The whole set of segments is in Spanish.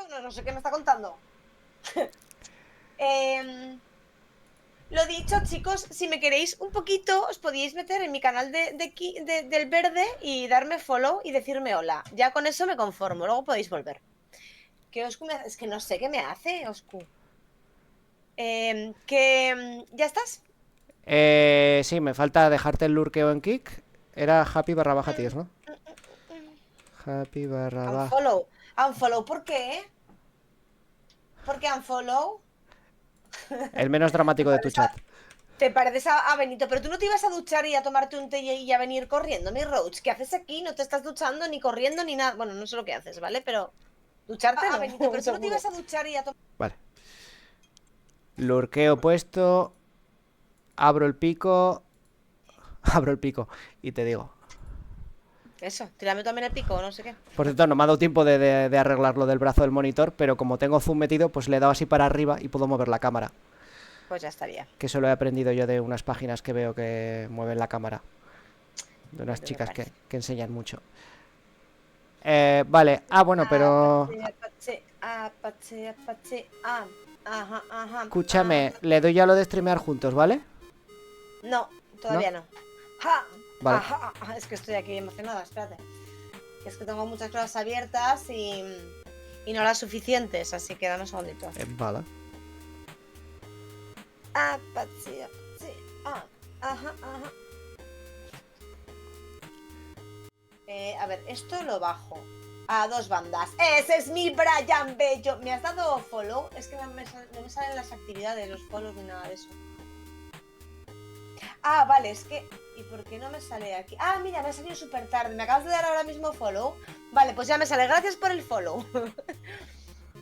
dicho? No sé qué me está contando. Lo dicho, chicos, si me queréis un poquito, os podíais meter en mi canal del verde y darme follow y decirme hola. Ya con eso me conformo, luego podéis volver. ¿Qué Oscu me hace? Es que no sé qué me hace, Oscu. ¿Ya estás? Sí, me falta dejarte el lurkeo en kick. Era happy barra baja Mm, tíos, ¿no? mm, mm, mm. Happy barra baja. Unfollow. Unfollow, ¿por qué? ¿Por qué unfollow? El menos Te dramático de tu pareces chat. te pareces a Benito, pero tú no te ibas a duchar y a tomarte un té y a venir corriendo, mi Roach. ¿Qué haces aquí? No te estás duchando ni corriendo ni nada. Bueno, no sé lo que haces, ¿vale? Pero ducharte no, Benito, pero tú no te Seguro. ibas a duchar y a tomar. Vale. Lurkeo puesto. Abro el pico. Abro el pico. Y te digo. Eso, tírame también el pico, no sé qué. Por cierto, no me ha dado tiempo de arreglar lo del brazo del monitor, pero como tengo zoom metido, pues le he dado así para arriba y puedo mover la cámara. Pues ya estaría. Que eso lo he aprendido yo de unas páginas que veo que mueven la cámara. De Pues unas me chicas parece. que enseñan mucho. Vale. Ah, bueno, pero... Apache, apache, apache, apache, ajá, ajá, Escúchame, ajá. le doy ya lo de streamear juntos, ¿vale? No, ¿No? todavía no. ¡Ja! Vale. Ajá, ajá, es que estoy aquí emocionada, espérate. Es que tengo muchas cosas abiertas y no las suficientes, así que dame un segundito. Vale. Apache, apache, ajá, ajá. A ver, esto lo bajo a 2 bandas. ¡Ese es mi Brian Bello! ¿Me has dado follow? Es que no me salen las actividades, los follows ni nada de eso. Ah, vale, es que... ¿Y por qué no me sale aquí? Ah, mira, me ha salido súper tarde. ¿Me acabas de dar ahora mismo follow? Vale, pues ya me sale. Gracias por el follow.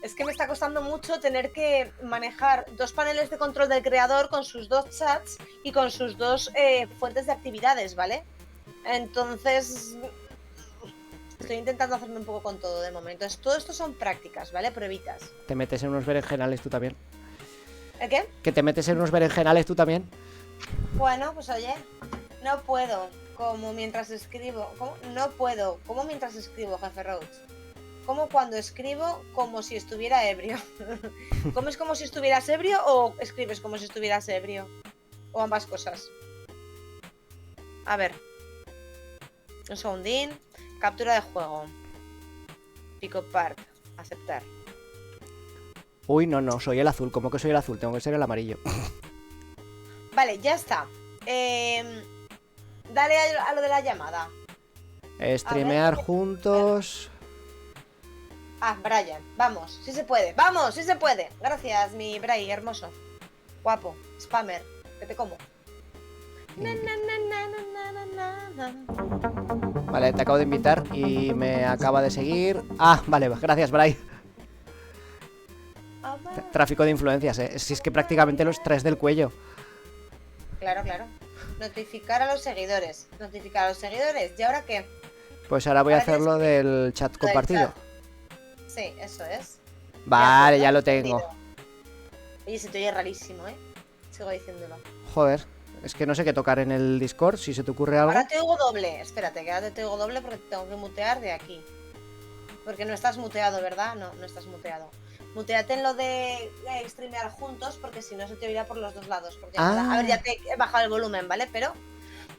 Es que me está costando mucho tener que manejar 2 paneles de control del creador con sus 2 chats y con sus 2 fuentes de actividades, ¿vale? Entonces, estoy intentando hacerme un poco con todo de momento. Todo esto son prácticas, ¿vale? Pruebitas. Te metes en unos berenjenales tú también. ¿El qué? Que te metes en unos berenjenales tú también. Bueno, pues oye, no puedo, como mientras escribo. ¿Cómo? No puedo, como mientras escribo, jefe Roach. Como cuando escribo como si estuviera ebrio. ¿Comes como si estuvieras ebrio o escribes como si estuvieras ebrio? O ambas cosas. A ver. Un segundín. Captura de juego. Pick up part. Aceptar. Uy, no, soy el azul. ¿Cómo que soy el azul? Tengo que ser el amarillo. Vale, ya está. Dale a lo de la llamada. A ver. Streamear juntos. Ah, Brian, vamos, sí se puede, vamos, sí se puede. Gracias, mi Bray, hermoso. Guapo, spammer, que te como. Vale, te acabo de invitar y me acaba de seguir. Ah, vale, gracias, Bray. Tráfico de influencias, Si es que prácticamente los tres del cuello. Claro, claro. Notificar a los seguidores. Notificar a los seguidores. ¿Y ahora qué? Pues ahora voy a Ahora hacer tienes lo que... del chat Lo del compartido. chat. Sí, eso es. De Vale, acuerdo, ya lo entendido. tengo. Oye, se te oye rarísimo, ¿eh? Sigo diciéndolo. Joder, es que no sé qué tocar en el Discord, si se te ocurre algo. Ahora te oigo doble. Espérate, que ahora te oigo doble porque te tengo que mutear de aquí. Porque no estás muteado, ¿verdad? No, no estás muteado. Muteate en lo de streamear juntos, porque si no se te oirá por los 2 lados. Por llamada. A ver, ya te he bajado el volumen, ¿vale? Pero.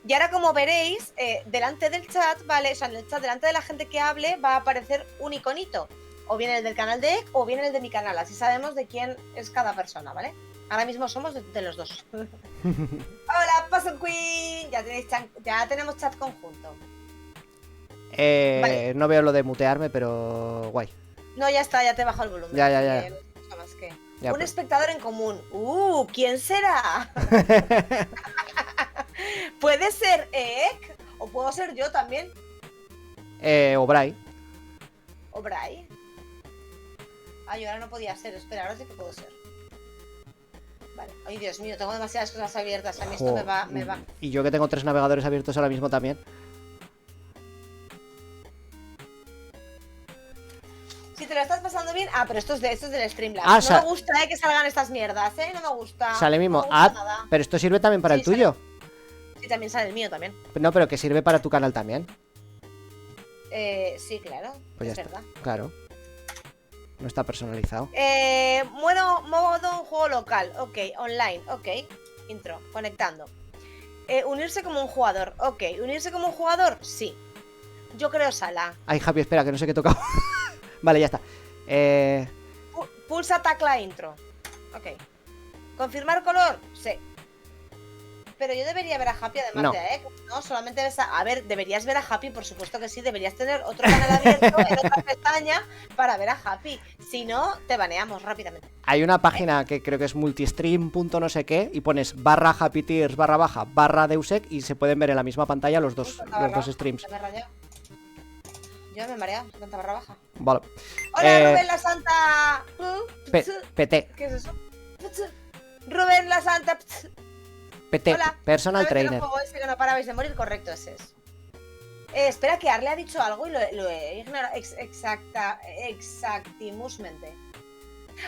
Y ahora, como veréis, delante del chat, ¿vale? O sea, en el chat, delante de la gente que hable, va a aparecer un iconito. O bien el del canal de Ek, o bien el de mi canal. Así sabemos de quién es cada persona, ¿vale? Ahora mismo somos de los dos. Hola, Puzzle Queen. Ya tenemos chat conjunto. Vale. No veo lo de mutearme, pero guay. No, ya está, ya te bajo el volumen. Ya. No escucho más que... Ya, Un pues. espectador en común. ¿Quién será? ¿Puede ser Ek? ¿O puedo ser yo también? O Bray. ¿O Bray? Ay, ahora no podía ser. Espera, ahora sí que puedo ser. Vale. Ay, Dios mío, tengo demasiadas cosas abiertas. A mí esto me va... Y yo que tengo 3 navegadores abiertos ahora mismo también. Si te lo estás pasando bien... Ah, pero esto es del Streamlabs. No me gusta, que salgan estas mierdas, No me gusta. Sale mismo. No me gusta nada. Pero esto sirve también para el tuyo. Sí, también sale el mío también. No, pero que sirve para tu canal también. Sí, claro. Pues es ya está. verdad. Claro. No está personalizado. Modo un juego local. Ok, online. Ok. Intro. Conectando. Unirse como un jugador. Ok. ¿Unirse como un jugador? Sí. Yo creo sala. Ay, Javi, espera, que no sé qué he tocado. Vale, ya está. Pulsa tacla intro. Ok. ¿Confirmar color? Sí. Pero yo debería ver a Happy además No. de no, solamente ves a ver, deberías ver a Happy, por supuesto que sí, deberías tener otro canal abierto en otra pestaña para ver a Happy. Si no, te baneamos rápidamente. Hay una página que creo que es multistream. No sé qué y pones /Happy Tears // Deusec y se pueden ver en la misma pantalla los dos streams. Yo me he mareado, tanta barra baja. Vale. Hola, Rubén la Santa. PT. ¿Qué es eso? Rubén la Santa. PT. Hola. Personal trainer. Juego ese que no parabais de morir, correcto, ese es. Espera, que Arle ha dicho algo y lo he ignorado exactimusmente.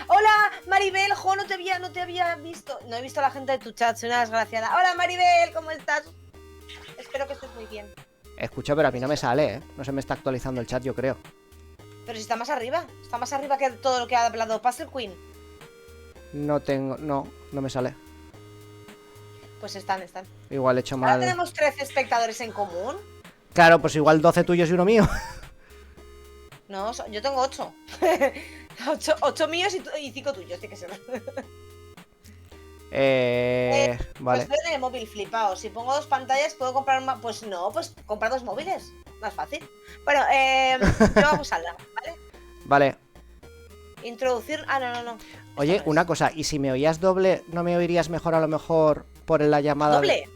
Hola, Maribel, jo, no te había visto. No he visto a la gente de tu chat, soy una desgraciada. Hola, Maribel, ¿cómo estás? Espero que estés muy bien. Escucha, pero a mí no me sale, ¿eh? No se me está actualizando el chat, yo creo. Pero si está más arriba que todo lo que ha hablado Puzzle Queen. No me sale. Pues están. Igual he hecho mal. Ahora tenemos 13 espectadores en común. Claro, pues igual 12 tuyos y uno mío. No, yo tengo 8. 8 míos y 5 tuyos, tiene que ser. Vale. Pues en el móvil flipado. Si pongo 2 pantallas, ¿puedo comprar más? Pues no, pues comprar 2 móviles. Más fácil. Bueno, yo hago salda, ¿vale? Vale. Introducir. No. Oye, una cosa, ¿y si me oías doble, no me oirías mejor a lo mejor por la llamada? ¿Doble?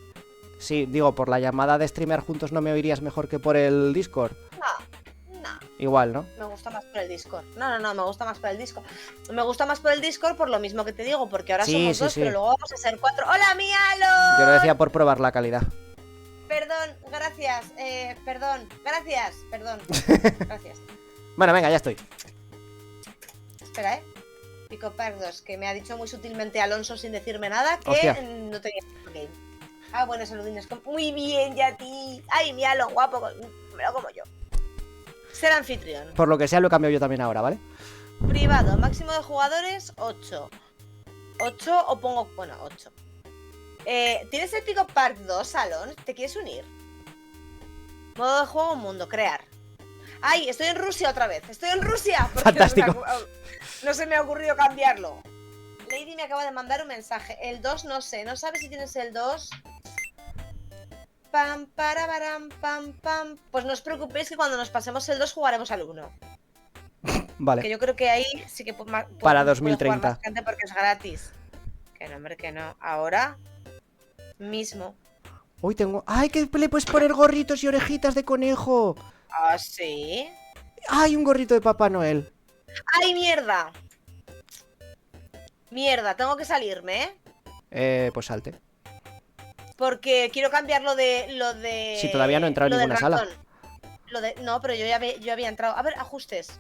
Sí, digo, por la llamada de streamer juntos, ¿no me oirías mejor que por el Discord? No. Igual, ¿no? Me gusta más por el Discord. No, me gusta más por el Discord. Me gusta más por el Discord por lo mismo que te digo, porque ahora somos 2, pero luego vamos a ser 4. ¡Hola, Mialo! Yo lo decía por probar la calidad. Perdón, gracias. Gracias. Bueno, venga, ya estoy. Espera, Pico Pardos, que me ha dicho muy sutilmente Alonso sin decirme nada que Hostia. no tenía game. Ah, bueno, saludines. Muy bien, ya a ti. Ay, mi Alon, guapo, me lo como yo. Ser anfitrión. Por lo que sea, lo he cambiado yo también ahora, ¿vale? Privado, máximo de jugadores, 8. 8 o pongo... Bueno, 8. ¿Tienes el Pico Park 2, Alon? ¿Te quieres unir? Modo de juego, mundo, crear. ¡Ay! Estoy en Rusia otra vez. ¡Estoy en Rusia! Fantástico. No se me ha ocurrido cambiarlo. Lady me acaba de mandar un mensaje. El 2 no sé. ¿No sabes si tienes el 2? Pam, para, param, pam, pam. Pues no os preocupéis que cuando nos pasemos el 2 jugaremos al 1. Vale. Que yo creo que ahí sí que para 2030. jugar más gente porque es gratis. Que no, hombre, que no. Ahora mismo. Uy, tengo... ¡Ay, que le puedes poner gorritos y orejitas de conejo! ¿Ah, sí? ¡Ay, un gorrito de Papá Noel! ¡Ay, mierda! Mierda, tengo que salirme, Pues salte. Porque quiero cambiar lo de... Si todavía no he entrado en ninguna sala. No, pero yo había entrado. A ver, ajustes.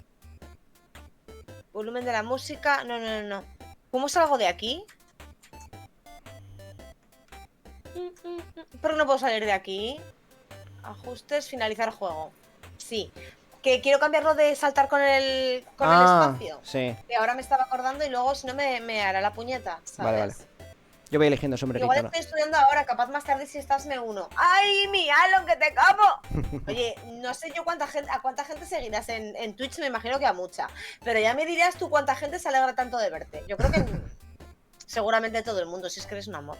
Volumen de la música. No. ¿Cómo salgo de aquí? ¿Por qué no puedo salir de aquí? Ajustes, finalizar juego. Sí. Que quiero cambiarlo de saltar con el espacio. Sí. Que ahora me estaba acordando y luego si no me hará la puñeta, ¿sabes? Vale. Yo voy eligiendo sombrerito. Igual estoy estudiando ahora, capaz más tarde si estás me uno. ¡Ay, mi Alon, que te como! Oye, no sé yo a cuánta gente seguirás en Twitch, me imagino que a mucha. Pero ya me dirías tú cuánta gente se alegra tanto de verte. Yo creo que seguramente todo el mundo, si es que eres un amor.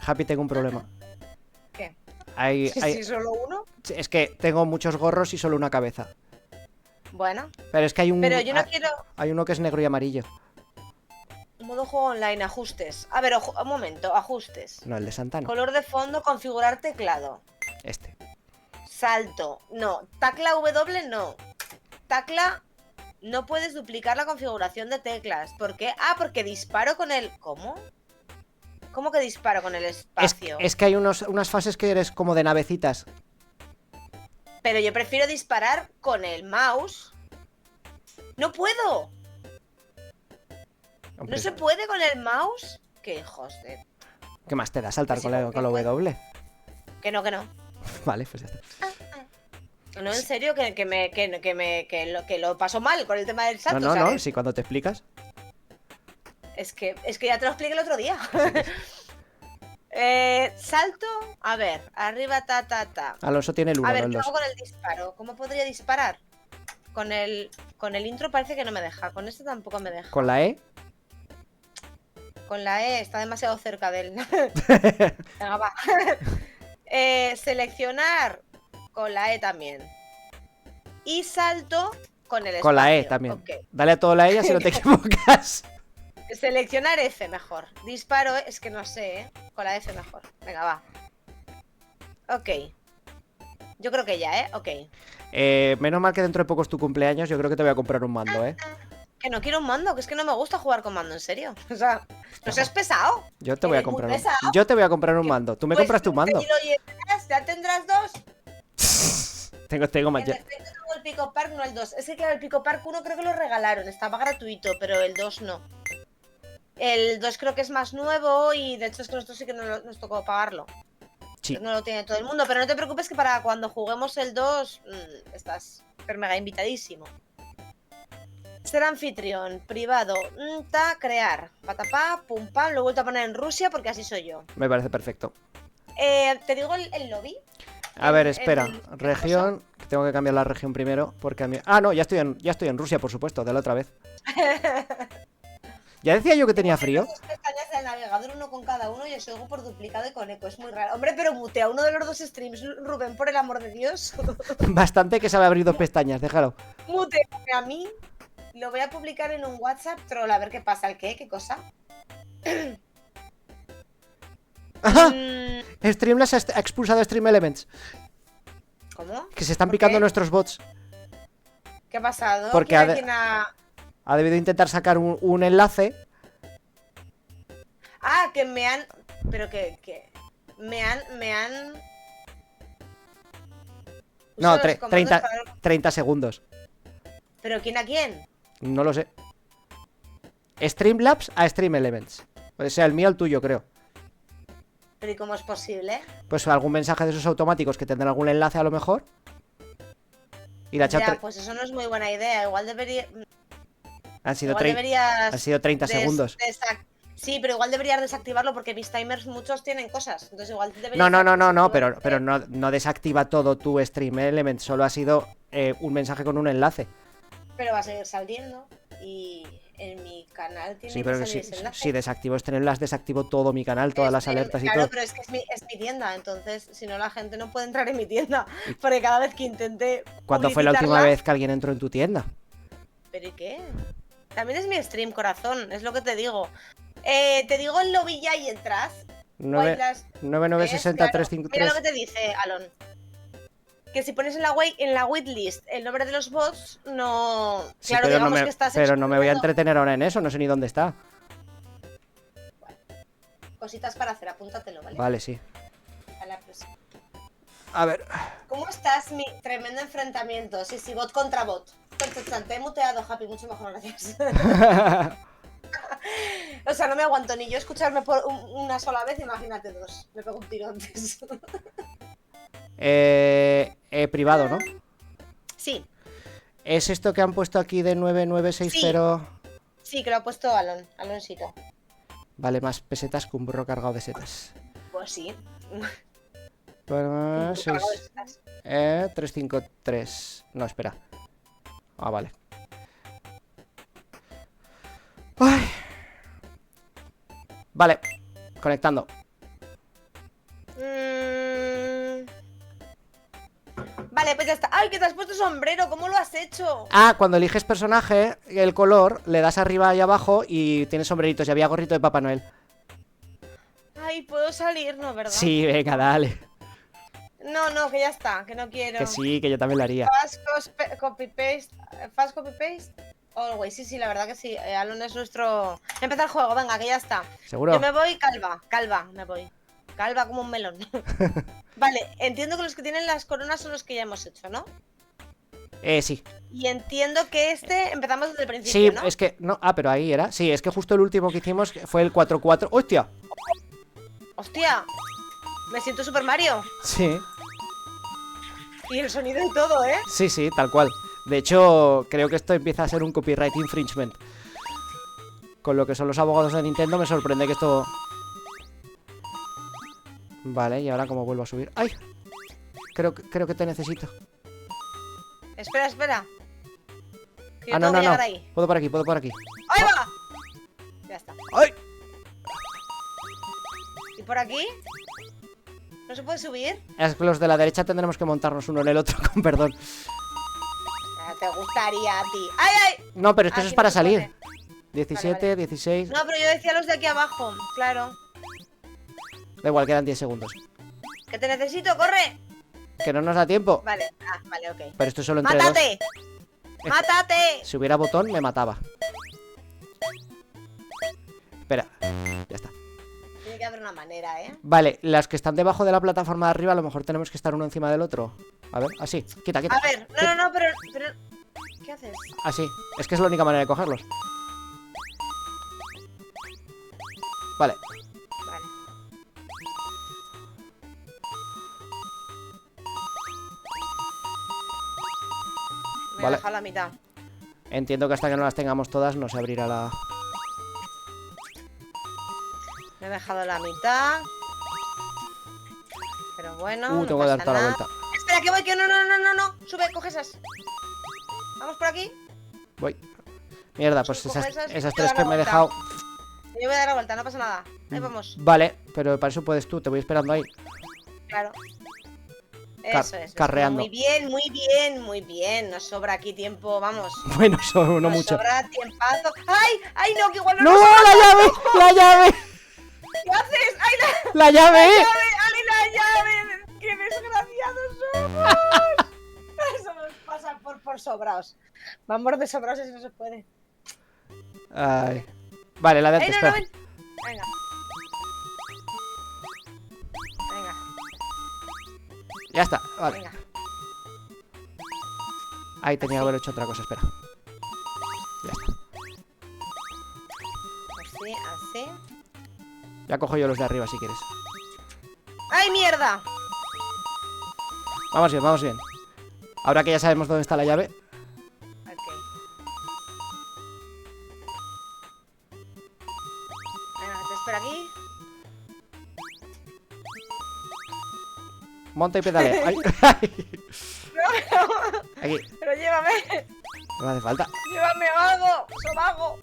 Happy, tengo un problema. ¿Qué? ¿Sí, solo uno? Es que tengo muchos gorros y solo una cabeza. Bueno. Pero es que hay un... Pero yo no quiero... Hay uno que es negro y amarillo. Modo juego online, ajustes. A ver, un momento, ajustes. No, el de Santana. Color de fondo, configurar teclado. Este. Salto, no. Tacla W, no. Tacla, no puedes duplicar la configuración de teclas. ¿Por qué? Ah, porque disparo con el... ¿Cómo? ¿Cómo que disparo con el espacio? Es que hay unas fases que eres como de navecitas. Pero yo prefiero disparar con el mouse. ¡No puedo! Hombre, ¿No se puede con el mouse? ¡Qué hijos de... ¿Qué más te da saltar Sí, con la W? Que no. Vale, pues ya está. No, en serio, que lo paso mal con el tema del salto. No, o sea, no, sí, cuando te explicas. Es que ya te lo expliqué el otro día. Salto, a ver, arriba, ta. Alonso tiene el 1, A no ver, el ¿qué 2. hago con el disparo? ¿Cómo podría disparar? Con el intro parece que no me deja. Con este tampoco me deja. Con la E. Con la E está demasiado cerca de él. Venga, va. Seleccionar con la E también. Y salto con el espacio. Con la E también. Okay. Dale a todo la E si no te equivocas. Seleccionar F mejor. Disparo, es que no sé, ¿eh? Con la F mejor. Venga, va. Ok. Yo creo que ya, ¿eh? Ok. Menos mal que dentro de poco es tu cumpleaños. Yo creo que te voy a comprar un mando, ¿eh? Que no quiero un mando, que es que no me gusta jugar con mando, en serio. O sea, no seas pesado. Yo te voy a Eres muy comprar pesado. Yo te voy a comprar un mando. Tú me Pues, compraste un mando. y lo llevarás, ya tendrás 2. Tengo más. En efecto tengo el Pico Park, no el 2. Es que claro, el Pico Park 1 creo que lo regalaron, estaba gratuito, pero el 2 no. El 2 creo que es más nuevo y de hecho es que nosotros sí que nos tocó pagarlo. Sí. No lo tiene todo el mundo, pero no te preocupes que para cuando juguemos el 2 estás super mega invitadísimo. Ser anfitrión, privado, crear, patapá, pum pam, lo he vuelto a poner en Rusia porque así soy yo. Me parece perfecto. ¿Te digo el lobby? A ver, espera. Región. Tengo que cambiar la región primero porque a mí... Ah, no, ya estoy en Rusia, por supuesto, de la otra vez. Ya decía yo que tenía frío. Dos pestañas del navegador, uno con cada uno, y os oigo por duplicado y con eco. Es muy raro. Hombre, pero mutea uno de los dos streams, Rubén, por el amor de Dios. Bastante que sabe abrir 2 pestañas, déjalo. Muteame a mí. Lo voy a publicar en un WhatsApp troll, a ver qué pasa. ¿El qué? ¿Qué cosa? ¡Ajá! Streamlabs ha expulsado Stream Elements. ¿Cómo? Que se están ¿Por picando qué? nuestros bots. ¿Qué ha pasado? Porque ha debido intentar sacar un enlace. Ah, que me han... Pero que... Me han... No, Uso los comandos 30 segundos. ¿Pero quién a quién? No lo sé. Streamlabs a Stream Elements. Puede ser el mío o el tuyo, creo. ¿Pero y cómo es posible? Pues algún mensaje de esos automáticos que tendrán algún enlace a lo mejor. Y la chat... Ya, pues eso no es muy buena idea. Igual debería... Han sido, Igual deberías... han sido 30 segundos. Sí, pero igual deberías desactivarlo porque mis timers muchos tienen cosas. Entonces igual deberías... No, pero no desactiva todo tu Stream Element. Solo ha sido un mensaje con un enlace. Pero va a seguir saliendo. Y en mi canal tiene Sí, que pero que salir ese enlace. si desactivo Streamlabs, desactivo todo mi canal, todas las alertas y claro, todo. pero es que es mi tienda. Entonces, si no, la gente no puede entrar en mi tienda. Porque cada vez que intente... ¿Cuándo fue la última publicitarla- vez que alguien entró en tu tienda? ¿Pero y qué? También es mi stream, corazón. Es lo que te digo. Te digo el lobby ya y entras. 9960353. Mira lo que te dice, Alon. Que si pones en la waitlist el nombre de los bots, no... Sí, claro, pero digamos que estás... pero no me voy a excluyendo entretener ahora en eso, no sé ni dónde está. cositas para hacer, apúntatelo, ¿vale? Vale, sí. A la próxima. A ver. ¿Cómo estás? Mi tremendo enfrentamiento. Sí, bot contra bot. Te he muteado, Happy, mucho mejor, gracias. O sea, no me aguanto ni yo escucharme por una sola vez, imagínate 2. Me pego un tiro antes. Privado, ¿no? Sí, ¿Es esto que han puesto aquí de 9960? sí, que lo ha puesto Aloncito. Vale, más pesetas que un burro cargado de setas. Pues sí. Bueno, Un cargo de 6, setas. 353. No, espera. Ah, vale. Ay. Vale, conectando. Vale, pues ya está. ¡Ay, que te has puesto sombrero! ¿Cómo lo has hecho? Ah, cuando eliges personaje, el color, le das arriba y abajo y tienes sombreritos. Y había gorrito de Papá Noel. Ay, ¿puedo salir? No, ¿verdad? Sí, venga, dale. No, que ya está, que no quiero. Que sí, que yo también lo haría. Fast copy paste. Always, sí, la verdad que sí. Alon es nuestro... Empieza el juego, venga, que ya está. ¿Seguro? Yo me voy calva, me voy. Calva como un melón. Vale, entiendo que los que tienen las coronas son los que ya hemos hecho, ¿no? Sí. Y entiendo que empezamos desde el Sí, principio, ¿no? es que... No, pero ahí era. Sí, es que justo el último que hicimos fue el 4-4. ¡Hostia! ¡Hostia! Me siento Super Mario. Sí. Y el sonido y todo, ¿eh? Sí, sí, tal cual. De hecho, creo que esto empieza a ser un copyright infringement. Con lo que son los abogados de Nintendo, me sorprende que esto... Vale, y ahora cómo vuelvo a subir. ¡Ay! Creo que te necesito. Espera, espera. Que yo Ah, no, tengo no, que no. llegar ahí. Puedo por aquí, puedo por aquí. ¡Ahí va! Ya está. ¡Ay! ¿Y por aquí? ¿No se puede subir? Es que los de la derecha tendremos que montarnos uno en el otro, con perdón. Te gustaría a ti. ¡Ay, ay! No, pero es que eso Aquí es para no se puede. salir. 17, Vale. 16... No, pero yo decía los de aquí abajo. Claro. Da igual, quedan 10 segundos. Que te necesito, corre. Que no nos da tiempo. Vale, vale, ok. Pero esto es solo entre dos. ¡Mátate! ¡Mátate! Si hubiera botón, me mataba. Espera, ya está. Tiene que haber una manera, ¿eh? Vale, las que están debajo de la plataforma de arriba, a lo mejor tenemos que estar uno encima del otro. A ver, así, quita, quita. A ver, no, pero... ¿Qué haces? Así, es que es la única manera de cogerlos. Vale, Vale. Me he Vale. dejado la mitad. entiendo que hasta que no las tengamos todas no se abrirá la... Me he dejado la mitad. Pero bueno, no tengo que dar pasa toda la nada. vuelta. Espera, que voy, que no. Sube, coge esas. Vamos por aquí. Voy. Mierda, pues Coge esas esas y tres da que la me he vuelta. dejado... Yo voy a dar la vuelta, no pasa nada. Ahí vamos. Vale, pero para eso puedes tú, te voy esperando ahí. Claro. Car- Eso es. carreando. Muy bien, muy bien, muy bien. Nos sobra aquí tiempo, vamos. Bueno, eso no Nos mucho. sobra tiempazo. ¡Ay! ¡Ay, no! Que igual no ¡No, nos la llave! ¡La llave! ¿Qué haces? ¡Ay, ¡La llave! ¡Ay, la llave! ¡Qué desgraciados somos! Eso nos pasa por sobraos. Vamos de sobraos si no se puede. Ay. Vale, la de ¡Ay, antes, no, espera. ven! Venga. Venga, Ya está, vale. venga. Ahí tenía que haber hecho otra cosa, espera. Ya está. Así, así. Ya cojo yo los de arriba si quieres. ¡Ay, mierda! Vamos bien, vamos bien. Ahora que ya sabemos dónde está la llave. Ok. Venga, te espero aquí. Monta y pedalea. Ay, ay. No, Aquí, pero llévame. no hace falta. Llévame, vago. Sobago.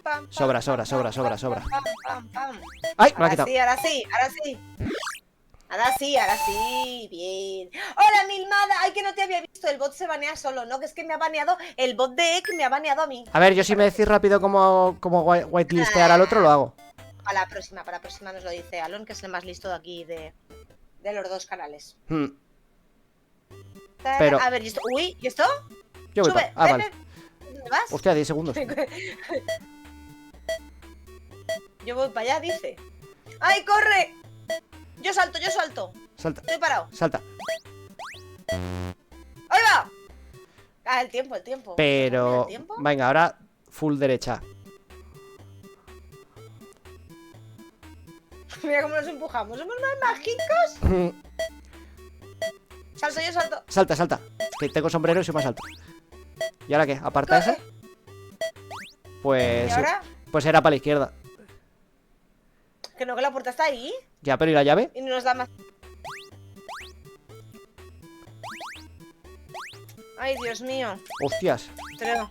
Pam, pam, Sobra, pam, sobra, pam, sobra, pam, sobra, pam, sobra. pam, pam, pam. ¡Ay! Me la ha Ahora quitado. sí, ahora sí, ahora sí. Ahora sí, ahora sí. Bien. ¡Hola, Milmada! ¡Ay, que no te había visto! El bot se banea solo, ¿no? Que es que me ha baneado. El bot de Ek me ha baneado a mí. A ver, yo si me decís rápido cómo whitelistear al otro, lo hago. Para la próxima nos lo dice Alon, que es el más listo de aquí de los dos canales. Hmm, Pero- A ver, ¿y esto? Uy, ¿y esto? Yo voy Sube, para... Ah, ven, vale. ven. ¿Dónde vas? Hostia, 10 segundos. Yo voy para allá, dice. ¡Ay, corre! Yo salto, Salta, estoy parado. salta. ¡Ahí va! Ah, el tiempo, el tiempo. Pero... ¿El tiempo? Venga, ahora full derecha. Mira cómo nos empujamos. ¿Somos más mágicos? Salto, yo salto. Salta, salta. Que tengo sombrero y soy más alto. ¿Y ahora qué? ¿Aparta ese? ¿Y Pues... ahora? Pues era para la izquierda. Que no, que la puerta está ahí Ya, pero ¿y la llave? y no nos da más. Ay, Dios mío. Hostias. Creo.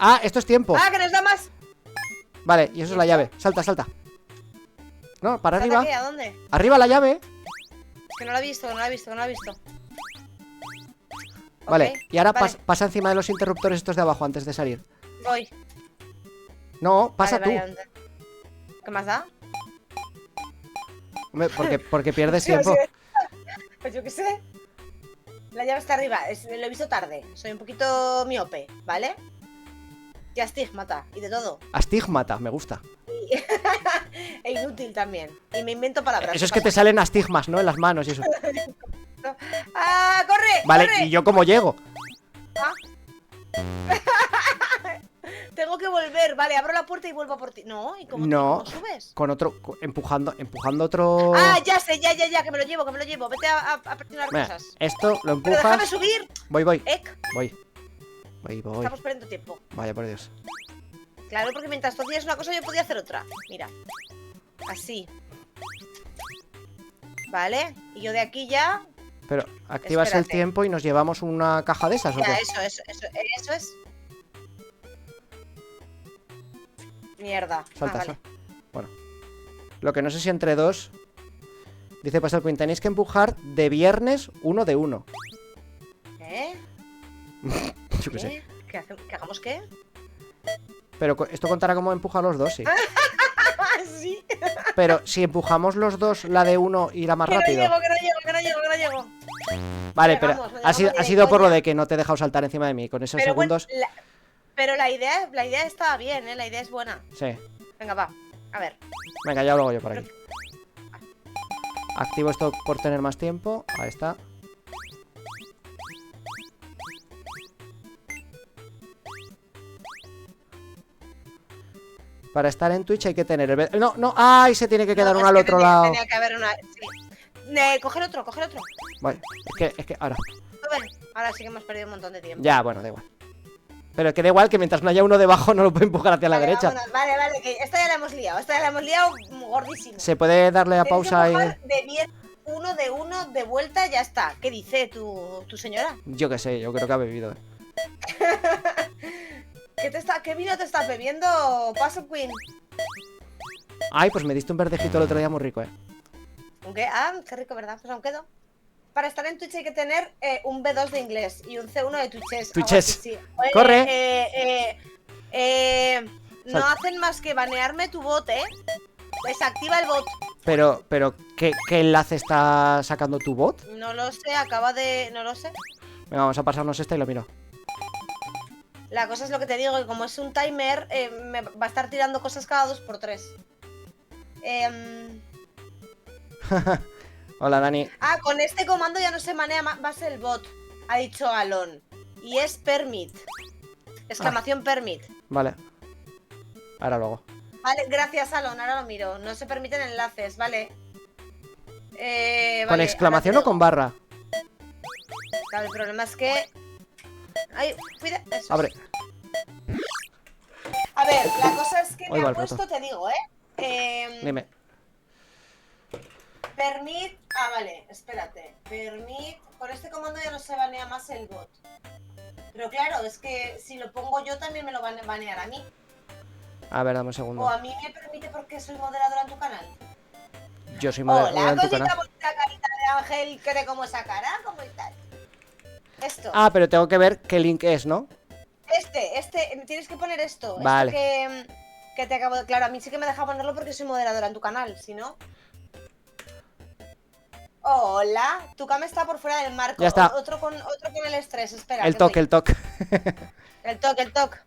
Ah, esto es tiempo. ¡Ah, que nos da más! Vale, y eso es la llave. Salta, salta. No, para arriba. ¿Qué? ¿A dónde? Arriba la llave. Que no la he visto, que no la he visto, que no la he visto. Vale, Ok, y ahora vale. pasa encima de los interruptores estos de abajo antes de salir. Voy. No, pasa Vale, tú. vale, ¿dónde? ¿Qué más da? Hombre, porque pierdes Sí, o tiempo. sea, pues yo qué sé. La llave está arriba. Lo he visto tarde. Soy un poquito miope, ¿vale? Y astigmata. Y de todo. Astigmata, me gusta. E inútil también. Y me invento palabras. Eso es que te salen astigmas, ¿no? En las manos y eso. ¡Ah, corre! Vale, corre! ¿y yo cómo llego? Tengo que volver. ver, vale, abro la puerta y vuelvo por ti. No, ¿y cómo, No. cómo subes? Con otro, empujando otro... Ah, ya sé, ya, que me lo llevo, Vete a presionar Mira, cosas. esto lo Pero déjame empujas. subir. Voy. Ek, Voy. estamos perdiendo tiempo. Vaya por Dios. Claro, porque mientras tú hacías una cosa yo podía hacer otra. Mira. Así. Vale, y yo de aquí ya... Pero activas el Espérate. tiempo y nos llevamos una caja de esas, ¿o Ya, qué? eso es. Mierda. Salta, vale. Bueno. Lo que no sé si entre dos... Dice Pastel Queen, tenéis que empujar de viernes 1 de 1. ¿Eh? Yo qué sé. ¿Qué? ¿Que hagamos qué? Pero esto contará como empujar los dos, sí. Ah, sí. Pero si empujamos los dos, la de uno irá más Que no rápido. llego, que no llego. Vale, Llegamos, pero no ha sido, llegamos ni ha de sido por lo coña. de que no te he dejado saltar encima de mí. Con esos Pero bueno, segundos... pero la idea estaba bien, ¿eh? La idea es buena. Sí. Venga, va. A ver. Venga, ya lo hago yo por aquí. Activo esto por tener más tiempo. Ahí está. Para estar en Twitch hay que tener el... No, ¡ay! Se tiene que quedar No, uno es al que otro lado. Tenía que haber una... Sí. Coger otro. Vale, es que ahora. A ver, ahora sí que hemos perdido un montón de tiempo. Ya, bueno, da igual. Pero que da igual que mientras no haya uno debajo no lo puede empujar hacia la Vale, derecha. vámonos. Vale, que esta ya la hemos liado. Gordísimo. Se puede darle a Tienes que pausa y... empujar de bien uno de vuelta, ya está. ¿Qué dice tu señora? Yo qué sé, yo creo que ha bebido. ¿Qué vino te estás bebiendo, Puzzle Queen? Ay, pues me diste un verdejito el otro día muy rico, Aunque, qué rico, ¿verdad? Pues aún quedo. Para estar en Twitch hay que tener un B2 de inglés y un C1 de Twitches. Twitches. Sí. Oye, ¡Corre! No hacen más que banearme tu bot, ¿eh? Desactiva el bot. Pero ¿qué enlace está sacando tu bot? No lo sé, no lo sé. Venga, vamos a pasarnos esta y lo miro. La cosa es lo que te digo, que como es un timer, me va a estar tirando cosas cada 2x3. Hola, Dani. Con este comando ya no se manea más el bot, ha dicho Alon. Y es permit. Exclamación permit. Vale. Ahora luego. Vale, gracias Alon, ahora lo miro. No se permiten enlaces, vale. ¿Con Vale, exclamación ahora o con barra? Claro, el problema es que... Ay, cuida. Eso. Abre. A ver, la cosa es que Ahí me va ha el puesto, rato. te digo, Dime. Permit. Vale, espérate. Permit. Con este comando ya no se banea más el bot. Pero claro, es que si lo pongo yo también me lo van a banear a mí. A ver, dame un O segundo. a mí me permite porque soy moderadora en tu canal. Yo soy moderador Hola, en tu cosita canal. bonita, carita de ángel, que te como esa cara, ¿cómo estás? Esto. Pero tengo que ver qué link es, ¿no? Me tienes que poner esto. Vale. Esto que te acabo de... Claro, a mí sí que me deja ponerlo porque soy moderadora en tu canal, si no... Hola, tu cama está por fuera del marco. Ya está. Otro con el estrés, espera. El que toque, voy. el toque. El toque.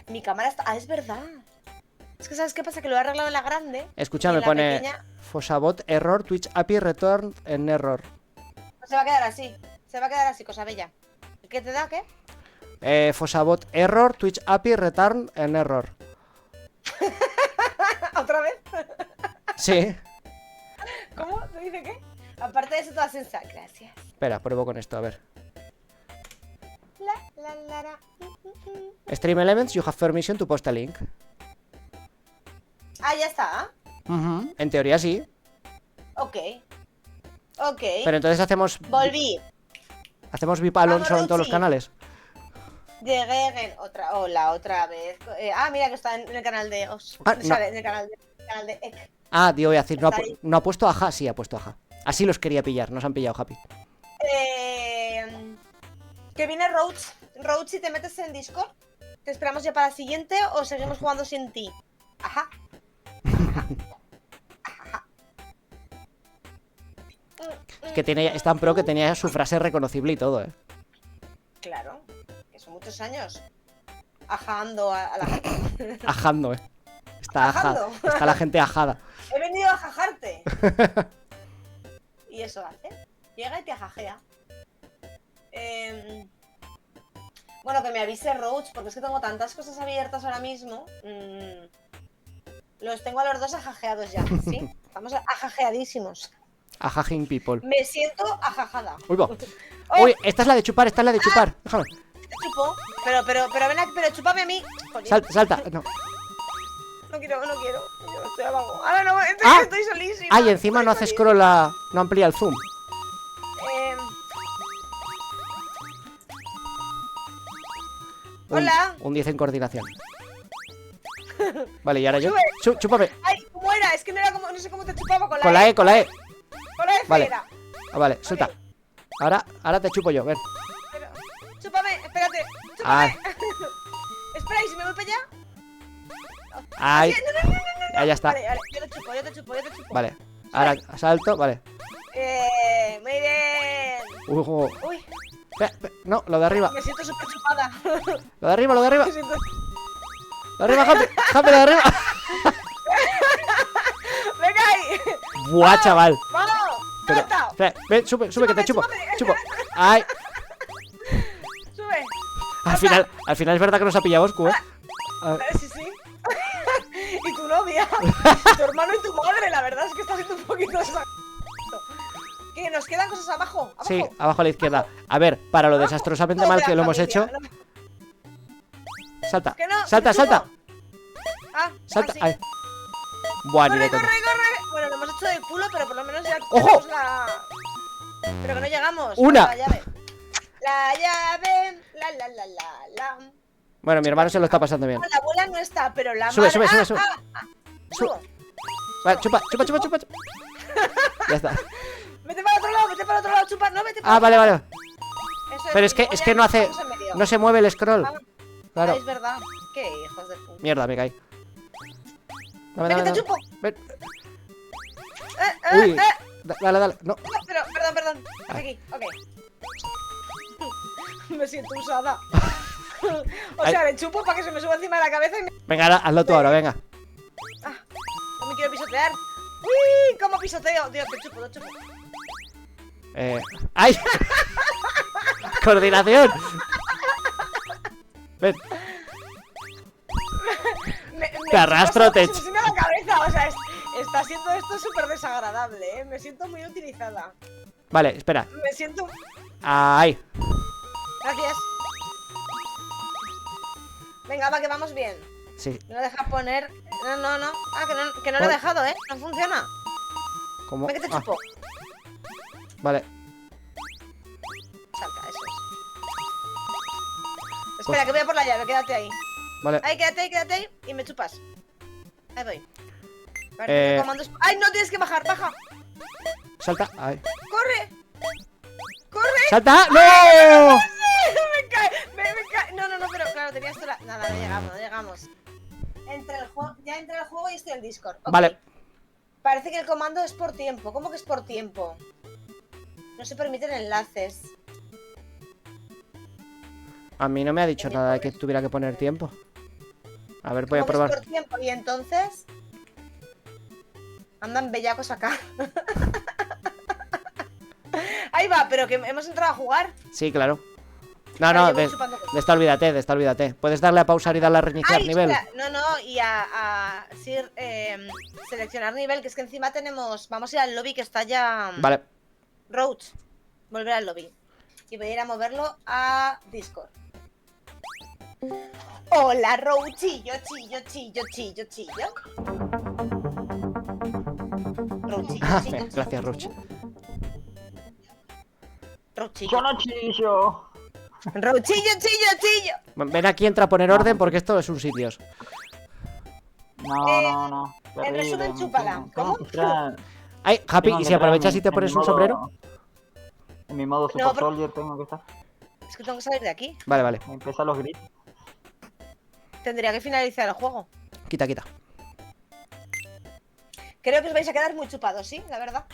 Mi cámara está... es verdad. Es que ¿sabes qué pasa? Que lo he arreglado en la grande. Escucha, y me en la pone pequeña Fosabot error, Twitch API return en error. no se va a quedar así. Se va a quedar así, cosa bella. ¿Qué te da, qué? Fosabot error, Twitch API return en error. ¿Otra vez? Sí. ¿Cómo? ¿Te dice qué? Aparte de eso, toda sensa. Gracias. Espera, pruebo con esto, a ver. La. Stream Elements, you have permission to post a link. Ya está. En teoría sí. Ok. Pero entonces hacemos Volví. VIP Alonso Vamos, en todos los Ruchi. canales. Llegué otra vez. Mira que está en el canal de Os. No. Sale en el canal de Ek. Digo, voy a decir, Está ahí. no ha puesto aja, sí ha puesto aja. Así los quería pillar, nos han pillado, Happy. Que viene Roach. Roach, si te metes en Discord, ¿te esperamos ya para la siguiente o seguimos jugando sin ti? Ajá. Es que es tan pro que tenía su frase reconocible y todo, Claro, que son muchos años ajando a la gente. Ajando, Está ajada. Ajando. Está la gente ajada. He venido a jajarte. Y eso hace. Llega y te ajajea. Bueno, que me avise Roach, porque es que tengo tantas cosas abiertas ahora mismo. Los tengo a los dos ajajeados ya, ¿sí? Estamos ajajeadísimos. Ajajing people. Me siento ajajada. Uy, va. ¡Oh! Uy, esta es la de chupar, esta es la de chupar. Déjame. Te chupo, pero ven aquí, pero chúpame a mí. Jolín, Salta, salta. No. no quiero, yo estoy abajo. Ahora no, estoy solísima. Ah, y encima no hace scroll no amplía el zoom. Hola. Un 10 en coordinación. Vale, y ahora yo. Sube. Chúpame. Ay, ¿cómo era? Es que no era como, no sé cómo te chupaba con la Con la E, con la E. Con la F Vale. era. Ah, vale, suelta. Ok. Ahora te chupo yo, ven. Pero, chúpame, espérate. Ah. Chúpame. Espera, ¿y si me voy para allá? Ay. No. Ah, ya está. Vale, yo te chupo. Vale. Ahora salto, vale. Muy bien. Uy, No, lo de arriba. me siento súper chupada. Lo de arriba, lo de arriba. Me siento... Lo de arriba, Happy. Happy, lo de arriba. ¡Venga ahí! Buah, chaval. ¡Vamos! Pero, ¡Salta! espera, ven, sube, que te chupo. Chúpame. Chupo. Ay. ¡Sube! Al final es verdad que nos ha pillado Oscu, ¿eh? Sí. Y tu novia. Tu hermano y tu madre. La verdad es que está siendo un poquito... ¿Qué? ¿Nos quedan cosas abajo? Sí, abajo a la izquierda. A ver, para lo desastrosamente mal que lo hemos hecho. Salta, Que no, salta, que te chupo. salta. Salta. Salta. Ay. Buah, ni de Corre. coña. Bueno, lo hemos hecho de culo, pero por lo menos ya ¡Ojo! tenemos la... Pero que no llegamos. Una. La llave. La llave. La. Bueno, mi hermano se lo está pasando bien. La abuela no está, pero la Sube, madre... sube. Subo. Vale, chupa. Ya está. Vete para otro lado, chupa. No, vete para Ah, vale. Eso Pero es que no hace. estamos en medio. No se mueve el scroll. Ah, Claro. es verdad. Qué hijos de puta. Mierda, me caí. Ven, que te chupo. Ven. Uy. Uy. Dale. No. Perdón. Aquí, ok. Me siento usada. O sea, le chupo para que se me suba encima de la cabeza y me... Venga, hazlo tú ahora, venga. No me quiero pisotear. ¡Uy! ¿Cómo pisoteo? Dios, te chupo. ¡Ay! ¡Coordinación! Ven. Te arrastro, te Se me sube a la cabeza, o sea, está siendo esto súper desagradable, ¿eh? Me siento muy utilizada. Vale, espera. Me siento... ¡Ay! Gracias. Venga, va, que vamos bien. Sí. No deja poner... No. Ah, que no lo he dejado, ¿eh? No funciona. ¿Cómo? Ven que te chupo. Vale. Salta, eso es. Espera, que voy a por la llave, quédate ahí. Vale. Ahí, quédate ahí y me chupas. Ahí voy. Vale, comandos... ¡Ay, no! Tienes que bajar, baja. Salta. ¡Ay! ¡Corre! ¡Salta! ¡No! Me cae. No, pero claro, tenías tú la... Nada, no llegamos. Ya entré al juego y estoy en Discord. Okay. Vale. Parece que el comando es por tiempo. ¿Cómo que es por tiempo? No se permiten enlaces. A mí no me ha dicho nada de que tuviera que poner tiempo. A ver, voy a ¿Cómo que probar. es por tiempo? Y entonces... Andan bellacos acá. Ahí va, pero que hemos entrado a jugar. Sí, claro. Vale, No, yo voy de chupando cosas. esta olvídate. Puedes darle a pausar y darle a reiniciar Ay, nivel. espera, no, y a seleccionar nivel, que es que encima tenemos... Vamos a ir al lobby que está ya... Vale. Roach. Volver al lobby. Y voy a ir a moverlo a Discord. Hola, Roach, chillo. Roach, chillo. Gracias, Roach. Yo no chillo. Roach, chillo. Ven aquí, entra a poner orden porque esto es un sitios. No. En resumen, chúpala. ¿Cómo? Ay, Happy, ¿y si aprovechas y te pones un sombrero? En mi modo Super Soldier tengo que estar. Es que tengo que salir de aquí. Vale. Empiezan los gritos. Tendría que finalizar el juego. Quita. Creo que os vais a quedar muy chupados, ¿sí? La verdad.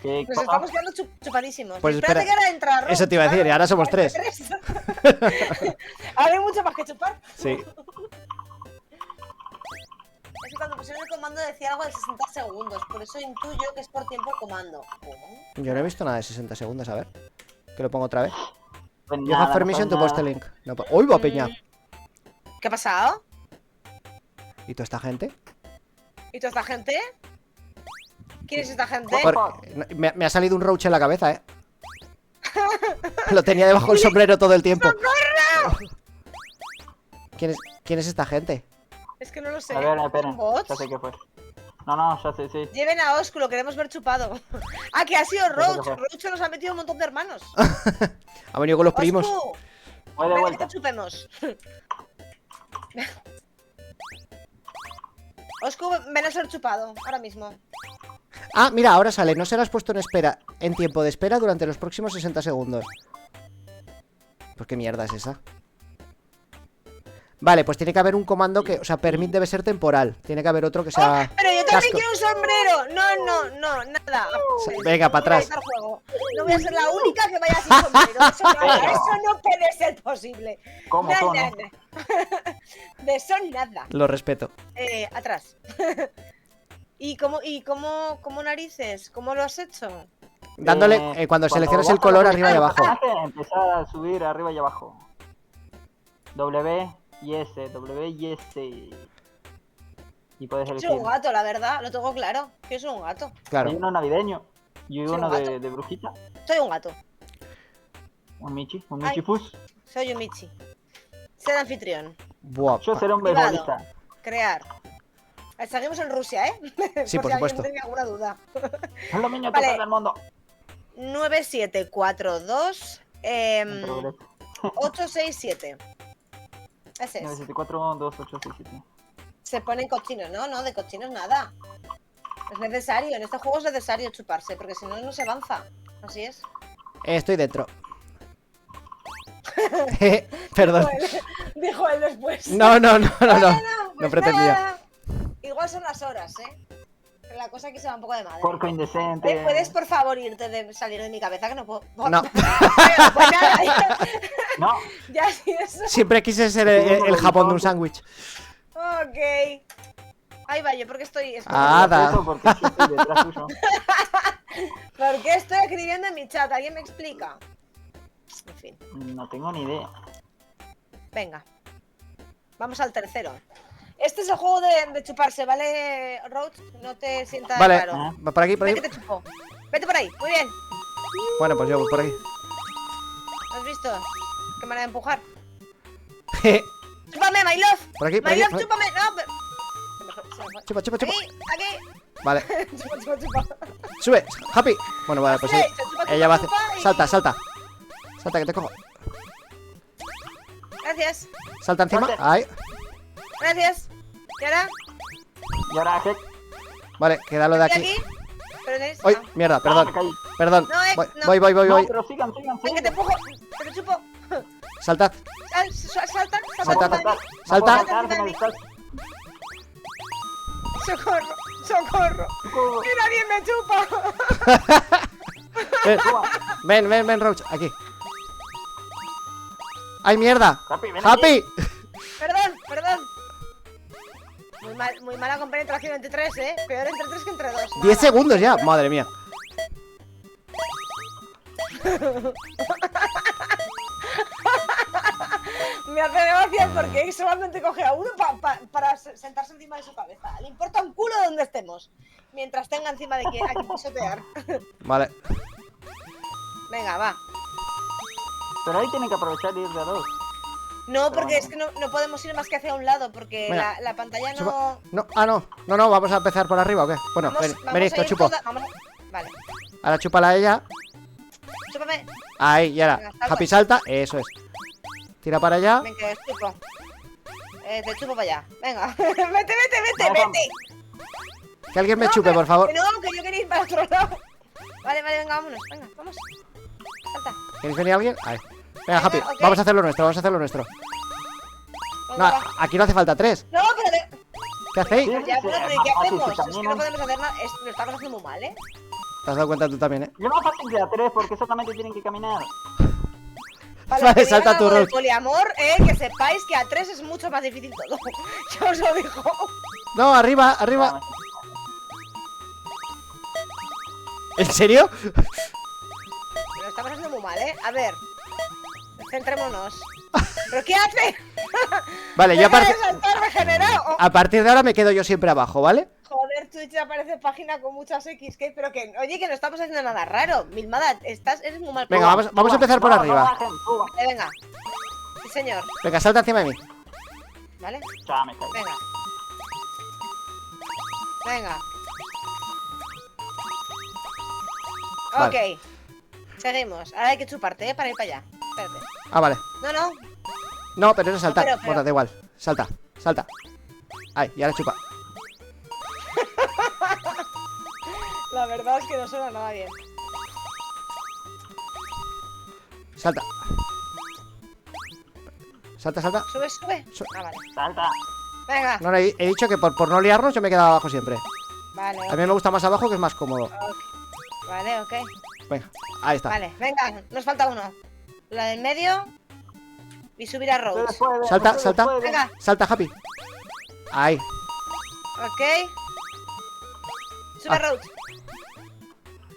¿Qué Nos cosa? estamos quedando chupadísimos. Pues espérate que ahora entra Roach. Eso te iba a decir, y ahora somos tres. Ahora hay mucho más que chupar. Sí. Es que cuando pusieron el comando decía algo de 60 segundos. Por eso intuyo que es por tiempo el comando. Yo no he visto nada de 60 segundos, a ver. Que lo pongo otra vez. Pues You nada, have permission to no post pasa a nada. link. No, ¡uy, va peña! ¿Qué ha pasado? ¿Y toda esta gente? ¿Y toda esta gente? ¿Quién es esta gente? Me ha salido un roach en la cabeza, ¿eh? Lo tenía debajo del sombrero todo el tiempo. ¿Quién es esta gente? Es que no lo sé. A ver, esperen. ¿Bots? Ya sé qué fue. No, ya sé, sí. Lleven a Oscu, lo queremos ver chupado. Ah, que ha sido Roach. fue. Roach nos ha metido un montón de hermanos. Ha venido con los primos. Oscu, Voy de ven que vuelta. te chupemos. Oscu, ven a ser chupado, ahora mismo. Ah, mira, ahora sale. No serás puesto en espera. En tiempo de espera durante los próximos 60 segundos. ¿Por qué mierda es esa? Vale, pues tiene que haber un comando que... O sea, permit debe ser temporal. Tiene que haber otro que sea... ¡Oh! Pero yo también casco. quiero un sombrero. No, nada. Venga, para atrás. Voy a editar juego. No voy a ser la única que vaya sin sombrero. Eso no puede ser posible. ¿Cómo, Nada, cómo? nada. De eso nada. Lo respeto. Atrás. ¿Y cómo narices? ¿Cómo lo has hecho? Dándole... cuando selecciones el bajas color la arriba y abajo. personaje, Empezar a subir arriba y abajo. W y S. Y puedes Soy elegir. un gato, la verdad. Lo tengo claro. Que soy un gato. Hay Claro. uno navideño y Soy un uno gato. de brujita. Soy un gato. Un Ay. Michifus. Soy un Michi. Ser anfitrión. Buah. Yo seré un Privado. beisbolista. Crear. Seguimos en Rusia, ¿eh? Sí, por si alguien supuesto. tenía alguna duda. Son los niños Vale. todos del mundo. 9742 Progreso. 867. Ese es. 974 2867. Se ponen cochinos, ¿no? No, de cochinos nada. Es necesario, en este juego es necesario chuparse, porque si no, no se avanza. Así es. Estoy dentro. Perdón. Dijo él después. No. Pues pretendía. nada. Igual son las horas, ¿eh? Pero la cosa aquí se va un poco de madre. Porco indecente. ¿Puedes, por favor, irte de salir de mi cabeza? Que no puedo. No. Pues nada, ya, No, ya sí, eso. Siempre quise ser el Japón de un sándwich. Ok. Ahí va yo, porque estoy. Ah, da. eso porque yo estoy detrás tuyo. ¿Por qué estoy escribiendo en mi chat? ¿Alguien me explica? En fin, No tengo ni idea. venga. Vamos al tercero. Este es el juego de chuparse, ¿vale, Roach? No te sientas Vale, raro. va por aquí, por Ven ahí. que te chupo. Vete por ahí, muy bien. Bueno, pues yo voy por aquí. ¿Has visto? Qué manera de empujar. Por ¡Chúpame, my love! aquí, por ¡My aquí. love, chúpame! ¡No! Pero... Se me fue. Chupa, chupa, chupa. Aquí. Vale, Chupa. sube. Happy. Bueno, vale, pues sí. Sí, chupa, Ella va a chupa, hacer. y- Salta, salta. Salta, que te cojo. Gracias. Salta encima. Suerte. Ahí. Gracias. ¿Y ahora? Y ahora, ¿qué? Vale, queda lo de ¿Estoy aquí. aquí? ¿Pero tenéis? ¡Uy! Ah. Mierda, Me perdón. caí. Perdón. No, no. Voy. No, pero sigan. Ven que te empujo. Pero chupo. Saltad. Salta. Salta. No Salta. puedo saltar, se me distrae. Socorro. Que nadie me chupa. Ven, Roach. Aquí. ¡Ay, mierda! Happy, ven aquí. ¡Happy! Perdón. Muy mala compenetración entre tres, ¿eh? Peor entre tres que entre dos. 10 segundos ya. Madre mía. Me hace gracia porque solamente coge a uno para sentarse encima de su cabeza. Le importa un culo donde estemos. Mientras tenga encima de quien aquí pisotear. Vale. Venga, va. Pero ahí tienen que aprovechar y ir de a dos. No, porque es que no podemos ir más que hacia un lado, porque Venga. la pantalla Chupa. no... No, vamos a empezar por arriba, ¿o qué? Bueno, venid, a te ir chupo. Vale, Ahora chúpala a ella. chúpame. Ahí, y ahora. Venga, salta. Happy salta. Eso es. Tira para allá. Venga, te chupo. Te chupo para allá. Venga. vete. Que alguien me No, chupe, pero- por favor. que No, que yo quería ir para otro lado. Vale, venga, vámonos. Venga, vamos. Salta. ¿Queréis venir alguien? Ahí. Venga, Happy. ok. Vamos a hacer lo nuestro, No, Venga, va. aquí no hace falta 3. No, pero... ¿Qué hacéis? Sí. Ya, bueno, pero ¿qué Fácil, hacemos? si Es que no caminan. podemos hacer nada. Lo estamos haciendo muy mal, ¿eh? Te has dado cuenta tú también, ¿eh? Yo no fácil de a tres porque solamente tienen que caminar. Para Vale, los que salta digan tú, algo del Roach. poliamor, que sepáis que a 3 es mucho más difícil todo. Ya os lo digo. No, arriba. ¿En serio? Lo estamos haciendo muy mal, ¿eh? A ver. centrémonos. ¿Pero qué hace? Vale, yo Deja de saltar regenerado. Oh, a partir de ahora me quedo yo siempre abajo, ¿vale? joder, Twitch aparece página con muchas X, ¿qué? Pero que, oye, que no estamos haciendo nada raro. Milmada, eres muy mal. Venga, vamos a empezar por arriba. Venga. Sí, señor. Venga, salta encima de mí. ¿Vale? Ya me caí. Venga. Venga. Vale. Ok. Seguimos. Ahora hay que chuparte, ¿eh? Para ir para allá. Espérate. Ah, vale. No. No, pero eso es saltar. No, pero- Bueno, da igual. Salta. Ay, y ahora chupa. La verdad es que no suena nada bien. Salta. Salta. Sube. Ah, vale. Salta. Venga. No, he dicho que por no liarnos yo me he quedado abajo siempre. Vale. A mí me gusta más abajo, que es más cómodo. Ok. Vale, ok. Venga, ahí está. Vale, venga. Nos falta uno. La del medio. Y subir a Rhodes. Salta. Venga. Salta, Happy. Ahí. Ok. Sube Ah. Rhodes.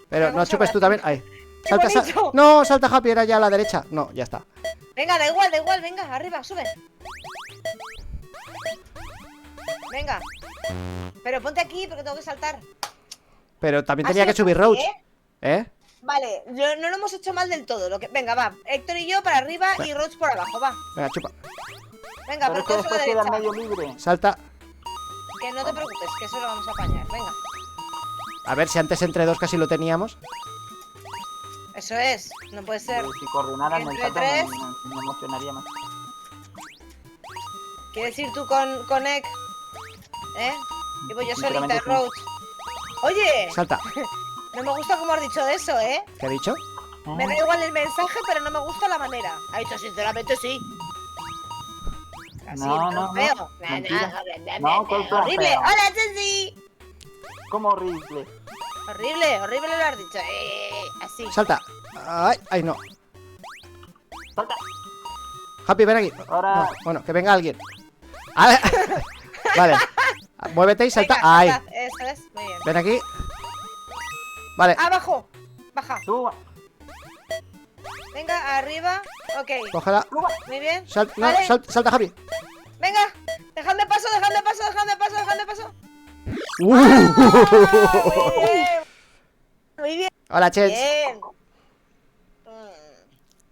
Pero Vamos no a chupes tú ver. también. Ahí. ¡Qué Salta, bonito! No, salta, Happy, era ya a la derecha. No, ya está. Venga, da igual. Venga, arriba, sube. Venga. Pero ponte aquí porque tengo que saltar. Pero también Ha tenía que sido subir fácil, Roach. ¿eh? ¿Eh? Vale, no lo hemos hecho mal del todo. Venga, va. Héctor y yo para arriba y Roach por abajo, va. Venga, chupa. Venga, Pero pero es que todo eso a la después queda derecha. medio libre. Salta. Que no te preocupes, que eso lo vamos a apañar. Venga. A ver si antes entre dos casi lo teníamos. Eso es. No puede ser. Pero si coordinaran el Entre salto tres. me emocionaría más. ¿Quieres ir tú con Egg? ¿Eh? Y voy yo solita, Sinceramente, sí. Roach. Oye, Salta. no me gusta cómo has dicho eso, ¿eh? ¿Qué ha dicho? Me da igual el mensaje, pero no me gusta la manera. Ha dicho sinceramente sí. Así, No, en plan no, feo. no. Mentira. No, ¿cuál plan horrible. feo? Hola, Ceci. ¿Cómo horrible? Horrible lo has dicho. Así. Salta. Ay, no. Salta. Happy, ven aquí. Ahora. No, bueno, que venga alguien. Ah, vale. Muévete y salta. Venga, Ay. saltad. Eso es, muy bien. Ven aquí. Vale. Abajo. Baja. Suba. Venga, arriba. Ok. Cógela. Suba. Muy bien. No, Vale. salta, Happy. Venga. Dejadme paso. Uh. Muy bien. Muy bien. Hola, Chels. Bien.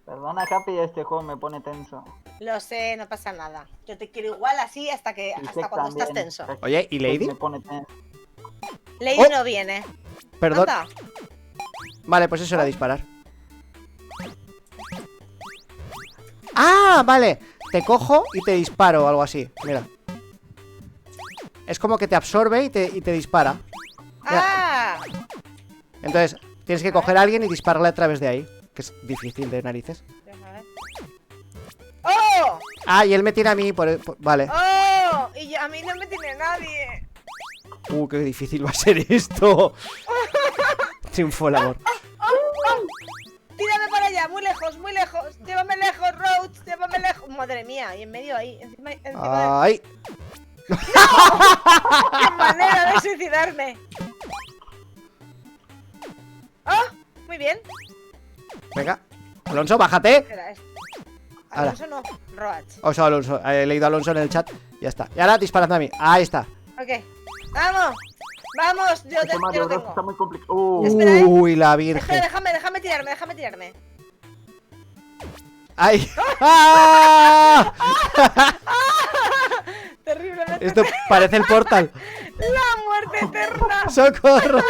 Perdona, Capi, este juego me pone tenso. Lo sé, no pasa nada. Yo te quiero igual así hasta cuando estás tenso. Oye, ¿y Lady? Me pone tenso. Lady Oh. no viene. Perdón. Anda. Vale, pues eso era disparar. Ah, vale. Te cojo y te disparo o algo así. Mira. Es como que te absorbe y te dispara. Ah. Entonces, tienes que coger a alguien y dispararle a través de ahí. Que es difícil de narices. Déjame ver. ¡Oh! Ah, y él me tira a mí vale. ¡Oh! Y a mí no me tiene nadie. Qué difícil va a ser esto. Triunfó el amor. Tírame para allá, muy lejos. Llévame lejos, Roach, llévame lejos. Madre mía, y en medio ahí, encima de... Ay. ¡Qué manera de suicidarme! ¡Oh! Muy bien. Venga. Alonso, bájate. Espera, Alonso no, Roach. O sea, Alonso. He leído a Alonso en el chat. Ya está. Y ahora disparadme a mí. Ahí está. Ok. ¡Vamos! ¡Vamos! Yo Este lo Mario Bros está tengo. muy complicado. Espera, ¿eh? Uy, la Espera, virgen. déjame tirarme. ¡Ay! ¡Ah! Terriblemente. Esto parece el Portal. ¡La muerte eterna! ¡Socorro!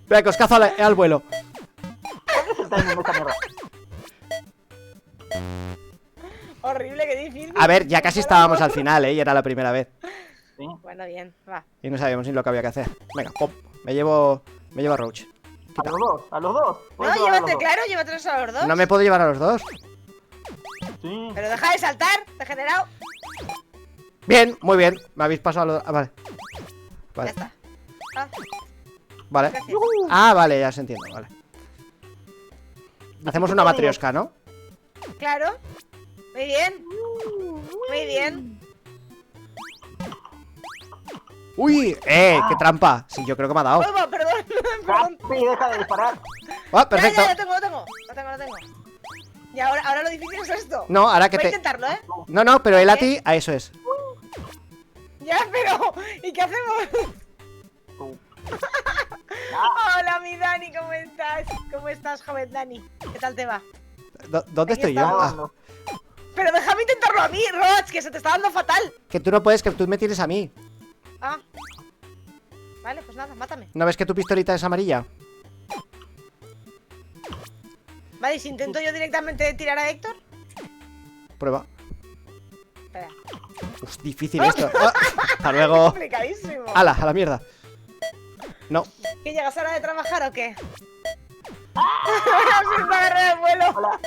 Venga, coscazo al vuelo. ¿Cuál es el timing de esta mierda? Horrible, qué difícil. A ver, ya casi estábamos al final, ¿eh? Y era la primera vez. Sí. Bueno, bien, va. Y no sabíamos ni lo que había que hacer. Venga, pop. Me llevo a Roach. A los dos, a los dos. No, Puedes llevar a los llévate, dos. claro, llévatelos a los dos. No me puedo llevar a los dos. Sí. Pero deja de saltar, degenerado. Bien, muy bien. Me habéis pasado a los... Ah, vale. Ya Vale, está. Ah, vale. gracias. Ah, vale, ya se entiende, vale. Hacemos una matrioska, ¿no? Claro. Muy bien. Muy bien. ¡Uy! ¡Qué trampa! Sí, yo creo que me ha dado. Oh, perdón. Perdón. Capi, deja de disparar. ¡Ah, perfecto! Ya, lo tengo. Y ahora lo difícil es esto. No, ahora que Voy a te... intentarlo, ¿eh? No, pero él a ti, a eso es. Ya, pero... ¿Y qué hacemos? Tú. Hola, mi Dani, ¿cómo estás? ¿Cómo estás, joven Dani? ¿Qué tal te va? ¿Dónde Aquí estoy yo? estamos. Ah, No, Pero déjame intentarlo a mí, Roach, que se te está dando fatal. que tú no puedes, que tú me tienes a mí. Ah. Vale, pues nada, mátame. ¿No ves que tu pistolita es amarilla? Vale, ¿y si intento yo directamente tirar a Héctor? Prueba. Espera. Uf, difícil esto. Ah, hasta luego. Complicadísimo. ¡Hala, a la mierda! No. ¿Que llegas a hora de trabajar o qué? Se me agarré de vuelo. Hola.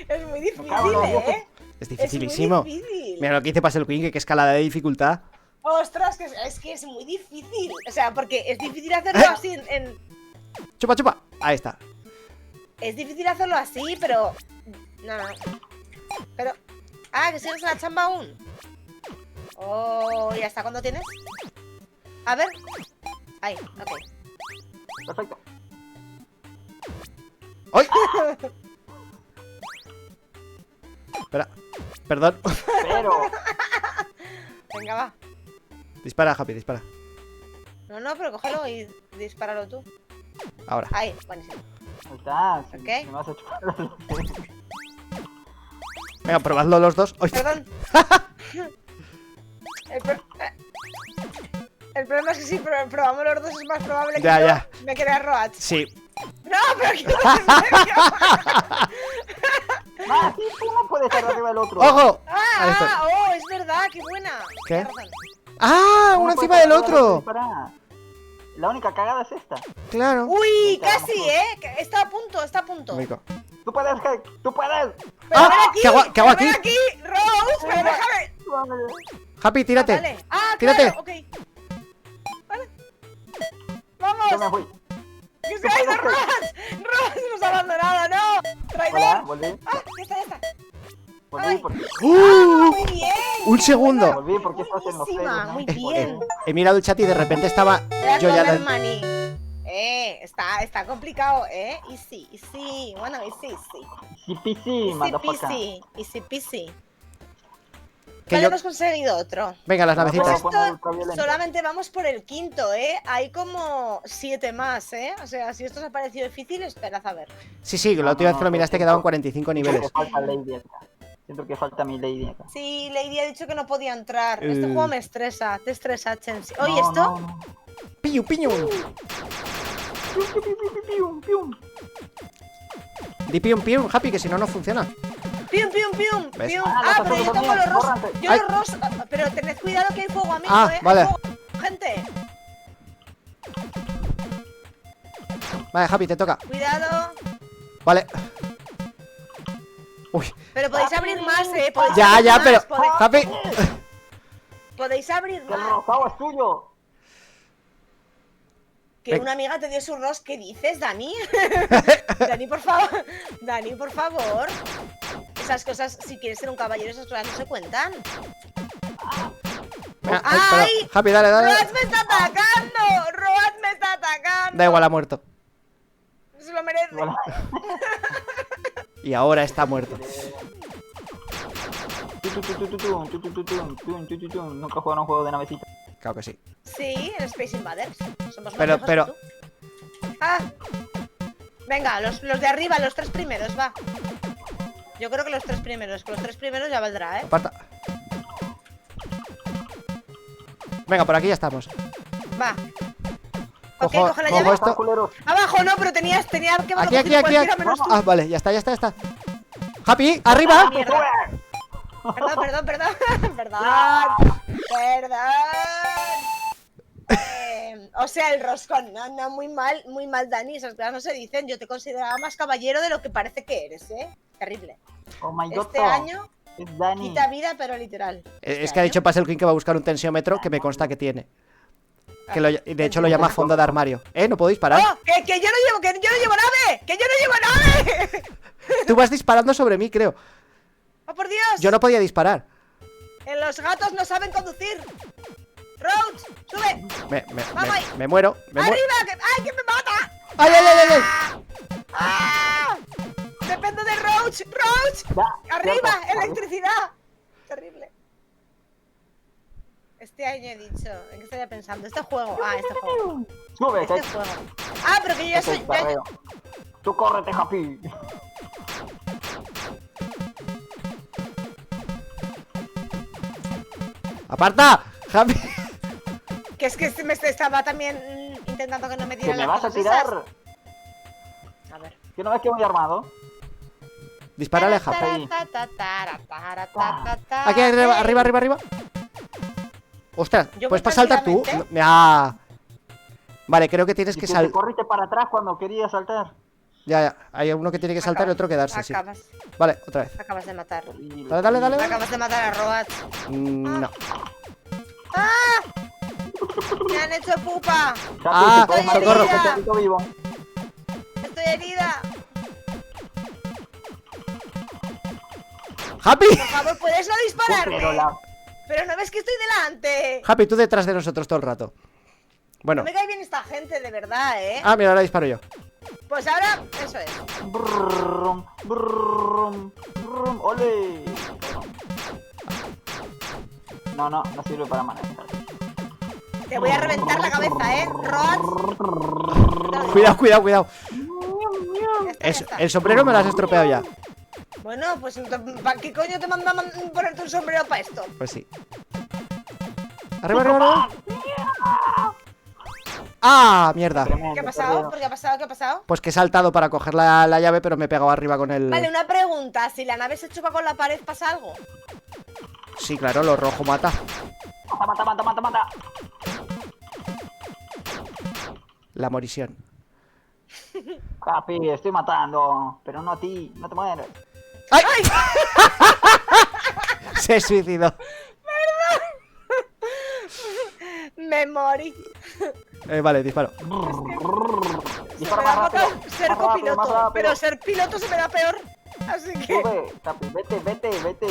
Es muy difícil, cago en la ¿eh? Es Es muy dificilísimo. difícil. Mira lo que dice Pasel Queen, que escalada de dificultad. Ostras, es que es muy difícil. O sea, porque es difícil hacerlo así en... Chupa, chupa. Ahí está. Es difícil hacerlo así, pero... No. Pero... Ah, que sigues en la chamba aún. Oh, ¿y hasta cuándo tienes? A ver. Ahí, ok. Perfecto. ¡Ay! Espera. Perdón. Pero. Venga, va. Dispara, Happy, dispara. No, pero cógelo y dispáralo tú. Ahora. Ahí, buenísimo. Ahí está. Sí, Ok. me vas a chupar. Venga, probadlo los dos. ¡Ay! Perdón. El problema es que si probamos los dos es más probable que Ya, yo ya. me quede a Roach. Sí. No, pero que no es en serio. Ah, sí, tú no puedes estar arriba del otro. ¡Ojo! Ahí estoy. Es verdad, qué buena. ¿Qué? Tienes razón. ¡Ah! ¿Cómo Uno puedes encima estar del arriba del otro. Dispara. La única cagada es esta. Claro. Uy, Venga, casi, vamos. que está a punto, está a punto. Amigo. Tú puedes, Heck. Tú puedes. Pero Ah, ven aquí, ¿qué hago pero aquí? ven aquí, Rose, pero déjame. Happy, tírate. Vale. Ah, Tírate. claro, ok. Vale. Vamos. Yo me fui. ¡Que se ha ido Ross! ¡Ross nos ha abandonado! ¡No! Hola, ¡Traidor! volví. ¡Ah! Ya está. Volví Ay. porque. ¡Muy bien! Un segundo. Volví porque estás en los Buenísima, pelos, ¿no? muy bien. He mirado el chat y de repente estaba yo ya... Comer money. Está complicado, easy. Bueno, easy. Sí, pisi, motherfucker. Easy peasy. Que Vale, yo... hemos conseguido otro. Venga, las Pues navecitas. poner Esto ultraviolento. solamente vamos por el quinto, Hay como 7 más, O sea, si esto os ha parecido difícil, esperad a ver. Sí, la última vez que lo miraste quedaban 45 Siento niveles. que falta Lady acá. Siento que falta mi Lady acá. Sí, Lady ha dicho que no podía entrar. Este juego me estresa, te estresa, Chensi. Oye, No, ¿esto? no. ¡Piñu, piñu! Pium, pium. Di pium, pium, Happy, que si no, no funciona. ¡Pium! ¿Ves? ¡Pium! Ah, Ah, los pero yo otros tengo también, los rosas. bórrate. Yo Ay. los rosas. Pero tened cuidado que hay fuego, amigo, Ah, Hay vale. fuego. Gente, Vale, Happy, te toca. cuidado. Vale. Uy, Pero podéis abrir más, Podéis ya, abrir ya, más, pero... podéis- Happy... Podéis abrir Que el más. rosado es tuyo. Que Ven. una amiga te dio su ros. ¿Qué dices, Dani? Dani, por favor. Dani, por favor. Esas cosas, si quieres ser un caballero, esas cosas no se cuentan. Venga, ¡Ay! pero- Happy, dale. ¡Roat me está atacando! ¡Roat me está atacando! Da igual, ha muerto. Se lo merece. Voilà. Y ahora está muerto. Nunca he jugado a un juego de navecita. Claro que sí. Sí, en Space Invaders. Somos más Pero- viejos pero- que tú. Ah. Venga, los de arriba, los 3 primeros, va. Yo creo que los 3 primeros. Con los 3 primeros ya valdrá, Aparta. Venga, por aquí ya estamos. Va. Ok, Cojo, coge la cojo llave. esto. Culeros. Abajo no, pero tenía que Aquí, coger aquí. cualquiera menos tú. Ah, vale, ya está. Happy, arriba. Mierda. Perdón. Perdón. O sea, el roscón. No, muy mal, Dani. Esas cosas no se dicen. Yo te consideraba más caballero de lo que parece que eres, Terrible. Oh my god. Este año Es Dani. quita vida, pero literal. Es Este que ha año. dicho Pasel King que va a buscar un tensiómetro que me consta que tiene. Que de hecho lo llama fondo de armario. No puedo disparar. ¡Oh! Que yo no llevo nave! ¡Que yo no llevo nave! Tú vas disparando sobre mí, creo. ¡Oh, por Dios! Yo no podía disparar. Los gatos no saben conducir. Roach, sube. Me muero. ¡Arriba! ¡Ay, que me mata! ¡Ay! ¡Ah! Dependo de Roach. ¡Roach! Ya, ¡Arriba! cierto. ¡Electricidad! Terrible. Este año he dicho. ¿En qué estaría pensando? Este juego. Ah, este juego. Sube, Este juego. Ah, pero que yo ya Este soy. carreo. Tú córrete, Happy. ¡Aparta! ¡Happy! Que es que me estaba también intentando que no me ¿Que tiren me las vas a cosas tirar? esas. A ver. ¿Que no ves que voy armado? Dispárale, Happy. Ahí. Aquí, arriba, arriba, arriba, arriba. Ostras, Yo ¿puedes voy saltar tú? tranquilamente. Ah. Vale, creo que tienes Y que tú te saltar. corriste para atrás cuando quería saltar. Ya, ya. Hay uno que tiene que saltar y otro quedarse, sí. Vale, otra vez. Acabas de matar. Y- Dale, dale, dale. Acabas de matar a Roach. No. Me han hecho pupa. Happy, Ah, si puedes matar socorro. a este perrito vivo. Estoy herida. ¡Happy! Por favor, ¿puedes no dispararme? Pero la... Pero no ves que estoy delante. Happy, tú detrás de nosotros todo el rato. Bueno. No me cae bien esta gente, de verdad, ¿eh? Ah, mira, ahora disparo yo. Pues ahora, eso es. Brrrrum, brrrrum, brrrrum, ¡ole! No, no, no sirve para manejar. Te voy a reventar la cabeza, ¿eh? Roach. Cuidado, cuidado, cuidado. Ya está, ya está. El sombrero me lo has estropeado ya. Bueno, pues ¿para qué coño te manda ponerte un sombrero para esto? Pues sí. Arriba, arriba, arriba. ¡Ah! Mierda. Tremendo, ¿Qué ha pasado? perdido. ¿Por qué ha pasado? ¿Qué ha pasado? Pues que he saltado para coger la llave, pero me he pegado arriba con el... Vale, una pregunta. Si la nave se choca con la pared, ¿pasa algo? Sí, claro, lo rojo mata. Mata, mata, mata, mata, mata. La morisión. Happy, estoy matando. Pero no a ti, no te mueres. ¡Ay! Se suicidó. Me morí. Vale, disparo. Se Dispara me da más rápido. fatal ser Más rápido, más copiloto, rápido. pero ser piloto se me da peor. Así que... Sube, Happy, vete, vete, vete.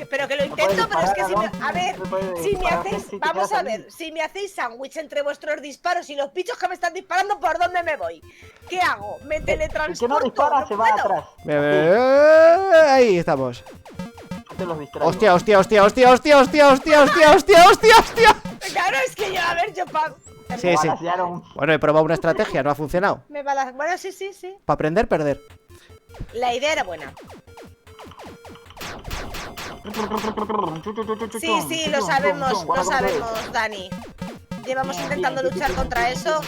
Pero que lo No puedes intento, pero es que si me... disparar, A ver, no se puede si me disparar, hacéis... si te Vamos quedas a ahí. ver, si me hacéis sándwich entre vuestros disparos y los bichos que me están disparando, ¿por dónde me voy? ¿Qué hago? ¿Me El que teletransporto? no dispara No se va puedo. atrás. Ahí estamos. No te los distraigo. Hostia, hostia, hostia, hostia, hostia, hostia, hostia, hostia, hostia, hostia, hostia. Claro, es que yo, a ver, yo pa... Sí, sí. Balancearon. Bueno, he probado una estrategia, no ha funcionado. Me va la... Bueno, sí, sí, sí. Para aprender, perder. La idea era buena. Sí, sí, lo sabemos, Dani. Llevamos intentando luchar contra eso.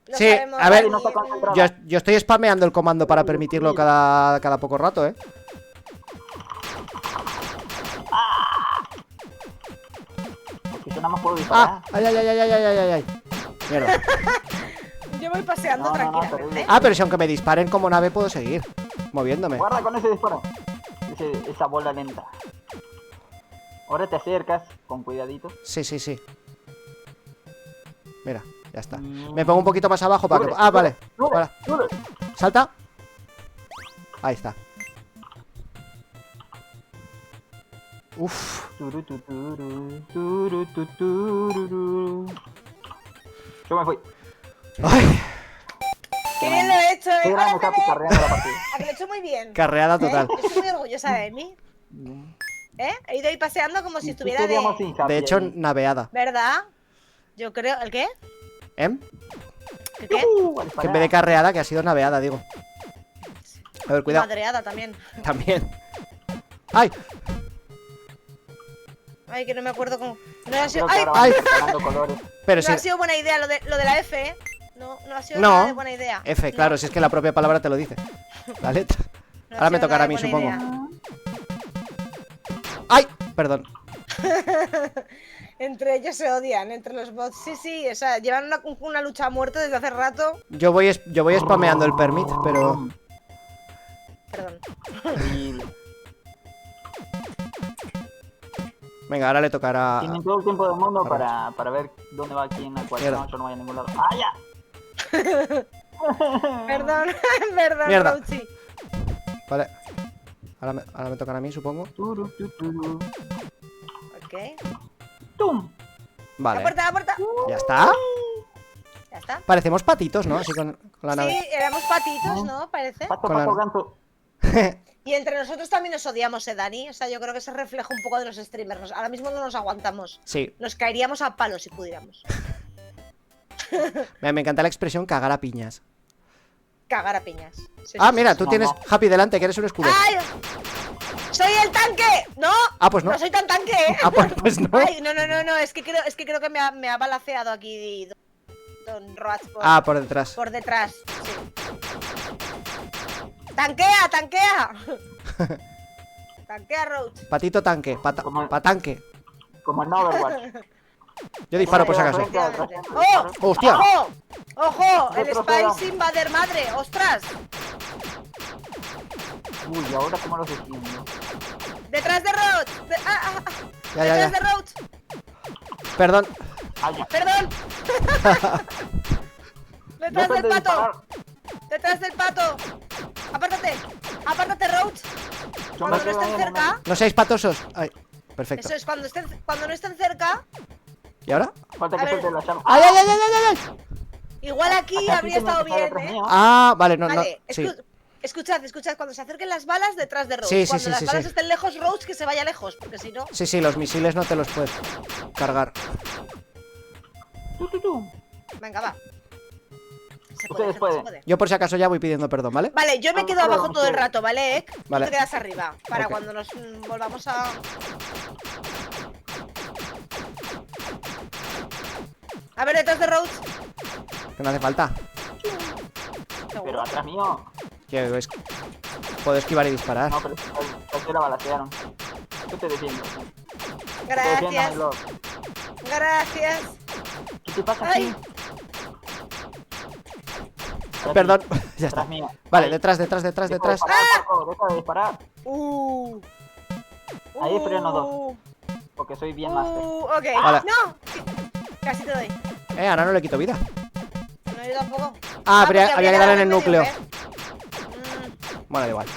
Lo Sí, sabemos, a ver, Dani. no está concentrado. Yo estoy spameando el comando para permitirlo cada poco rato, ¿eh? Porque yo nada más puedo ¡Ah! disparar. ¡Ay, ay, ay, ay, ay, ay, ay, ay! Mierda. Yo voy paseando No, no, no, tranquilamente. terrible. Ah, pero si aunque me disparen como nave puedo seguir moviéndome. Guarda con ese disparo. Esa bola lenta. Ahora te acercas con cuidadito. Sí, sí, sí. Mira, ya está. Me pongo un poquito más abajo para que... Sube, Ah, vale. sube, Para. sube. Salta. Ahí está. Uf. Turututuru, turututuru. Yo me fui. Ay, ¡Qué bien lo he hecho, Qué eh! gran ¡Hola, está bebé! carreando la partida. ¿A que lo he hecho muy bien? carreada total. Yo estoy muy orgullosa de mí. ¿Eh? He ido ahí paseando como si ¿Y estuviera qué de... queríamos sin Happy De hecho, ahí? naveada. ¿Verdad? Yo creo... ¿El qué? ¿Eh? ¿El qué? Al Que en disparar. vez de carreada, que ha sido naveada, digo. A ver, cuidado. Madreada también. También. ¡Ay! Ay, que no me acuerdo cómo... No ha sido... Creo que ¡Ay! ahora ay. van ganando colores. Pero No ha si... sido buena idea lo de la F, ¿eh? No, no ha sido No. nada de buena idea. F, No, claro, si es que la propia palabra te lo dice. La letra. no ha Ahora me sido tocará a nada mí, de buena supongo. idea. ¡Ay! Perdón. Entre ellos se odian, entre los bots. Sí, sí, o sea, llevan una lucha a muerte desde hace rato. Yo voy spameando el permit, pero... Perdón. Y Venga, ahora le tocará... tienen todo el tiempo del mundo Ahora. para ver dónde va aquí en la cual Mierda. no, yo no voy a ningún lado. ¡Ah, ya! Perdón, perdón, Mierda. Rochi. Vale. Ahora me tocará a mí, supongo. Turututuru. Ok. ¡Tum! La Vale. puerta, la puerta. ¿Ya está? Ya está. Parecemos patitos, ¿no? Así con la nave. Sí, éramos patitos, ¿no? Parece. Pato, Con la- pato, ganso. Y entre nosotros también nos odiamos, Dani? O sea, yo creo que se refleja un poco de los streamers. Ahora mismo no nos aguantamos. Sí. Nos caeríamos a palos si pudiéramos. Me encanta la expresión cagar a piñas. Cagar a piñas. Sí, Ah, sí, mira, sí, tú No, tienes no. Happy delante, que eres un escudo. ¡Ay! ¡Soy el tanque! ¡No! Ah, pues no. No soy tan tanque, ¿eh? Ah, pues no. Ay, no, es que creo que me ha balaceado aquí Don Roach Ah, por detrás. por detrás. Sí. ¡Tanquea, tanquea! Tanquea, Roach. Patito tanque, Como- patanque. Como en Overwatch. Yo disparo por si acaso. ¡Oh! ¡Hostia! ¡Ojo! ¡Ojo! El Retrocedo. Spice Invader madre. ¡Ostras! Uy, ¿ahora cómo los defiendo? ¡Detrás de Roach! Ya, ya, ¡Detrás ya. de Roach! Perdón. Ah, ya. ¡Perdón! ¡Detrás Dejen del de pato! disparar. ¡Detrás del pato! ¡Apártate! ¡Apártate, Roach! Yo Cuando me no quedo estén ahí en el cerca. No seáis patosos. Ay, perfecto. Eso es, cuando no estén cerca. ¿Y ahora? medio. Falta A que ver. suelte la llama. ¡Ay, ay, ay, ay, ay, ay! Igual aquí Acá sí habría tengo estado que estar bien, detrás ¿eh? mío. Ah, vale, no, no. Vale, Sí. escuchad, cuando se acerquen las balas detrás de Roach. Sí, sí, Cuando sí, las sí, balas sí. estén lejos, Roach que se vaya lejos, porque si no. Sí, sí, los misiles no te los puedes cargar. Tu. Venga, va. Se Ustedes gente, pueden. Yo por si acaso ya voy pidiendo perdón, ¿vale? Vale, yo me quedo Vamos, abajo todo el vamos. rato, ¿vale, Ek? Vale. Tú te quedas arriba, para Ok. cuando nos volvamos a... A ver, detrás de Roach. Que no hace falta. Pero Seguro. atrás mío. Que es... Puedo esquivar y disparar. No, pero se la balacearon. Yo te defiendo. Te defiendo, Gracias, my lord. gracias. ¿Qué te pasa Ay. aquí? Atrás Perdón. mío. Ya está. Atrás mío. Vale, Ahí. detrás. Deja de disparar, Paco, deja de disparar. Ahí freno dos. Porque soy bien master. Ok. Vale. No. Casi te doy. Ahora no le quito vida. No, yo tampoco. Ah, porque habría que darle en el medio, núcleo. ¿eh? Bueno, da igual.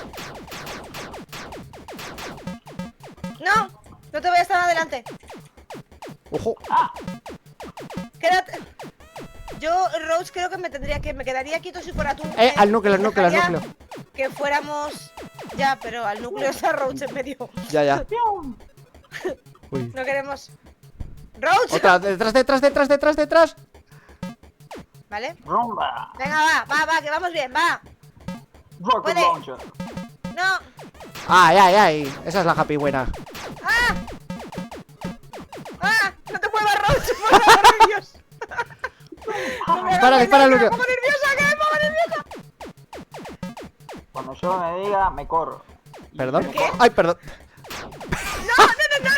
No, no te vayas tan adelante. Ojo. Quédate. Yo, Roach, creo que me quedaría quieto si fuera tú. Al núcleo, al núcleo, al Dejaría núcleo. Que fuéramos. Ya, pero al núcleo está Roach en medio. Ya, ya. Uy. No queremos. ¡Roach! Otra, detrás. ¿Vale? Rumba. Venga, va, que vamos bien, va. Rocket Puede. launcher. No. Ay. Esa es la happy buena. ¡Ah! ¡No te muevas, Roach! ¡Por favor, de Dios! No me Dispara, hagas dispara, nada, Lucio. que me pongo nerviosa, que me pongo nerviosa. Cuando yo me diga, me corro. Y ¿Perdón? me corro. Ay, perdón. No,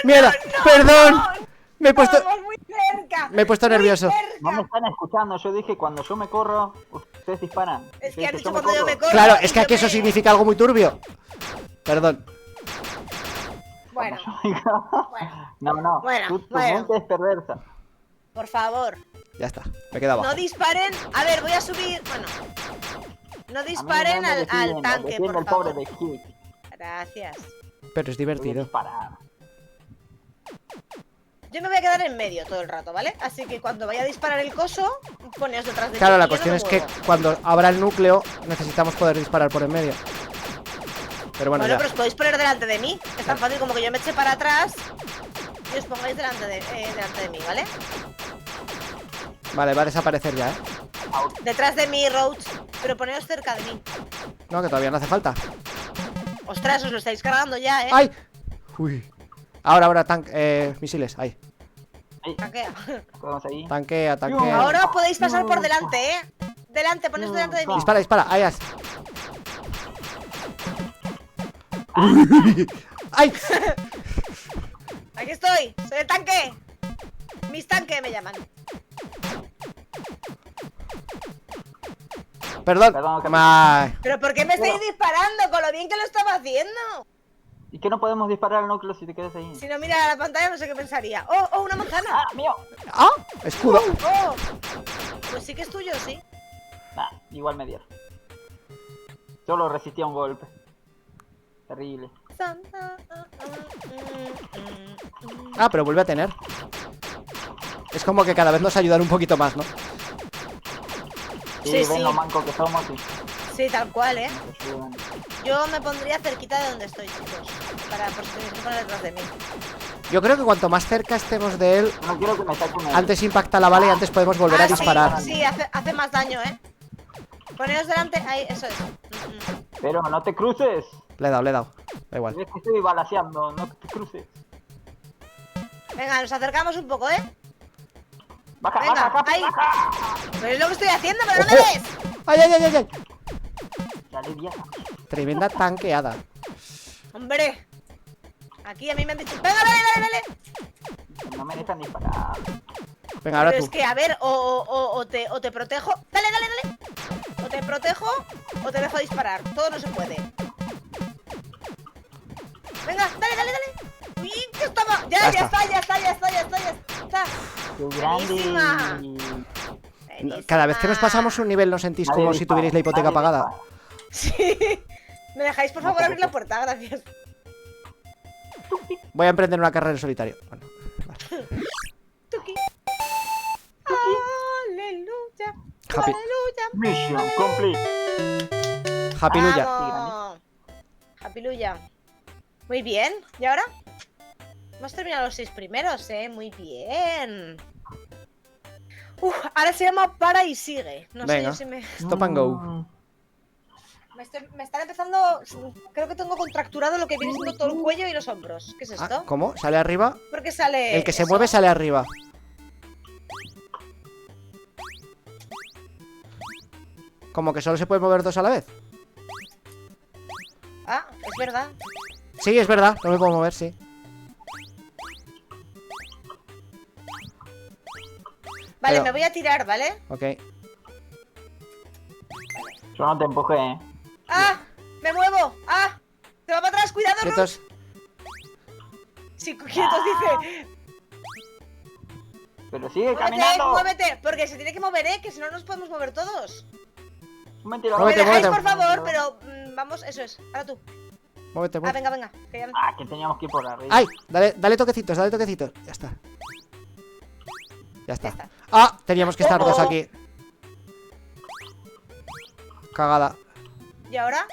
¡Mierda! ¡Perdón! Me he puesto... Vamos muy cerca. Me he puesto muy nervioso. cerca. No me están escuchando, yo dije cuando yo me corro, ustedes disparan. Es Yo que has dije, dicho cuando yo me corro. Claro, es que y aquí yo eso me- significa algo muy turbio. Perdón. Bueno, No, Bueno, tu bueno. mente es perversa. por favor, Ya está. Me quedo abajo. no disparen. A ver, voy a subir. Bueno, no A mí disparen no me al defienden, tanque, defiende por el pobre favor. de Kick. Gracias. Pero es Voy a divertido. disparar. Yo me voy a quedar en medio todo el rato, ¿vale? Así que cuando vaya a disparar el coso, poneos detrás de mí. Claro, la y yo cuestión no es me que muevo. cuando abra el núcleo necesitamos poder disparar por en medio. Pero bueno, Bueno, ya. pero os podéis poner delante de mí. Es tan fácil como que yo me eche para atrás y os pongáis delante de mí, ¿vale? Vale, va a desaparecer ya, ¿eh? Detrás de mí, Roach. Pero poneos cerca de mí. No, que todavía no hace falta. Ostras, os lo estáis cargando ya, ¿eh? ¡Ay! Uy. Ahora, misiles. Ahí. Tanquea. Vamos ahí. Tanquea. Ahora podéis pasar por delante, ¿eh? Delante, poneos delante de mí. Dispara. Ahí has. ¡Ay! Aquí estoy, soy el tanque. Mis tanques me llaman. Perdón. Perdón, Ay. ¿Pero por qué me estáis disparando? Con lo bien que lo estaba haciendo. ¿Y que no podemos disparar al núcleo si te quedas ahí? Si no mira la pantalla no sé qué pensaría. ¡Oh, una manzana! ¡Ah, mío! ¡Ah! Escudo. ¡Oh! Pues sí que es tuyo, sí. Nah, igual me dieron. Solo resistí a un golpe. Terrible. Ah, pero vuelve a tener. Es como que cada vez nos ayudan un poquito más, ¿no? Sí, Sí, ven sí. lo manco que somos y Sí, tal cual, ¿eh? nos ayudan. Yo me pondría cerquita de donde estoy, chicos. Para por si tenéis que poner detrás de mí. Yo creo que cuanto más cerca estemos de él, No quiero que me saquen el... antes impacta la bala y antes podemos volver a Sí, disparar. sí, hace más daño, ¿eh? Poneos delante, ahí, eso es. Pero no te cruces. Le he dado, le he dado. Da igual. Es que estoy balaseando, no te cruces. Venga, nos acercamos un poco, ¿eh? Baja, Venga, baja, ahí. baja. Pero es lo que estoy haciendo, pero no me ¡Ojo! ves. ¡Ay, ay, ay, ay, ay! Dale, vieja. Tremenda tanqueada. Hombre. Aquí a mí me han dicho. Venga, dale, dale, dale. No me dejan disparar. Venga, ahora Pero tú. es que, a ver, o te protejo. Dale, dale, dale. O te protejo o te dejo disparar. Todo no se puede. Venga, dale, dale, dale. Uy, que estaba. Ya Ya está. está. ¡Qué Buenísima. grande! Cada vez que nos pasamos un nivel, ¿nos sentís Nadie como si dispara, tuvierais la hipoteca nadie pagada? dispara. Sí. ¿Me dejáis, por No, favor, abrir la tampoco. puerta? Gracias. Voy a emprender una carrera en solitario. Bueno, Tuki. Aleluya. Happy. Aleluya. Mission complete. Happy Luya. Vamos. Happy Luya. Muy bien. ¿Y ahora? Hemos terminado los 6 primeros, ¿eh? Muy bien. Ahora se llama Para y Sigue. No sé Venga. yo si me... Stop and go. Me están empezando... Creo que tengo contracturado lo que viene siendo todo el cuello y los hombros. ¿Qué es esto? Ah, ¿cómo? ¿Sale arriba? ¿Por qué sale El que se eso? mueve sale arriba. Como que solo se puede mover dos a la vez. Ah, es verdad. Sí, es verdad, no me puedo mover, sí. Vale, Pero- me voy a tirar, ¿vale? Ok. Yo no te empujé, ¡Ah! ¡Me muevo! ¡Ah! ¡Te va para atrás! ¡Cuidado, Ruth! Quietos. Sí, quietos, dice. Pero sigue Muévete, caminando. muévete. Porque se tiene que mover, ¿eh? Que si no nos podemos mover todos. Un mentiroso. ¿Me Muévete, dejáis, muévete. por favor? Pero vamos, eso es. Ahora tú. Muévete, Ah, muévete. venga, venga. Que ya no- Ah, que teníamos que ir por arriba. ¡Ay! Dale toquecitos, dale toquecitos. Ya está. Ya está. está. ¡Ah! Teníamos que estar Oh, dos oh. aquí. Cagada. ¿Y ahora?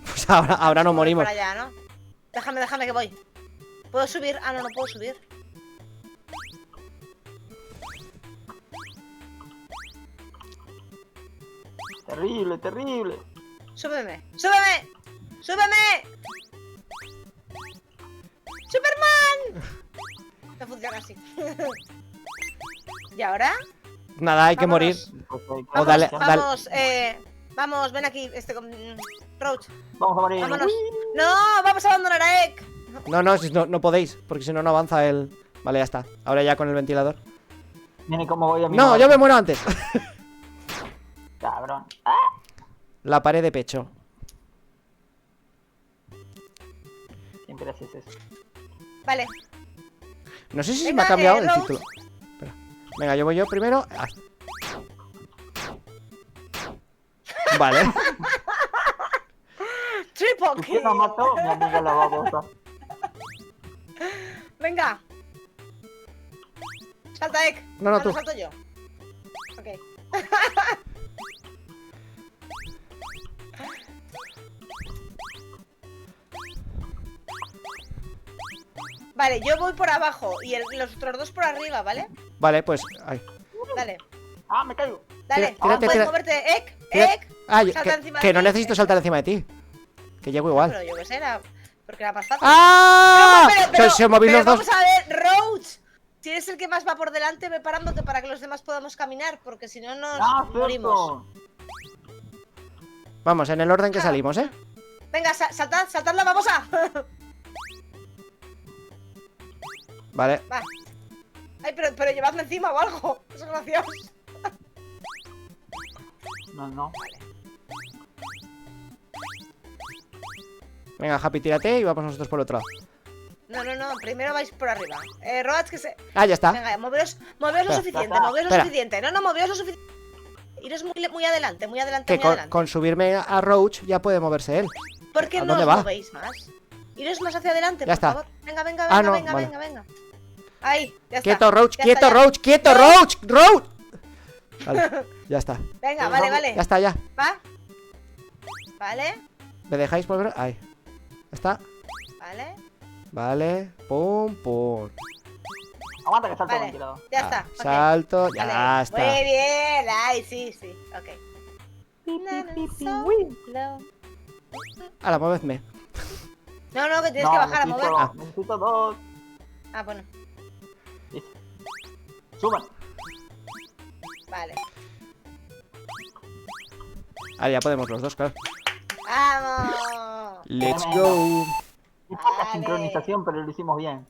Pues ahora no Voy morimos. para allá, ¿no? Déjame que voy. ¿Puedo subir? Ah, no, no puedo subir. Terrible, terrible. ¡Súbeme! ¡Súbeme! ¡Súbeme! ¡Superman! No funciona así. ¿Y ahora? Nada, hay que Vámonos. morir. Pues, O dale- Vamos, vamos, ven aquí, Roach. Vamos a morir. Vámonos. No, vamos a abandonar a Ek. No, no podéis, porque si no, no avanza el... Vale, ya está. Ahora ya con el ventilador. Viene como voy a mi No, madre. yo me muero antes. Cabrón. Ah, La pared de pecho. siempre haces eso. Vale, No sé si se me Venga, ha cambiado el Rose. título. Espera. Venga, yo voy yo primero. Ah. Vale. triple ¿Y kill. quién nos mató? Mi amiga la babosa. Venga. Salta, Ek. No, Ah, tú. salto yo. Ok. Vale, yo voy por abajo y los otros dos por arriba, ¿vale? Vale, pues... Ay. Dale, Ah, me caigo. dale. Tírate, Puedes tira- moverte, Ek, tira- Ek. Ay, Salta encima que de no mí. necesito saltar encima de ti. Que llego igual. Pero yo qué sé, porque era más fácil. ¡Ah! Pero, Se moví pero los dos. vamos a ver, Roach. Si eres el que más va por delante, ve parándote para que los demás podamos caminar, porque si no nos Ah, morimos. cierto. Vamos, en el orden que salimos, ¿eh? Venga, saltad la babosa. Vale. Va. Ay, pero llevadme encima o algo. Eso es gracioso. No. Venga, Happy, tírate y vamos nosotros por el otro lado. No, primero vais por arriba. Roach, que se... Ah, ya está. Venga, moveos lo Espera, suficiente, espera. moveos lo Espera. suficiente. No, moveos lo suficiente. Iros muy adelante, muy adelante, Que muy adelante. con subirme a Roach ya puede moverse él. ¿Por qué ¿A no dónde os va? movéis más? Iros más hacia adelante, Ya por está. favor. Venga. Ah, no, venga. vale. Ahí, ya está. Quieto, Roach, Ya quieto, está, ya. Roach, quieto, No. Roach, Roach. Vale. Ya está. Venga, vale, vale. Ya está, ya. Va. Vale, ¿Me dejáis volver? Ahí. Ya está. vale. Vale. Pum, pum. Aguanta que salto Vale. ventilador. Ya Ah, está. ok. salto. Ya Vale. está. Muy bien. Ay, sí, sí. Ok. Ahora, movedme. No, no, que tienes No, que bajar a mover. necesito dos. Ah, bueno. Listo. Suban. Vale. Ahora ya podemos los dos, claro. ¡Vamos! Let's go. Y falta Vale. sincronización, pero lo hicimos bien.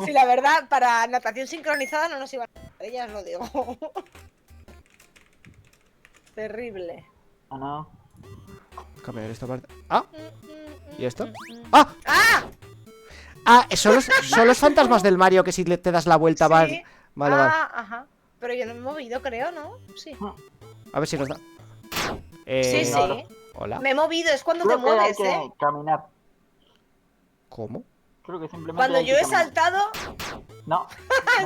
Sí, la verdad, para natación sincronizada no nos iban a... Ya os lo digo. Terrible. Ah, no. Cambiar esta parte. Ah, ¿y esto? ¡Ah! ¡Ah! Ah, son los fantasmas del Mario que si te das la vuelta van. Sí. Vale, vale. Ajá. Pero yo no me he movido, creo, ¿no? Sí. A ver si nos da. Sí, sí. no. Hola. Me he movido, es cuando Creo te que hay mueves, que ¿eh? caminar. ¿Cómo? Creo que simplemente Cuando hay yo que he caminar. saltado... No.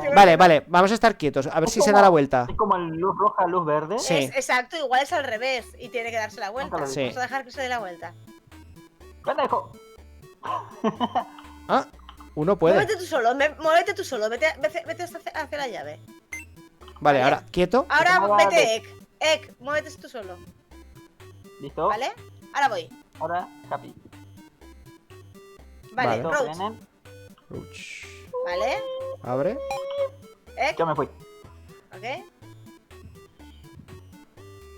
Yo Vale, vale, vamos a estar quietos. A ver Es si se como- da la vuelta. Es como el luz roja, luz verde. Sí. Es, exacto, igual es al revés y tiene que darse la vuelta. Nunca lo vi. Vamos a dejar que se dé la vuelta. ¡Pendejo! Ah, uno puede. Muévete tú solo, muévete tú solo, vete hacia la llave. Vale, ahora, quieto. Ahora ¿Cómo va? vete, Ek, muévete tú solo, ¿Listo? ¿vale? Ahora voy. Ahora, Happy. Vale, Vale. ¿Listo, Roach, Frenen? Uch. ¿vale? Abre. Ek, Yo me fui. ok.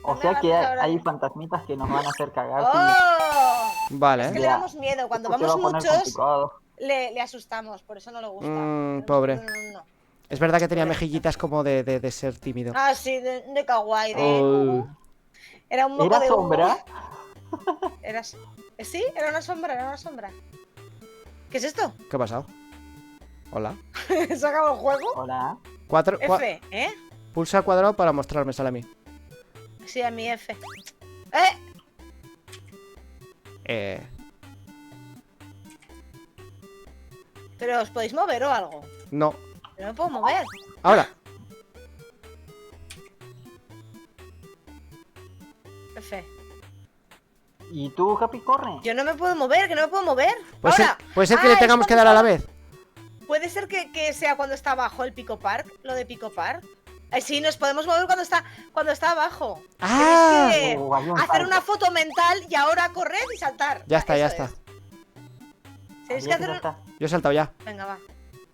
O Me sea va que a ahora. hay fantasmitas que nos van a hacer cagar. ¡Oh! Es que Vale. le damos miedo, cuando Esto se va vamos a poner muchos complicado. le asustamos, por eso no le gusta. Pobre. No. Es verdad que tenía mejillitas como de ser tímido. Ah, sí, de kawaii, de... Oh. Era un moco ¿Era de sombra? Era... Sí, era una sombra. ¿Qué es esto? ¿Qué ha pasado? Hola. ¿Se acabó el juego? Hola. F, ¿eh? Pulsa cuadrado para mostrarme, sale a mí. Sí, a mi F. ¿Pero os podéis mover o algo? No. Yo no me puedo mover. Ahora. F. ¿Y tú, Happy, corre? Yo no me puedo mover, que no me puedo mover. Puede Ahora. ser que le es tengamos que cuando dar a la está- vez. Puede ser que sea cuando está abajo el Pico Park, lo de Pico Park. Sí, nos podemos mover cuando está abajo. Ah. Tenéis que Hay un hacer salto. una foto mental y ahora correr y saltar. Ya está, Eso ya es. está. Tenéis que Ya hacer está. Yo he saltado ya. Venga, va.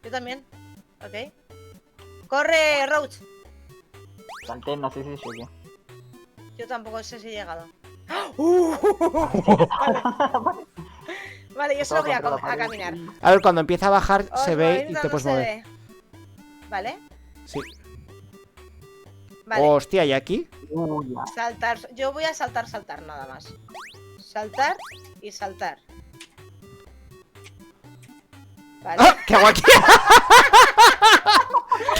Yo también. Ok. Corre, Roach. Salté, no sé si llegué. Yo tampoco sé si he llegado. Vale, yo solo voy a, Contra la pared. caminar. A ver, cuando empieza a bajar Os se ve movéis y donde te puedes se mover. ve. Vale, Sí. vale. Hostia, ¿y aquí? Uy, ya. Saltar. Yo voy a saltar nada más. Saltar y saltar. Vale. ¡Ah! ¿Qué hago aquí?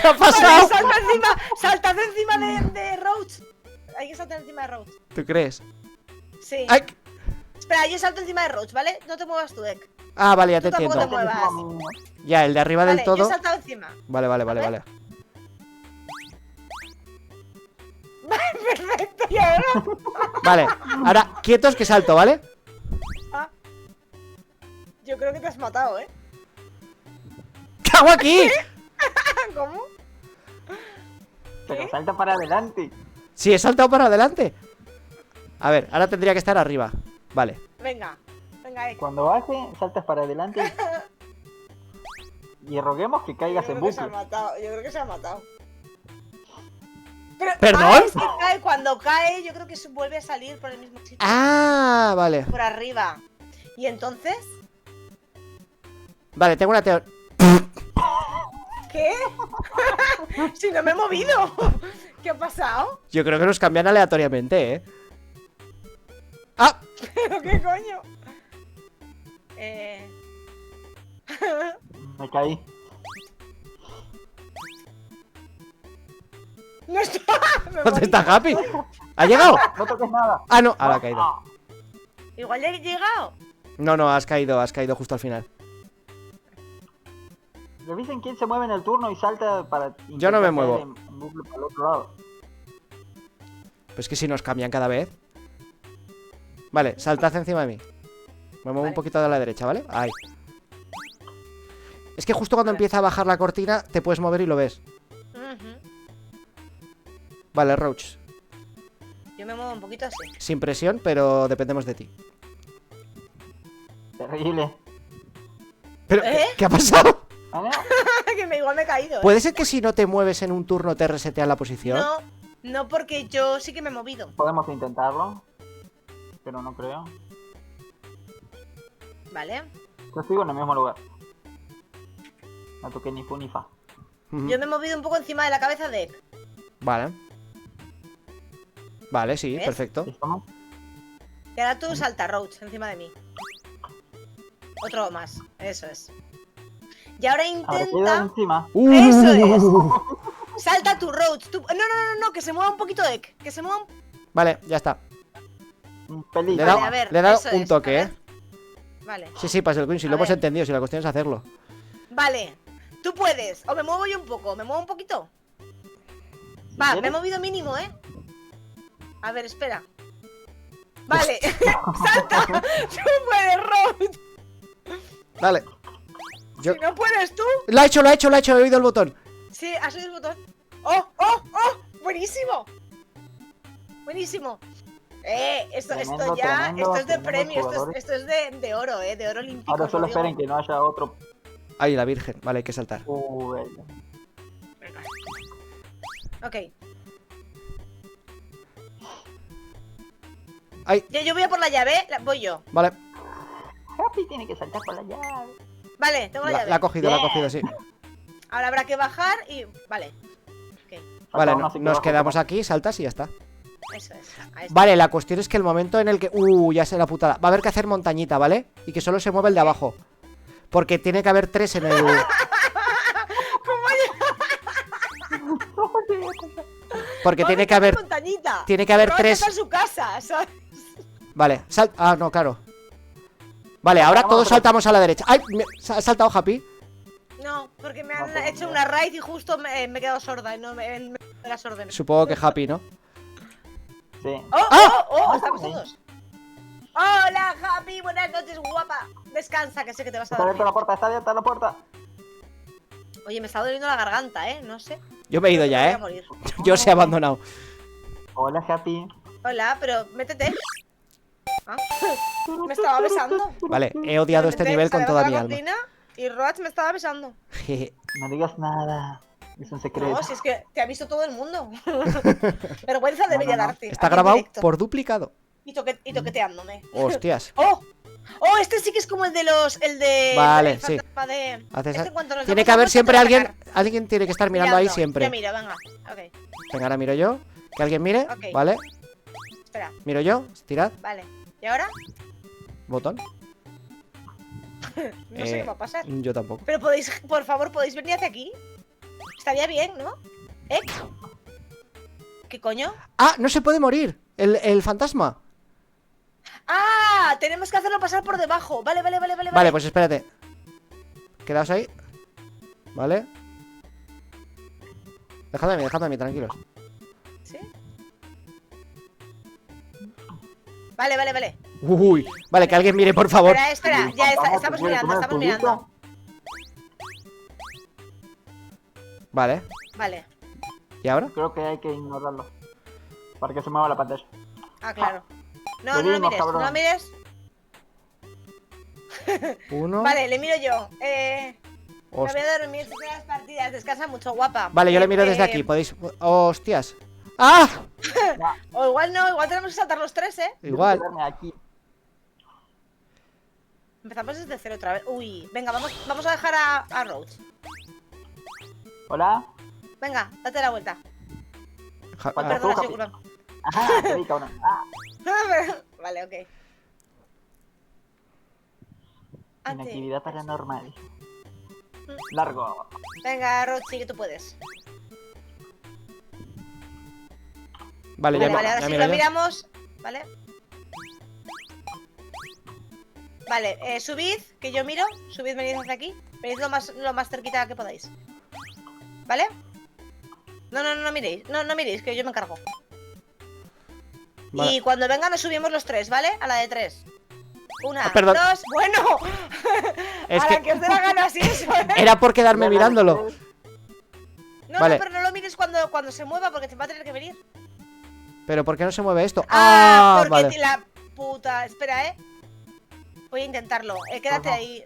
¿Qué ha Vale, pasado? saltad encima de Roach. Hay que saltar encima de Roach. ¿Tú crees? Sí. ¡Ay! Espera, yo salto encima de Roach, ¿vale? No te muevas tú, Ek. Ah, vale, ya Tú te tampoco entiendo. te muevas. Ya, el de arriba Vale, del yo he todo. saltado encima. Vale, vale, vale, A vale. Perfecto, y ahora. Vale, ahora quietos que salto, ¿vale? Ah. Yo creo que te has matado, ¿eh? ¿Qué hago aquí? ¿Cómo? Pero salta para adelante. Sí, he saltado para adelante. A ver, ahora tendría que estar arriba. Vale. Venga, Ek. Cuando baje, saltas para adelante. Y roguemos que caigas en Yo creo que se ha matado. Pero, ¿Perdón? es que cuando cae, yo creo que vuelve a salir por el mismo sitio. Ah, vale. Por arriba. Y entonces, Vale, tengo una teoría. ¿qué? Si no me he movido. ¿Qué ha pasado? Yo creo que nos cambian aleatoriamente, ¿eh? ¡Ah! ¿Pero qué coño? Me caí. No está. Me ¿Dónde morí. está Happy? ¿Ha llegado? No toques nada. Ah, no, ahora ha caído. Ah, Igual ya he llegado. No, no, has caído justo al final. Revisen quién se mueve en el turno y salta para. Yo no me intentar muevo. caer en bucle para el otro lado. Pues que si nos cambian cada vez. Vale, saltad encima de mí. Me muevo un poquito de la derecha, ¿vale? Ahí. Es que justo cuando empieza a bajar la cortina, te puedes mover y lo ves. Vale, Roach. Yo me muevo un poquito así. Sin presión, pero dependemos de ti. Terrible. ¿Pero ¿Eh? qué ha pasado? ¿Vale? Que igual me he caído. ¿Puede ser que si no te mueves en un turno te resetea la posición? No, no, porque yo sí que me he movido. Podemos intentarlo. Pero no creo. Vale. Yo sigo en el mismo lugar. No toqué ni fu ni fa. Ujú. Yo me he movido un poco encima de la cabeza de Ek. Vale. Vale, sí, ¿Ves? perfecto. ¿Estamos? Y ahora tú salta, Roach, encima de mí. Otro más, eso es. Y ahora Ahora queda intenta... encima. ¡Eso es! Salta tu Roach. No, que se mueva un poquito Ek. Que se mueva un... Vale, ya está. Un Le pelito. he dado, Vale, a ver, le he dado eso un es, toque, a ¿eh? ver. Vale. Sí, sí, Pastel Queen, si A lo hemos ver. entendido, si la cuestión es hacerlo. Vale. Tú puedes. O me muevo yo un poco. ¿Me muevo un poquito? Va, me he quieres. movido mínimo, ¿eh? A ver, espera. Vale. ¡Salta! ¡Tú puedes, Roach! Dale. Yo... Si no puedes tú... Lo ha hecho, he oído el botón. Sí, has oído el botón. ¡Oh! ¡Buenísimo! Buenísimo. Esto Tremendo, ya, tremendo, esto es de tremendo premio, jugadores. esto es de oro, de oro olímpico. Ahora solo lo digo. esperen que no haya otro. Ay, la virgen. Vale, hay que saltar. Venga. Venga. Ok. Ay, Yo voy a por la llave, voy yo. vale. Happy tiene que saltar por la llave. Vale, tengo la llave. La ha cogido, sí. Ahora habrá que bajar y... Vale. Ok, Vale, Falta uno, así que nos bajo quedamos como- aquí, saltas y ya está. eso es. Ahí está. Vale, la cuestión es que el momento en el que... ya sé la putada. Va a haber que hacer montañita, ¿vale? Y que solo se mueve el de abajo. Porque tiene que haber 3 en el... Porque ¿Dónde tiene que está haber... la montañita? Tiene que haber Roach 3... está en su casa, ¿sabes? Vale, ah, no, claro. Vale, ahora todos saltamos a la derecha. ¡Ay! ¿Ha saltado Happy? No, porque me han No tengo hecho idea. una raid y justo me he quedado sorda y no me de las órdenes. Supongo que Happy, ¿no? Sí. Estamos todos. Hola, Happy, buenas noches, guapa. Descansa, que sé que te vas a Está abierta dormir. la puerta, está abierta la puerta. Oye, me está doliendo la garganta, no sé. Yo me he ido Creo que ya, voy ¿eh? a morir. Yo os he abandonado. Hola, Happy. Hola, pero métete. Ah, me estaba besando. Vale, he odiado este Realmente nivel se con levanta toda la mi alma. cortina y Roach me estaba besando. Jeje. No digas nada. Es un secreto. No, si es que te ha visto todo el mundo. Vergüenza debería no. darte. Está aquí en grabado directo. por duplicado. Y toqueteándome. Hostias. ¡Oh! ¡Oh! Este sí que es como el de los. El de. Vale, el sí. fantasma de. Haces- Este en cuanto nos Tiene damos que la haber vuelta, siempre te va a alguien. atacar. Alguien tiene que estar mirando ahí siempre. Yo miro, venga. Ok, Venga, ahora miro yo. Que alguien mire. Ok. Vale. espera. Miro yo. Tirad. Vale. ¿Y ahora? Botón. No sé qué va a pasar. Yo tampoco. Pero podéis, por favor, podéis venir hacia aquí. Estaría bien, ¿no? ¿Qué coño? ¡Ah! No se puede morir. El fantasma. ¡Ah! Tenemos que hacerlo pasar por debajo. Vale. Vale, pues espérate. Quedaos ahí. Vale. Dejadme a mí, tranquilos. ¿Sí? Vale. Uy. Vale, que alguien mire, por favor. Espera, ya estamos mirando. Vale. Vale. ¿Y ahora? Creo que hay que ignorarlo. Para que se mueva la pantalla. Ah, claro. No Te lo vimos, mires, cabrón. no lo mires. Uno. Vale, le miro yo. Me Host- voy a dormir, estoy las partidas. Descansa mucho, guapa. Vale, yo le miro desde aquí. Podéis. ¡Hostias! ¡Ah! O igual no, igual tenemos que saltar los 3, ¿eh? Igual. Quedarme aquí. Empezamos desde cero otra vez. Uy, venga, vamos a dejar a Roach. Hola. Venga, date la vuelta. Ja- Falta ah, Perdona, tú, soy Happy. culpa. Ajá, te vi, cabrón. Ah, Vale, ok. inactividad paranormal. Largo. Venga, Roach, sí que tú puedes. Vale, Vale, ya, ahora ya sí miro lo yo. miramos. Vale. Vale, subid, que yo miro. Subid, venid hacia aquí. Venid lo más cerquita que podáis. ¿Vale? No miréis. No miréis, que yo me encargo. Vale. Y cuando venga nos subimos los 3, ¿vale? A la de 3. Una, perdón. 2, bueno. Es a que la que os dé la gana, sí, eso. era por quedarme mirándolo. No, Vale. no, pero no lo mires cuando se mueva porque te va a tener que venir. Pero ¿por qué no se mueve esto? Porque Vale. la puta. Espera, Voy a intentarlo. Quédate Ajá. ahí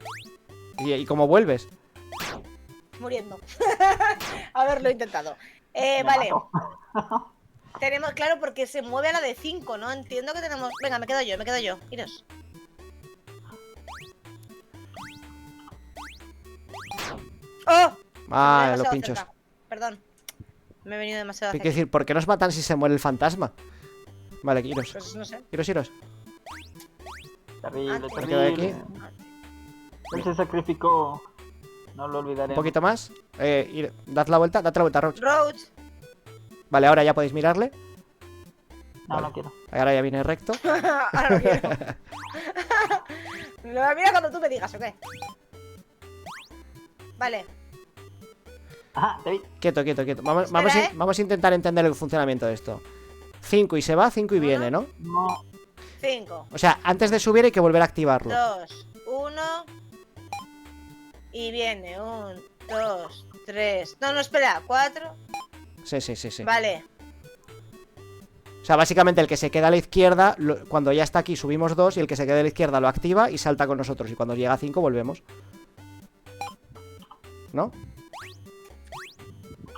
¿Y cómo vuelves? muriendo. Haberlo intentado. Me Vale. mató. Tenemos, claro, porque se mueve a la de 5, ¿no? Entiendo que tenemos. Venga, me quedo yo. Iros. ¡Oh! Ah, Me he venido los demasiado pinchos. cerca. Perdón. Me he venido demasiado ¿Qué cerca. quiere decir? ¿Por qué nos matan si se muere el fantasma? Vale, iros. Pues no sé. Iros. Terrible, Me quedo terrible. aquí. Él se sacrificó. No lo olvidaré. Un poquito más. Dad la vuelta, Roach. Roach. Vale, ahora ya podéis mirarle. No, Vale. no quiero. Ahora ya viene recto. Ahora lo quiero. Lo mira cuando tú me digas, ¿o qué? Vale. Ajá, te vi. Quieto. Vamos, Espera, vamos a intentar entender el funcionamiento de esto. 5 y se va, 5 y viene, ¿no? No. 5, O sea, antes de subir hay que volver a activarlo. 2, 1. Y viene 1, 2, 3. No, espera. 4. Sí. Vale. O sea, básicamente el que se queda a la izquierda, cuando ya está aquí subimos 2 y el que se queda a la izquierda lo activa y salta con nosotros. Y cuando llega a 5 volvemos. ¿No?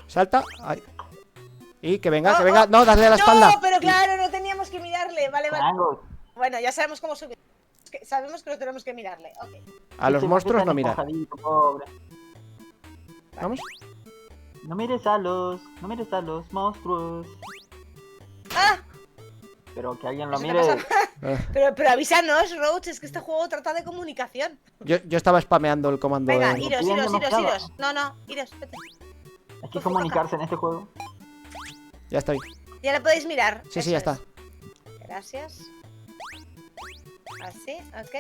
Salta. Ay. Y que venga. No, dale a la espalda. No, pero claro, no teníamos que mirarle. Vale. Triangles. Bueno, ya sabemos cómo subir. Sabemos que no tenemos que mirarle. Ok. A los Ese monstruos tan no mirar. esponjadito, pobre. Vamos. No mires a los monstruos. ¡Ah! Pero que alguien lo Eso te mire. pasa. Pero avísanos, Roach, es que este juego trata de comunicación. Yo estaba spameando el comando Venga, de... iros. Bien demasiado. No, iros, vete. Hay que comunicarse en este juego. Ya estoy. Ya lo podéis mirar. Sí, Eso ya es. está. Gracias. Así, ok.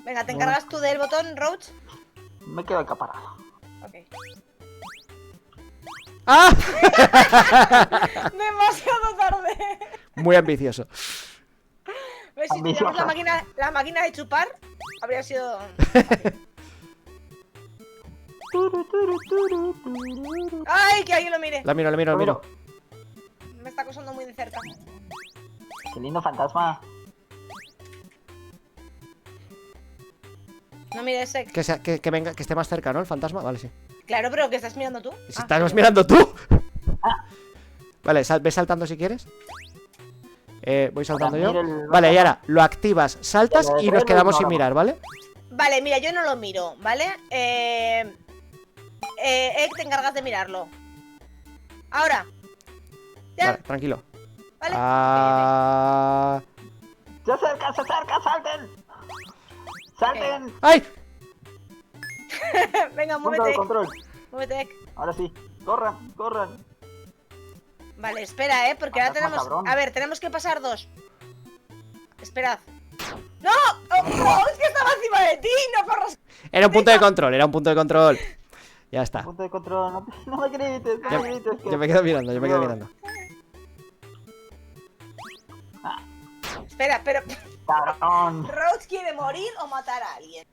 Venga, ¿te encargas tú del botón, Roach? Me quedo acaparado. Ok. ¡Ah! Demasiado tarde. Muy ambicioso. ¿Ves? Si Ambicioso. teníamos la máquina de chupar, habría sido... ¡Ay, que alguien lo mire! La miro. Me está acosando muy de cerca. Qué lindo fantasma. No mire ese. Que venga, que esté más cerca, ¿no? El fantasma. Vale, sí. Claro, pero que estás mirando tú. ¿Y si estás mirando tú? Vale, ves saltando si quieres. Voy saltando Ahora yo. mira el- Vale, y ahora lo activas, saltas Pero y nos no quedamos sin ignoro. mirar, ¿vale? Vale, mira, yo no lo miro, ¿vale? Te encargas de mirarlo. Ahora. Ya. Vale, tranquilo. Vale. Ah... Se acerca, salten. Salten. ¡Ay! Ok. Venga, Punto de muévete. control. Muévete. Ahora sí. Corran. Vale, espera, porque ahora Fantasma tenemos... cabrón. A ver, tenemos que pasar 2. Esperad. ¡No! ¡Oh, es que estaba encima de ti! ¡No corras! Era un punto de control, Ya está. Punto de control. No me grites, no me grites. que- Yo me quedo mirando, Espera, pero... Cabrón. ¿Roach quiere morir o matar a alguien?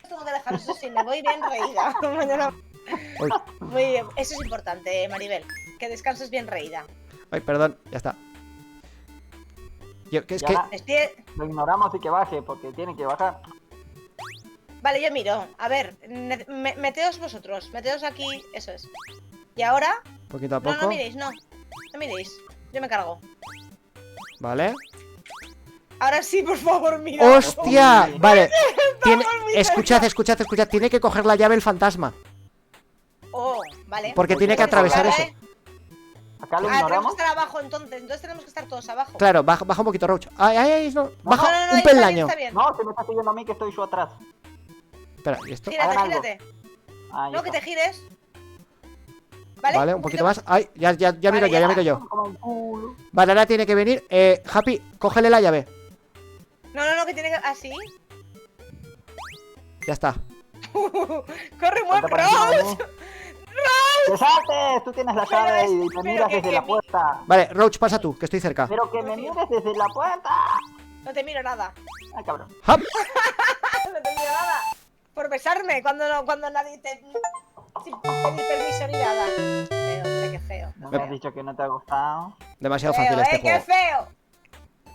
Tengo que dejar eso así, me voy bien reída. Mañana... Uy, Muy bien, eso es importante, Maribel. Que descanses bien reída. ay, perdón, ya está. Es que... Ya, Estoy... lo ignoramos y que baje, porque tiene que bajar. Vale, yo miro. A ver, meteos vosotros. Meteos aquí, eso es. Y ahora... Poquito a No, poco. no miréis, no. No miréis. Yo me cargo. Vale. Ahora sí, por favor, mira. ¡Hostia! Uy. Vale. Tiene... muy Escuchad. Tiene que coger la llave el fantasma. Oh, vale. Porque tiene que Pues atravesar vale. eso. Acá lo Tenemos ignoramos. que estar abajo entonces tenemos que estar todos abajo. Claro, baja un poquito, Roach. Ay, no. Baja No, un está peldaño. bien. No, se me está siguiendo a mí que estoy yo atrás. Espera, ¿y esto? Gírate, Hagan algo. gírate. Ahí No, que está. te gires. Vale, Vale, un poquito más. Ay, ya Vale, miro yo, ya ya está. miro yo. Como el culo. Vale, ahora tiene que venir. Happy, cógele la llave. No, que tiene que... ¿Ah, sí? Ya está. Corre, mueve, Salta para encima de Roach. mí. ¡Que saltes! Tú tienes la Pero llave es- y me pero miras que- desde que la mi- puerta. Vale, Roach, pasa tú, que estoy cerca. Pero que me mires desde la puerta. No te miro nada. Ay, cabrón. ¡Hop! No te miro nada. Por besarme cuando nadie te... Sin pedir permiso ni nada. Feo, hombre, qué feo. No me has Me- dicho que no te ha gustado. Demasiado Feo, fácil este qué juego. feo.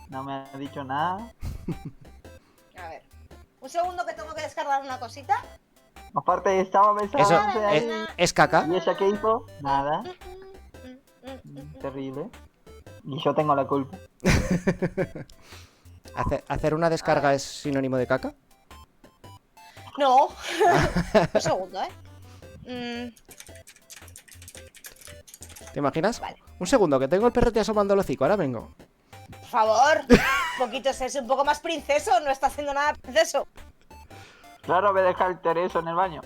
No me has dicho nada. A ver. Un segundo que tengo que descargar una cosita. Aparte estaba Eso besando es, ahí. es caca. ¿Y ella qué hizo? Nada. Terrible. Y yo tengo la culpa. ¿Hacer una descarga es sinónimo de caca? No. Un segundo, ¿Te imaginas? Vale. Un segundo, que tengo el perrete asomando el hocico, ahora vengo. Por favor. Un poquito es un poco más princeso. No está haciendo nada princeso. Claro, me deja el Tereso en el baño.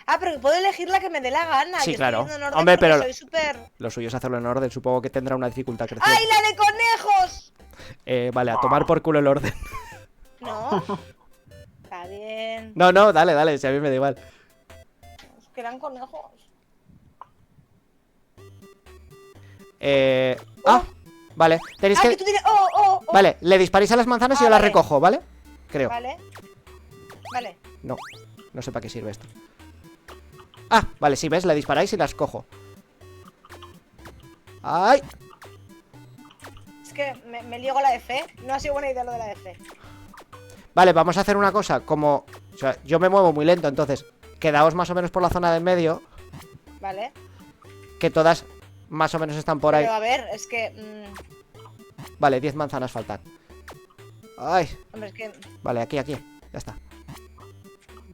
Ah, pero puedo elegir la que me dé la gana. Sí, Yo claro. estoy yendo en orden Hombre, porque pero- soy súper... Lo suyo es hacerlo en orden, supongo que tendrá una dificultad creciente. ¡Ay, la de conejos! Vale, a tomar por culo el orden. No. Está bien. No, no, dale, dale, si a mí me da igual. Es que eran conejos. Vale, tenéis Ah, que que... tú tienes... ¡Oh! Vale, le disparáis a las manzanas y Ah, yo las vale. recojo, ¿vale? Creo. Vale. Vale. No, no sé para qué sirve esto. Ah, vale, si ves, le disparáis y las cojo. ¡Ay! Es que me lío con la de fe. No ha sido buena idea lo de la de fe. Vale, vamos a hacer una cosa, como... O sea, yo me muevo muy lento, entonces quedaos más o menos por la zona del medio, Vale. que todas más o menos están por ahí. Pero a ver, es que... Vale, 10 manzanas faltan. ¡Ay! hombre, es que... Vale, aquí, aquí. Ya está.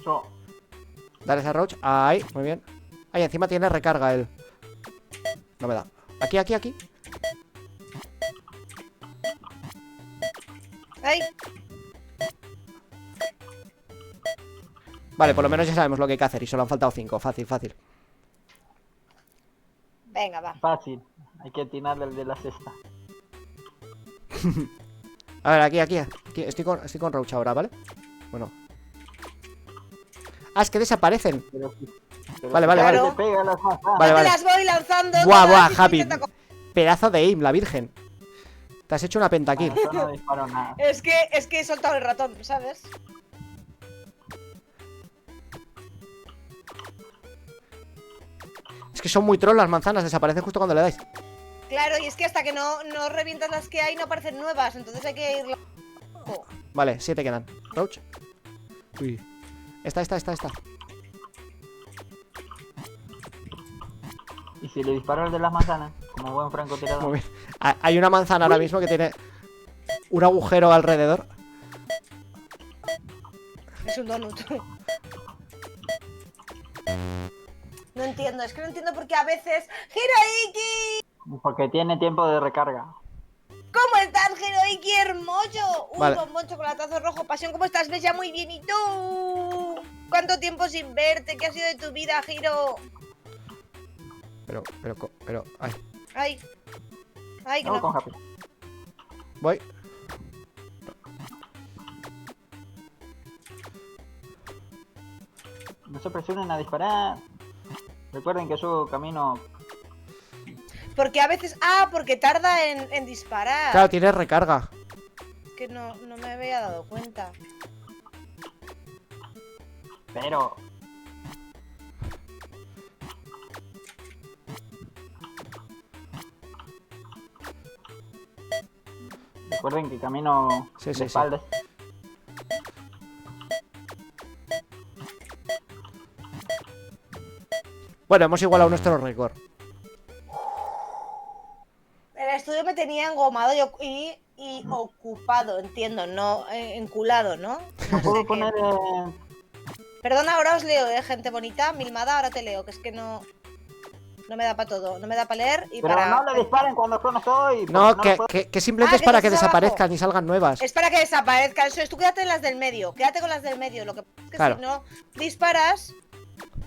Yo. Dale esa Roach. Ahí, muy bien. Ahí, encima tiene recarga él. No me da. Aquí, aquí, aquí. ¡Ay! Vale, por lo menos ya sabemos lo que hay que hacer y solo han faltado 5. Fácil, fácil. Venga, va. Fácil. Hay que atinarle el de la cesta. A ver, aquí, aquí, aquí. Estoy con Roach ahora, ¿vale? Bueno. Ah, es que desaparecen. Pero Vale, vale, vale. Te pega las manzanas. Vale, Yo vale. te las voy lanzando. Buah, todas buah, y tú Javi. intenta co- Pedazo de aim, la virgen. Te has hecho una pentakill. Yo no disparo nada. Es que he soltado el ratón, ¿sabes? Es que son muy troll las manzanas, desaparecen justo cuando le dais. Claro, y es que hasta que no revientas las que hay no aparecen nuevas, entonces hay que ir... Vale, 7 quedan. Roach. Uy. Esta. Y si le disparo el de las manzanas, como buen francotirador. Muy bien. Hay una manzana ahora mismo que tiene un agujero alrededor. Es un donut. No entiendo, es que no entiendo por qué a veces... ¡Hiroiki! Porque tiene tiempo de recarga. ¿Cómo estás, Hiroiki hermoso? Uy, Vale. bombón, chocolatazo rojo, pasión, ¿cómo estás? ¿Ves ya muy bien? ¿Y tú? ¿Cuánto tiempo sin verte? ¿Qué ha sido de tu vida, Hiro? Pero, ay. Ay. Ay, que Vamos con no. Happy. Voy. No se presionen a disparar. Recuerden que yo camino. Porque a veces... Ah, porque tarda en disparar. Claro, tiene recarga. Que no me había dado cuenta. Pero. Recuerden que camino Sí, de sí, sí. espaldas. Bueno, hemos igualado nuestro récord. El estudio me tenía engomado y ocupado, entiendo, no enculado, ¿no? No sé ¿Puedo qué. poner Perdona, ahora os leo, gente bonita, milmada, ahora te leo, que es que no me da para todo, no me da para leer y Pero para... no le disparen cuando yo no estoy. No, porque puedo- que simplemente Ah, es que para que dices abajo. desaparezcan y salgan nuevas. Es para que desaparezcan, eso es, tú quédate en las del medio, quédate con las del medio, lo que pasa es que Claro. si no disparas,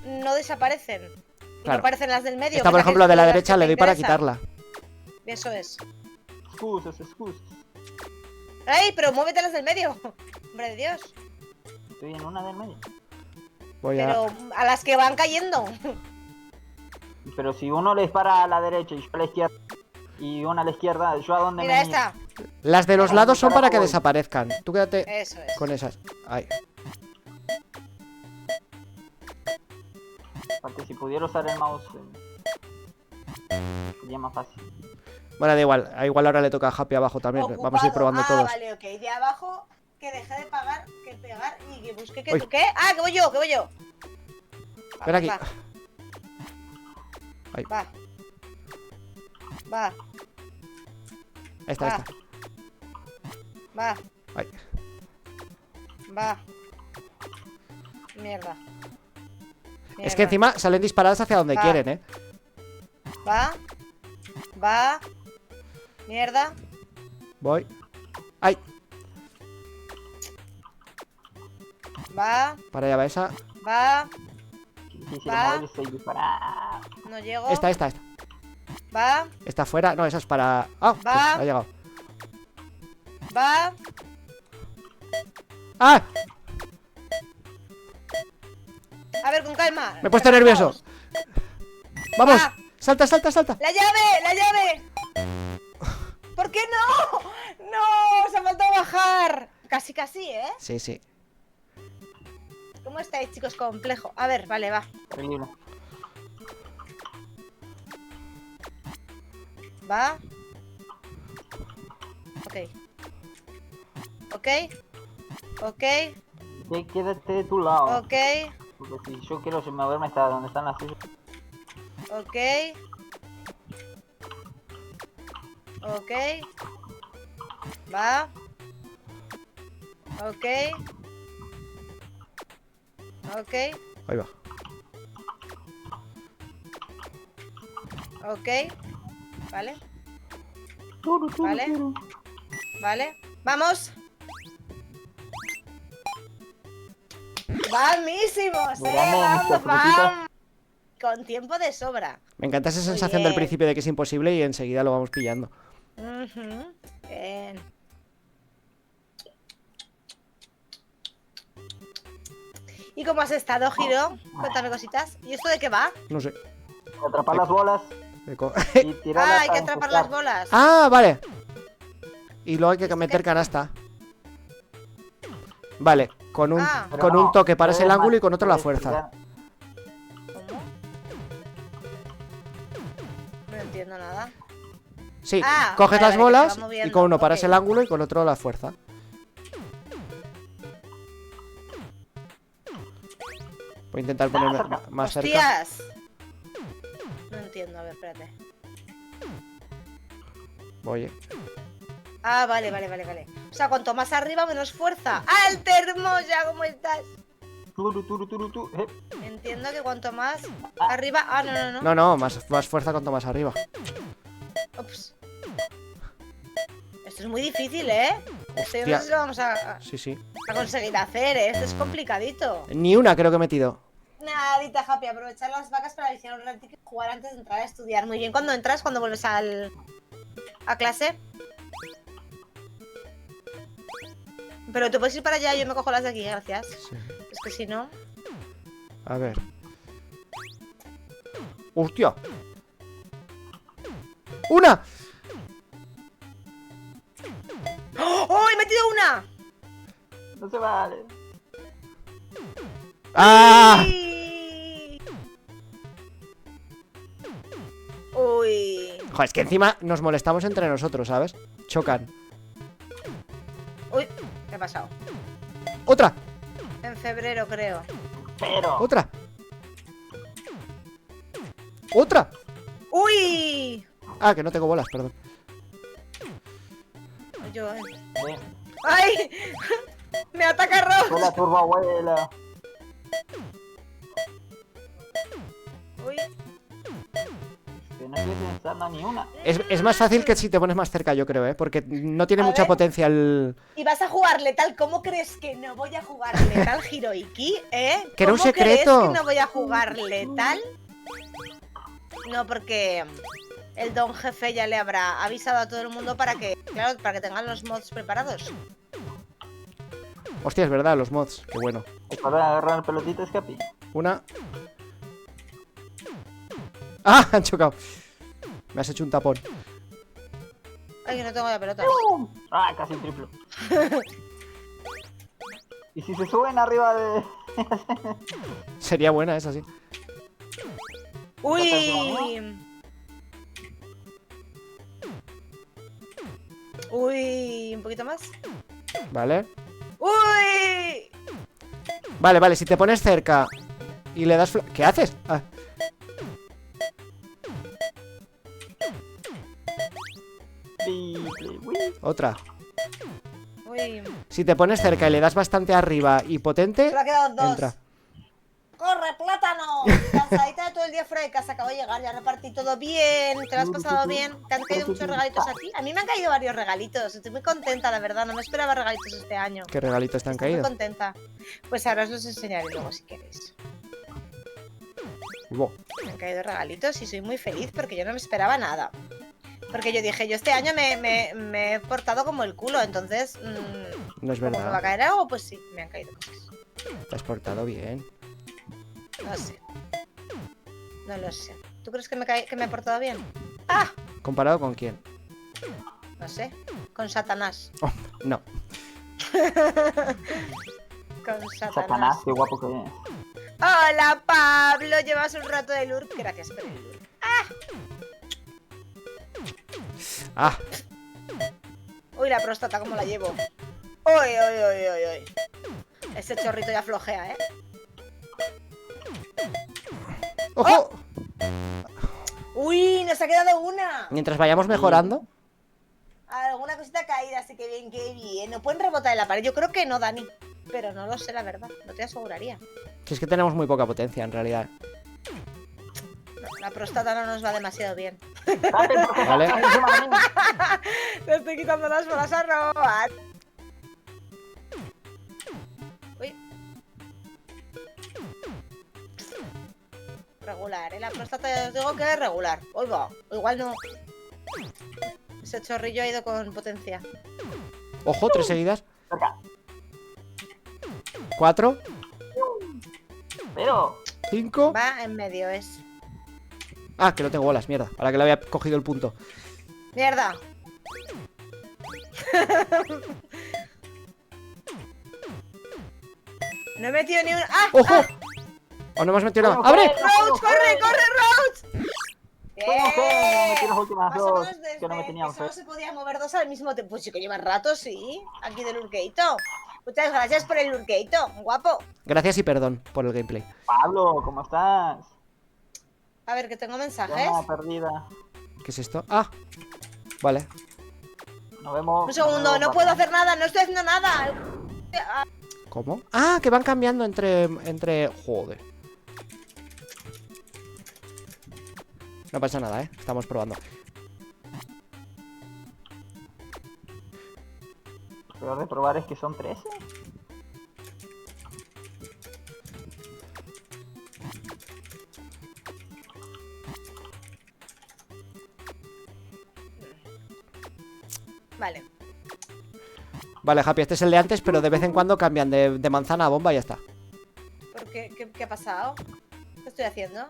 no desaparecen. Y Claro. no aparecen las del medio. Esta, que por es la que ejemplo, de la son las derecha que le te doy para interesan. quitarla. Eso es. Excusas. ¡Ey, pero muévete las del medio! Hombre de Dios. Estoy en una del medio. Voy a... Pero a las que van cayendo. Pero si uno le dispara a la derecha y yo a la izquierda, y una a la izquierda, ¿yo a dónde Mira me esta. Las de los lados son para que Voy. desaparezcan. Tú quédate Eso es. con esas. Ahí. Porque si pudiera usar el mouse, sería más fácil. Bueno, da igual. Igual ahora le toca a Happy abajo también. Ocupado. Vamos a ir probando ah, todos. Vale, ok. De abajo, que deje de pagar, que pegar y que busque que Uy. tú. ¿Qué? Ah, que voy yo, que voy yo. Ven aquí. Va. Ahí. Va. Va. Esta, Va. esta. Va. Ahí. Va. Mierda. Es que encima salen disparadas hacia donde Va. quieren, ¿eh? Va. Va. Mierda. Voy. ¡Ay! Va. Para allá va esa. Va. Difícil Va. moverse y disparar. No llego. Esta. Va. Está fuera. No, esa es para. ¡Ah! Pues Va. ha llegado. Va. ¡Ah! A ver, con calma. Me he puesto nervioso. ¡Vamos! Va. ¡Salta, salta, salta! ¡La llave! ¡La llave! ¿Por qué no? ¡No! Se ha faltado bajar. Casi, casi, ¿eh? Sí, sí. ¿Cómo estáis, chicos? Complejo. A ver, vale, va. Terrible. Va. Ok. Ok. Ok. Sí, quédate de tu lado. Ok. Porque si yo quiero moverme hasta donde están las sillas. Ok. Ok. Va. Ok. Ok. Ahí va. Ok. Vale. Vale. Vale. ¡Vamos! ¡Vamísimos! Mírame, ¡Vamos, Mr. Frutita. vamos! Con tiempo de sobra. Me encanta esa Muy sensación del bien. principio de que es imposible y enseguida lo vamos pillando. Ujú. Bien. ¿Y cómo has estado, Giro? Cuéntame cositas. ¿Y esto de qué va? No sé. Atrapar las bolas y tirarlas Ah, hay que para atrapar encestar. las bolas. ¡Ah, vale! Y luego hay que meter canasta. Vale, con un, Ah. Pero con no, un toque paras el puedes ángulo y con más- otro la puedes fuerza. tirar- ¿Cómo? No entiendo nada. Sí, Ah, coges vale, las vale, que bolas se va moviendo, y con uno paras ok. el ángulo y con otro la fuerza. Voy a intentar ponerme cerca. más cerca. ¡Hostias! No entiendo, a ver, espérate. Oye, Ah, vale. O sea, cuanto más arriba, menos fuerza. ¡Alter hermosa! ¿Cómo estás? Turu, turu, turu, tu. Entiendo que cuanto más arriba... Ah, no. no, más fuerza cuanto más arriba. Ups. Esto es muy difícil, ¿eh? Esto yo no Hostia. sé si lo vamos a Sí. conseguir hacer, ¿eh? Esto es complicadito. Ni una creo que he metido. Nadita, Happy, aprovechar las vacas para visitar un ratito y jugar antes de entrar a estudiar. Muy bien, ¿cuándo entras? ¿Cuándo vuelves a clase? Pero tú puedes ir para allá, yo me cojo las de aquí, gracias. Sí. Es que si no... A ver. ¡Hostia! ¡Una! ¡Oh, he metido una! No se vale. ¡Ah! Uy. Joder, es que encima nos molestamos entre nosotros, ¿sabes? Chocan. Uy, ¿qué ha pasado? ¡Otra! En febrero, creo. Pero. ¡Otra! ¡Otra! ¡Uy! Ah, que no tengo bolas, perdón. Yo, Ven, ¡ay! ¡Me ataca Ross! hola, turbo abuela. Uy. Que no estoy pensando ni una. Es más fácil que si te pones más cerca, yo creo, ¿eh? Porque no tiene A mucha ver. potencia el... ¿Y vas a jugar letal? ¿Cómo crees que no voy a jugar letal, Hiroiki? ¿Eh? Que era un ¿Cómo secreto. crees que no voy a jugar letal? No, porque el don jefe ya le habrá avisado a todo el mundo para que, claro, para que tengan los mods preparados. Hostia, es verdad, los mods. Qué bueno. Para agarrar pelotitas, Capi. Una. ¡Ah! Han chocado. Me has hecho un tapón. Ay, que no tengo la pelota. Ah, casi un triplo. ¿Y si se suben arriba de...? Sería buena esa, sí. ¡Uy! ¡Uy! ¿Un poquito más? Vale. ¡Uy! Vale, vale, si te pones cerca y le das... ¿Qué haces? Ah, Triple, uy. otra. ¡Uy! Si te pones cerca y le das bastante arriba y potente, Solo ha quedado 2. entra. ¡Corre, plátano! Cansadita de todo el día fuera de casa. Acabo de llegar, ya repartí todo bien. ¿Te lo has pasado bien? ¿Te han caído muchos regalitos a ti? A mí me han caído varios regalitos. Estoy muy contenta, la verdad. No me esperaba regalitos este año. ¿Qué regalitos te han Estoy muy caído? contenta. Pues ahora os los enseñaré luego si queréis. Buah, Me han caído regalitos y soy muy feliz porque yo no me esperaba nada. Porque yo dije, yo este año me he portado como el culo, entonces... no es ¿cómo me va a verdad. caer algo? Pues sí, me han caído cosas. Te has portado bien. No sé. No lo sé. ¿Tú crees que me he portado bien? ¡Ah! ¿Comparado con quién? No sé. Con Satanás. Oh, no. Con Satanás, Satanás. qué guapo que es. Hola, Pablo. Llevas un rato de lurk. Gracias por el lurk. Ah, Uy, la próstata, ¿cómo la llevo? Uy, uy, uy, uy, uy. Ese chorrito ya flojea, ¿eh? ¡ojo! Uy, nos ha quedado una. Mientras vayamos mejorando. Alguna cosita caída, así que bien, qué bien. ¿No pueden rebotar en la pared? Yo creo que no, Dani. Pero no lo sé, la verdad. No te aseguraría. Si es que tenemos muy poca potencia, en realidad. No, la próstata no nos va demasiado bien. Espérate, porque Vale. estás encima de mí. Le estoy quitando las bolas a robar. Uy. Regular, ¿eh? La próstata ya os digo que es regular. Oiga, igual no. Ese chorrillo ha ido con potencia. Ojo, 3 seguidas. Cerca. 4, Pero... 5. Va en medio, es. Ah, que no tengo bolas, mierda. Ahora que le había cogido el punto. ¡Mierda! No he metido ni un... ¡Ah! ¡Ojo! ¡Ah! ¿O no hemos metido nada? Vamos, ¡Abre! ¡Roach, corre, corre, Roach! ¿Cómo que metí las últimas Más o dos menos desde que no me tenían que solo fe? se podía mover dos al mismo tiempo. Pues sí que lleva rato, sí. Aquí del Urqueito. Muchas gracias por el Urqueito, guapo. Gracias y perdón por el gameplay. Pablo, ¿cómo estás? A ver, que tengo mensajes. Llama perdida. ¿Qué es esto? Ah, vale. Nos vemos. Un segundo, nos vemos, no puedo Batman. hacer nada, no estoy haciendo nada. Ah, ¿Cómo? Ah, que van cambiando entre... Joder. No pasa nada, ¿eh? Estamos probando. Lo peor de probar es que son 13. vale. Vale, Happy, este es el de antes, pero de vez en cuando cambian de manzana a bomba y ya está. ¿Por qué? ¿Qué ha pasado? ¿Qué estoy haciendo?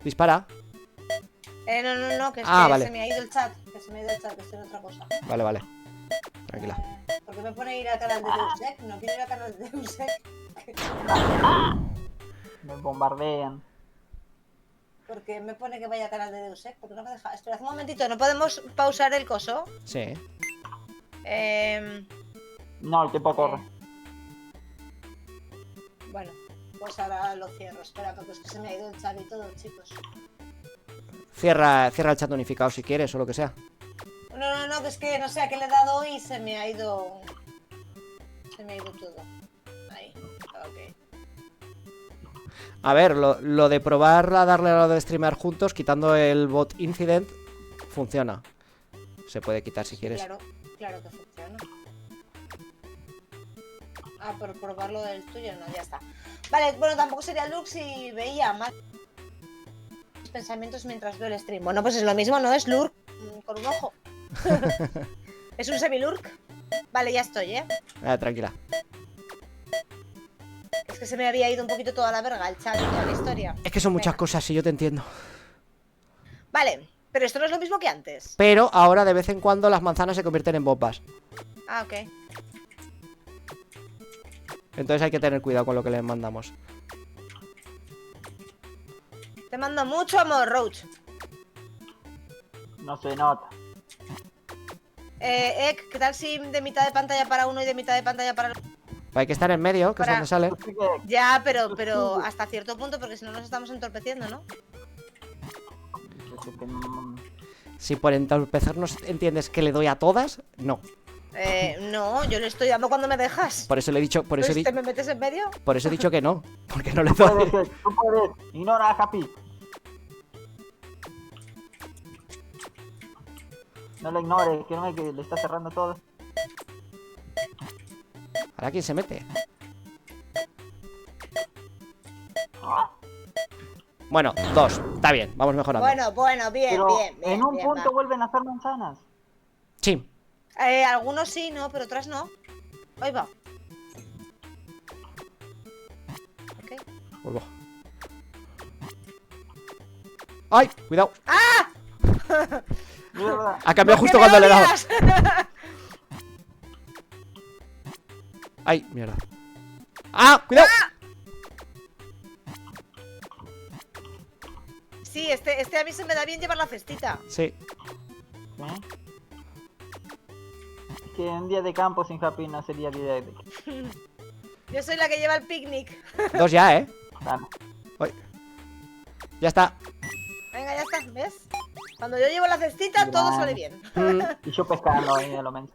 Dispara. No, que es Ah, que vale. se me ha ido el chat. Que se me ha ido el chat, que estoy en otra cosa. Vale, vale. Tranquila. ¿Por qué me pone ir al canal de Deusek? No quiero ir al canal de Deusek. Me bombardean. ¿Por qué me pone que vaya al canal de Deusek? ¿Por qué no me deja? Espera, un momentito, ¿no podemos pausar el coso? Sí. No, el tiempo corre. Bueno, pues ahora lo cierro. Espera, porque es que se me ha ido el chat y todo, chicos. Cierra el chat unificado si quieres o lo que sea. No, que es que no sé a qué le he dado y se me ha ido... Se me ha ido todo. Ahí, ok. A ver, lo de probar a darle a lo de streamear juntos, quitando el bot incident, funciona. Se puede quitar si quieres. Claro que funciona. Ah, por probarlo del tuyo, no, ya está. Vale, bueno, tampoco sería Lurk si veía más pensamientos mientras veo el stream. Bueno, pues es lo mismo, ¿no? Es Lurk con un ojo. Es un semi-Lurk. Vale, ya estoy, ¿eh? Tranquila. Es que se me había ido un poquito toda la verga el chat y toda la historia. Es que son muchas Venga. cosas, sí, yo te entiendo. Vale, pero esto no es lo mismo que antes. Pero ahora de vez en cuando las manzanas se convierten en bombas. Ah, ok. Entonces hay que tener cuidado con lo que les mandamos. Te mando mucho amor, Roach. No se nota. ¿Qué tal si de mitad de pantalla para uno y de mitad de pantalla para el otro? Hay que estar en medio, que es Para- donde sale. Así que, Ya, pero hasta cierto punto, porque si no nos estamos entorpeciendo, ¿no? Si por entorpecernos entiendes que le doy a todas, no. No, yo le estoy dando cuando me dejas. Por eso le he dicho, por eso ¿Te me metes en medio? por eso he dicho que no. Porque no le Tú puedes, doy. tú puedes. Ignora a Happy. No lo ignores, que no es que le está cerrando todo. ¿Ahora quién se mete? Ah, Bueno, 2. Está bien, vamos mejorando. Bueno, bien, Pero bien. en un bien, punto va. vuelven a hacer manzanas. Sí. Algunos sí, ¿no? Pero otras no. Ahí va. Ok. Vuelvo. ¡Ay! Cuidado. Mierda. Ha cambiado ¿Por justo qué me cuando le he dado. odias? ¡Ay! Mierda. ¡Ah! ¡Cuidado! Sí, este a mí se me da bien llevar la cestita. Sí. ¿Eh? Que un día de campo sin Happy no sería día de... Yo soy la que lleva el picnic. 2 ya, ¿eh? Claro. Uy. Ya está. Venga, ya está, ¿ves? Cuando yo llevo la cestita, todo Gran. sale bien. Mm, Y yo pescando ahí a lo menos.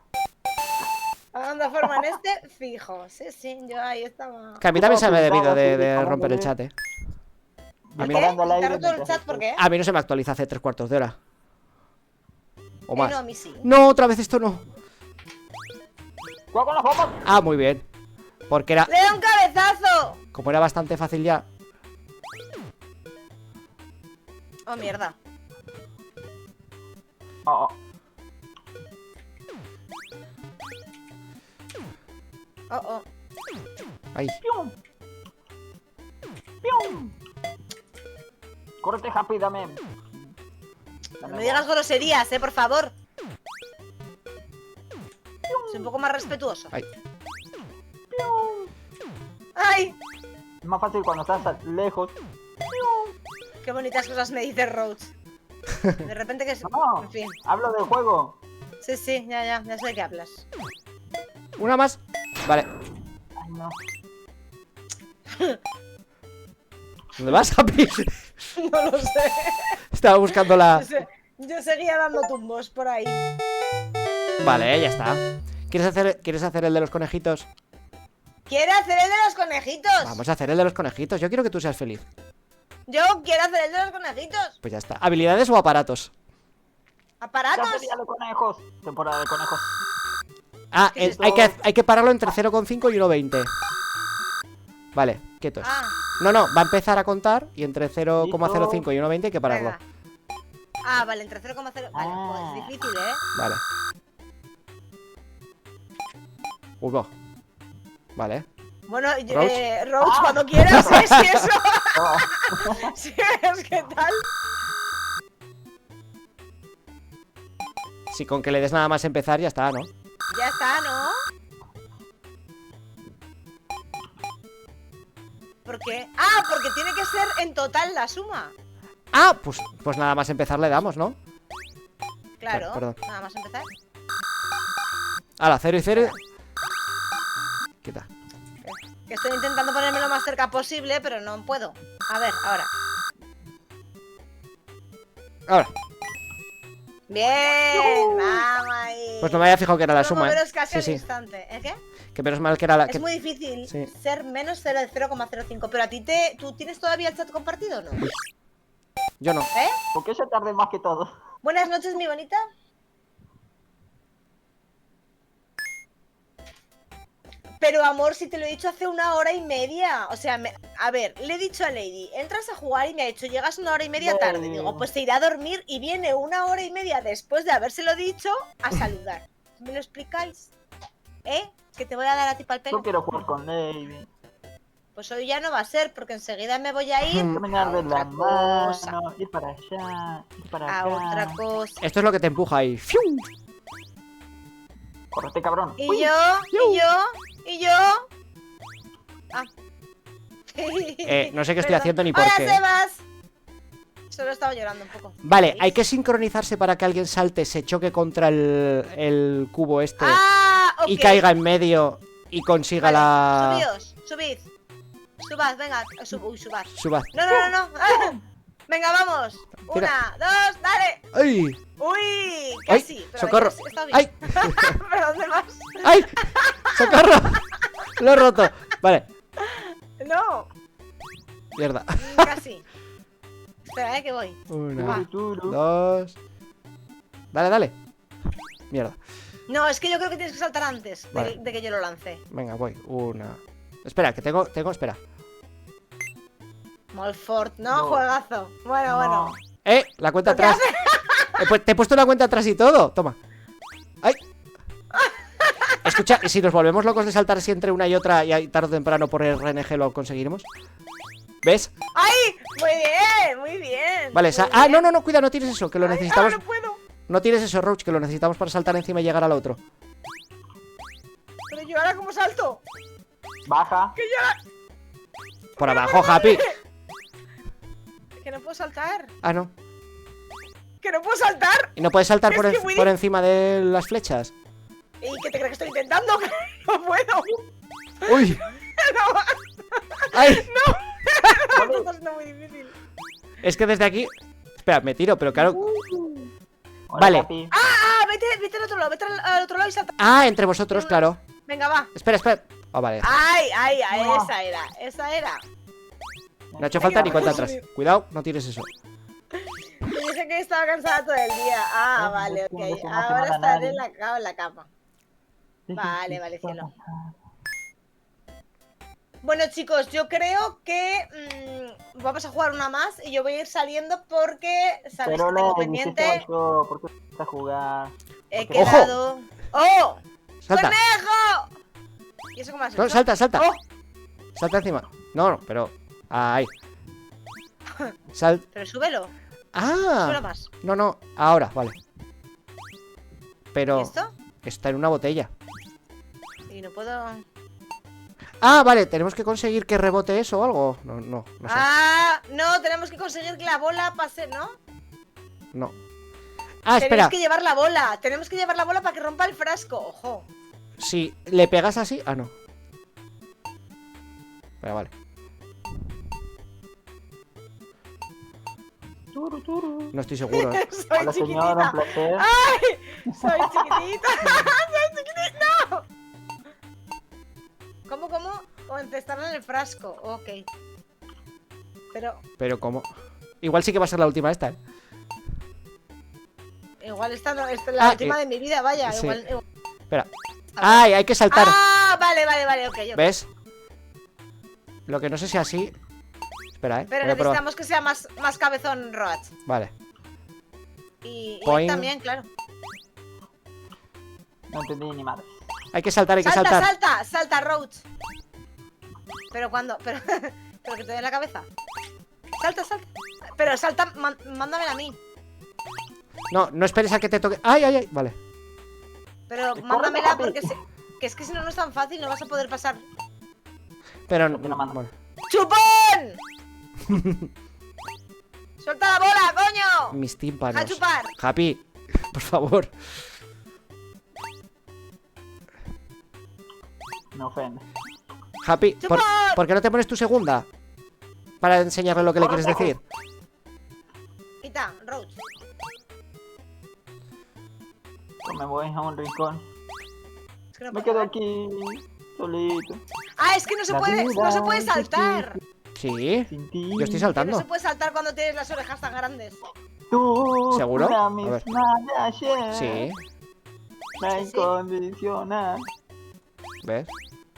Dando forma en este, fijo. Sí, yo ahí estaba. que a mí también se me ha debido de Como romper el que- chat, ¿eh? A mí, Disparando al ¿Te ha aire roto el mientras- chat por qué? a mí no se me actualiza hace 3/4 de hora. O más. No, a mí sí. No, otra vez esto no. ¡Cuidado con las bombas! Ah, muy bien. Porque era, ¡Le da un cabezazo! como era bastante fácil ya. Oh, mierda. Oh, oh. Oh. Ahí. ¡Pium! ¡Pium! ¡Córrete, Happy, dame! No me digas groserías, por favor. Soy un poco más respetuoso. Ahí. ¡Ay! Es más fácil cuando estás lejos. Qué bonitas cosas me dice Roach. De repente que... No, En fin. hablo del juego. Sí, ya sé de qué hablas. Una más. Vale. Ay, no. ¿Dónde vas, Happy? No lo sé. Estaba buscando la... Yo seguía dando tumbos por ahí. Vale, ya está. ¿Quieres hacer el de los conejitos? ¿Quiere hacer el de los conejitos? Vamos a hacer el de los conejitos. Yo quiero que tú seas feliz. Yo quiero hacer el de los conejitos. Pues ya está. ¿Habilidades o aparatos? ¿Aparatos? Cacería de conejos. Temporada de conejos. Ah, ¿Qué es esto? hay que pararlo entre 0,5 y 1,20. Vale, quietos. Ah, No, va a empezar a contar y entre 0,05 y 1,20 hay que pararlo. venga. Ah, vale, entre 0,0. Vale, Ah. pues es difícil, ¿eh? Vale. Uy, vale. Bueno, Roach. Roach, cuando quieras, si eso. Oh, Si es que tal. Si con que le des nada más empezar ya está, ¿no? Ya está, ¿no? ¿Por qué? Ah, porque tiene que ser en total la suma. Ah, pues nada más empezar le damos, ¿no? Claro, Perdón. nada más empezar. Hala, 0 y 0. Quita. Que estoy intentando ponerme lo más cerca posible, pero no puedo. A ver, ahora. Ahora. Bien, vamos ahí. Pues no me había fijado que era la Puedo suma, moveros ¿eh? casi Sí, al sí. instante. ¿El qué? Que menos mal que era la... Es muy difícil Sí. ser menos 0,05. Pero a ti ¿tú tienes todavía el chat compartido o no? Yo no. ¿Eh? ¿Por qué yo tardé más que todo? Buenas noches, mi bonita. Pero amor, si te lo he dicho hace 1 hora y media. O sea, a ver, le he dicho a Lady, entras a jugar y me ha dicho, llegas 1 hora y media tarde. Lady. Digo, pues se irá a dormir y viene 1 hora y media después de habérselo dicho a saludar. ¿Me lo explicáis? ¿Eh? Que te voy a dar a ti pa'l Yo pelo. quiero jugar con Lady. Pues hoy ya no va a ser, porque enseguida me voy a ir Caminar de otra la cosa. mano, ir para allá, ir para a acá. otra cosa. Esto es lo que te empuja ahí. ¡Fiu! Correte, cabrón. Y Uy, yo. Ah. No sé qué estoy Perdón. haciendo ni por ¡Hola, qué. Sebas! Solo estaba llorando un poco. Vale, ¿Veis? hay que sincronizarse para que alguien salte, se choque contra el cubo este ¡Ah! y ok. caiga en medio y consiga Vale, la... subid. Subad, venga. Uy, subad. Suba. No. ¡Ah! Venga, vamos. Tira. 1, 2, dale. ¡Ay! Uy, ¡Ay! casi. Pero ¡Socorro! casi, está bien. ¡Ay! ¿Pero dónde vas? ¡Ay! ¡Socorro! Lo he roto. Vale, No, mierda. casi. Espera, que voy. Una, turu. dos... Dale. Mierda. No, es que yo creo que tienes que saltar antes Vale. de que yo lo lance. Venga, voy. Una... Espera, que tengo... Espera. Molfort, no, No. juegazo. Bueno. No. La cuenta ¿Qué atrás. Pues te he puesto una cuenta atrás y todo. Toma. ¡Ay! Escucha, ¿y si nos volvemos locos de saltar así entre una y otra y ahí tarde o temprano por el RNG lo conseguiremos? ¿Ves? ¡Ay! Muy bien. Vale, muy bien. no, cuida, no tires eso, que lo Ay, necesitamos. no puedo. No tires eso, Roach, que lo necesitamos para saltar encima y llegar al otro. Pero yo ahora cómo salto. Baja. Por abajo, Happy. Que no puedo saltar. Ah, no. Que no puedo saltar. ¿Y no puedes saltar Es por, que en- Willy- por encima de las flechas? ¿Y qué te crees que estoy intentando? No puedo. ¡Uy! ¡Ay! Esto está siendo muy difícil. Es que desde aquí... Espera, me tiro, pero claro... Hola, Vale. papi. Ah, vete al otro lado, vete al otro lado y salta. Ah, entre vosotros, claro. Venga, va. Espera. Ah, vale. Ay, No. esa era. No ha hecho falta ni Venga, cuenta vamos a atrás. subir. Cuidado, no tires eso. Te dije que estaba cansada todo el día. Ah, No, vale, es que no ok. se emociona Ahora a estaré nadie. en la cama. Vale, cielo. Bueno, chicos, yo creo que vamos a jugar una más y yo voy a ir saliendo porque sabéis Pero que tengo le pendiente. dijiste eso, ¿por qué vas a jugar? He ¡Ojo! quedado. ¡Oh! Salta. ¡Conejo! ¿Y eso cómo has No, hecho? salta. ¡Oh! Salta encima. No, pero... Ahí. Pero súbelo. Súbelo Ah. más. No. Ahora, vale. Pero... ¿Y esto? Está en una botella. Y no puedo. Ah, vale, tenemos que conseguir que rebote eso o algo. No sé. Ah, no, tenemos que conseguir que la bola pase, ¿no? No. Ah, espera. Tenemos que llevar la bola. Tenemos que llevar la bola para que rompa el frasco. Ojo. Si le pegas así... Ah, no. Pero vale. Turu. No estoy seguro, ¿eh? Soy Hola, señora, un chiquitita. placer. Soy chiquitita. Soy chiquitita. No. ¿Cómo? O encestarla en el frasco. Ok. Pero ¿cómo? Igual sí que va a ser la última esta, ¿eh? Igual esta no, esta es la Ah, última de mi vida, vaya. sí. Igual. Espera. ¡Ay, hay que saltar! Ah, vale, ok. ¿Ves? Lo que no sé si así... Espera, ¿eh? Pero Voy a probar. necesitamos que sea más cabezón Roach. Vale. Y él Boing. también, claro. No entendí ni madre. Hay que saltar, hay que saltar. Salta, Roach. Pero cuando, pero que te dé la cabeza. Salta. Pero salta, mándamela a mí. No esperes a que te toque... ¡Ay! Vale. Pero Corre, mándamela papi. porque que es que si no, no es tan fácil, no vas a poder pasar. Pero... Yo te la mando. Bueno. ¡Chupón! ¡Suelta la bola, coño! Mis ¡A tímpanos. chupar! Happy, por favor. Me ofende. Happy, ¡Chupón! ¿por qué no te pones tu segunda? Para enseñarle lo que le quieres decir. Quita, Roach. Yo me voy a un rincón. Es que no Me puedo. quedo aquí, solito. Ah, es que no se La puede vida saltar. Sí, Sin ti. yo estoy Que saltando. no se puede saltar cuando tienes las orejas tan grandes. Tú, ¿Seguro? la A ver. misma de ayer. Sí, La Sí, sí. incondicional. ¿ves?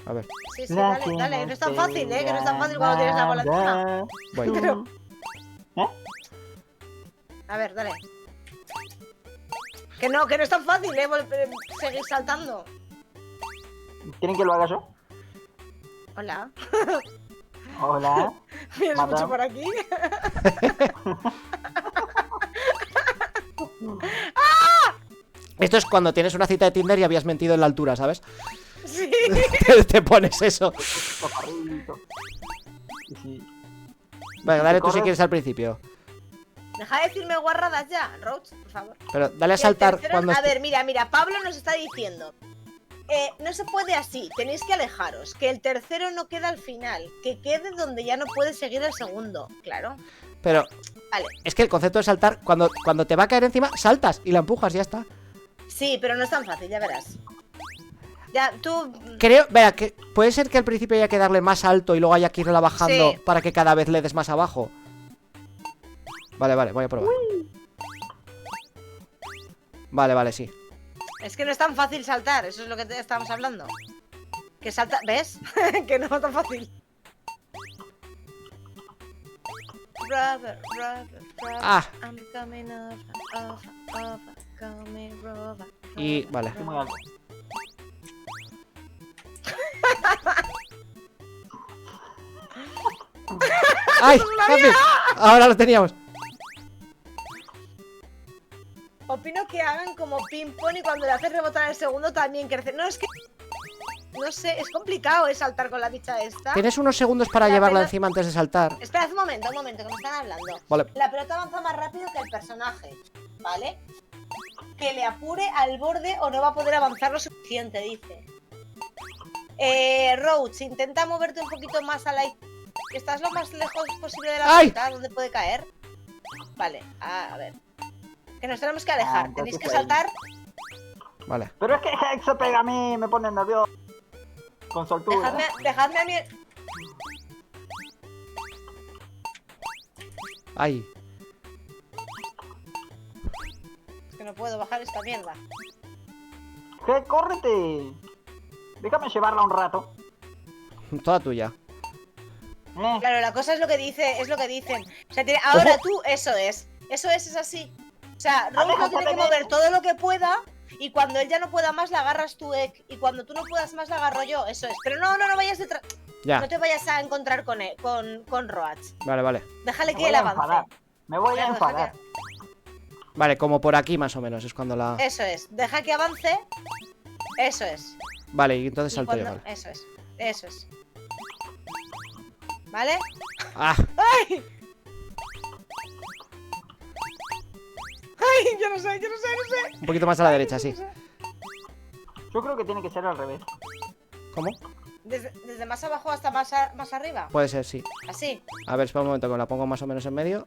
A ver, Sí, La dale, que dale. No es tan fácil, te que no es tan fácil cuando tienes la bola encima. gana. voy. Pero- ¿Eh? A ver, dale. Que no es tan fácil, seguir saltando. ¿Quieren que lo haga yo? Hola. Hola. ¿Me escucho Madame. por aquí? Esto es cuando tienes una cita de Tinder y habías mentido en la altura, ¿sabes? Sí. Te pones eso. Pajarito. Y sí. Venga, dale tú si corres? quieres al principio. Deja de decirme guarradas ya, Roach, por favor. Pero dale a Que el saltar tercero- cuando... A ver, mira, Pablo nos está diciendo. No se puede así, tenéis que alejaros. Que el tercero no queda al final. Que quede donde ya no puede seguir el segundo. Claro. Pero Vale. es que el concepto de saltar, cuando te va a caer encima, saltas y la empujas y ya está. Sí, pero no es tan fácil, ya verás. Ya, tú. Creo, vea, que puede ser que al principio haya que darle más alto y luego haya que irla bajando Sí. para que cada vez le des más abajo. Vale, voy a probar. Vale, sí. Es que no es tan fácil saltar, eso es lo que estábamos hablando. Que salta. ¿Ves? Que no es tan fácil. Rubber, Ah. I'm coming over, coming over. Y vale. Estoy muy alto. ¡Ay! ¡Happy! Ahora lo teníamos. Opino que hagan como ping-pong y cuando le haces rebotar el segundo también crece. No, es que. No sé, es complicado saltar con la bicha esta. Tienes unos segundos para La llevarla pena- encima antes de saltar. Espera, un momento, que me están hablando. Vale. La pelota avanza más rápido que el personaje, ¿vale? Que le apure al borde o no va a poder avanzar lo suficiente, dice. Roach, intenta moverte un poquito más a la izquierda. ¿Estás lo más lejos posible de la ¡Ay! pelota? ¿Dónde puede caer? Vale, a ver. Que nos tenemos que alejar. Ah, Tenéis que entonces ahí. saltar. Vale. Pero es que Hex se pega a mí, me pone nervioso. Con su altura. Dejadme a mí. ¡Ay! Es que no puedo bajar esta mierda. Hex, córrete. Déjame llevarla un rato. Toda tuya. Claro, la cosa es lo que dice, es lo que dicen. O sea, ahora tú, eso es así. O sea, Roach Aléjate tiene que de mí. mover todo lo que pueda y cuando él ya no pueda más la agarras tú, Ek, y cuando tú no puedas más la agarro yo, eso es. Pero no vayas detrás, Ya. no te vayas a encontrar con Roach. Vale. Déjale Me que voy él a avance. enfadar. Me voy a Claro, enfadar. Vale, como por aquí más o menos es cuando la... Eso es, deja que avance. Eso es. Vale, y entonces Y salto yo, cuando- vale. Eso es. ¿Vale? ¡Ah! ¡Ay! ¡Ay! Yo no sé. Un poquito más a la derecha, sí. Yo creo que tiene que ser al revés. ¿Cómo? Desde más abajo hasta más arriba. Puede ser, sí. Así. A ver, espera un momento que me la pongo más o menos en medio.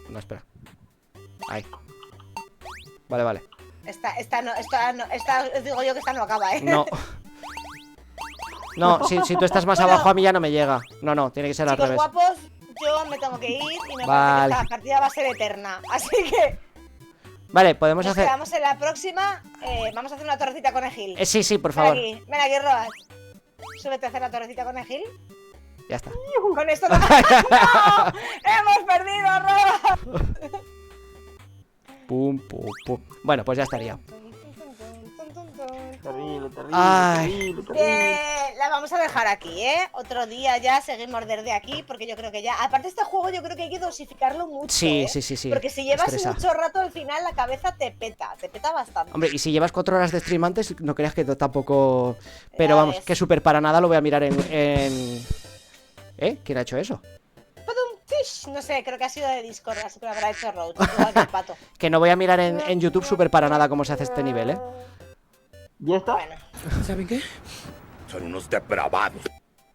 No, espera. Ahí. Vale. Os digo yo que esta no acaba, ¿eh? No. No, si tú estás más Bueno. abajo a mí ya no me llega. No, tiene que ser al Chicos revés. guapos, yo me tengo que ir y me Vale. parece que esta partida va a ser eterna. Así que Vale, podemos nos hacer... quedamos en la próxima. Vamos a hacer una torrecita con Egil. Sí, por Ven favor. aquí, Roach. Súbete a hacer la torrecita con Egil. Ya está. Con esto no. ¡No! ¡Hemos perdido, Roach! Pum. Bueno, pues ya estaría. Terrible. Ay. La vamos a dejar aquí, ¿eh? Otro día ya seguimos desde aquí, porque yo creo que ya... Aparte este juego yo creo que hay que dosificarlo mucho, Sí. ¿eh? Porque si llevas Estresa. mucho rato al final la cabeza te peta bastante. Hombre, y si llevas 4 horas de stream antes, no creas que tampoco... Pero Ya vamos, ves. que súper para nada lo voy a mirar en... ¿Quién ha hecho eso? Padum, fish. No sé, creo que ha sido de Discord, así que lo habrá hecho Roach, igual que el pato. Que no voy a mirar en YouTube súper para nada cómo se hace este nivel, ¿eh? ¿Y esta? Bueno, ¿Saben qué? Son unos depravados.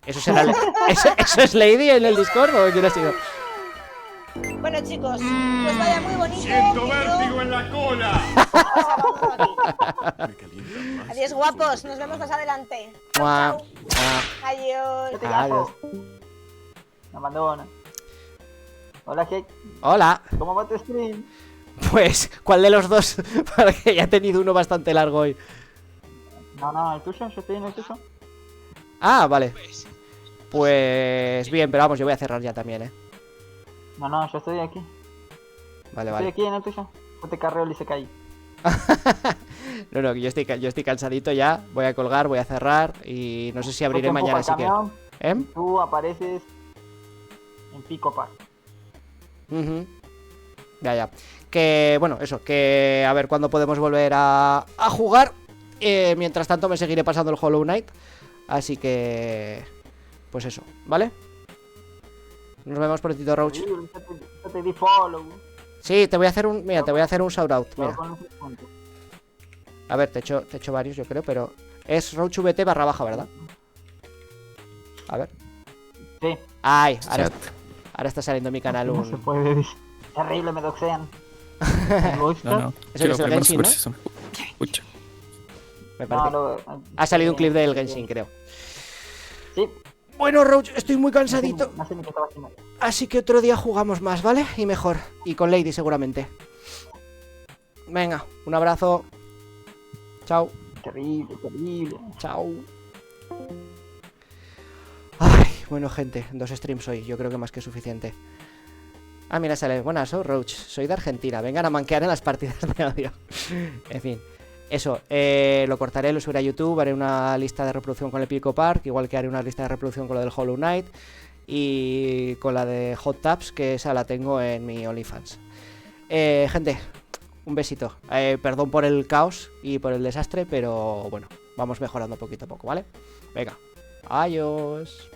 ¿Eso será... ¿Eso es Lady en el Discord o quién ha sido? bueno chicos, pues vaya muy bonito. ¡Siento y yo vértigo en la cola! os abandono aquí. Me calientan más. Adiós guapos, nos vemos más adelante. Mua, Chao. mua. Adiós. Este Adiós. gato. Me abandona. Hola, Hex. Hola. ¿Cómo va tu stream? Pues, ¿cuál de los dos? Porque ya he tenido uno bastante largo hoy. No, el tuyo. Yo estoy en el tuyo. Ah, vale. Pues bien, pero vamos, yo voy a cerrar ya también, ¿eh? No, yo estoy aquí. Vale. Estoy aquí en el tuyo. Yo te carreo y se caí. No, que yo estoy cansadito ya. Voy a colgar, voy a cerrar y no sé si abriré Yo te empujo mañana al si quiero. camión, ¿Eh? Tú apareces el Pico Park. Ujú. Ya. Que, bueno, eso, que a ver cuándo podemos volver a jugar. Mientras tanto me seguiré pasando el Hollow Knight. Así que... Pues eso, ¿vale? Nos vemos prontito, Roach. Yo te di follow. Sí, te voy a hacer un... Mira, te voy a hacer un shout out. Mira. Con ese punto. A ver, te he hecho varios, yo creo, pero... Es RoachVT / ¿verdad? A ver. Sí. Ay, Chat. ahora está saliendo en mi canal No se un... puede decir. Terrible, me doxean. No, no. Eso que es el primero Genshin, ¿no? saber si son- Escucha. Me parece. No, Ha salido un clip del Genshin, creo. Sí. Bueno, Roach, estoy muy cansadito. No sé ni qué estaba haciendo. Así que otro día jugamos más, ¿vale? Y mejor. Y con Lady seguramente. Venga, un abrazo. Chao. Terrible, terrible. Chao. Ay, bueno, gente, 2 streams hoy. Yo creo que más que suficiente. Ah, mira, sale. Buenas, soy Roach. Soy de Argentina. Vengan a manquear en las partidas de audio. En fin. Eso, lo cortaré, lo subiré a YouTube. Haré una lista de reproducción con el Pico Park. Igual que haré una lista de reproducción con lo del Hollow Knight. Y con la de Hot Tabs, que esa la tengo en mi OnlyFans. Gente, un besito. Perdón por el caos y por el desastre, pero bueno, vamos mejorando poquito a poco, ¿vale? Venga, adiós.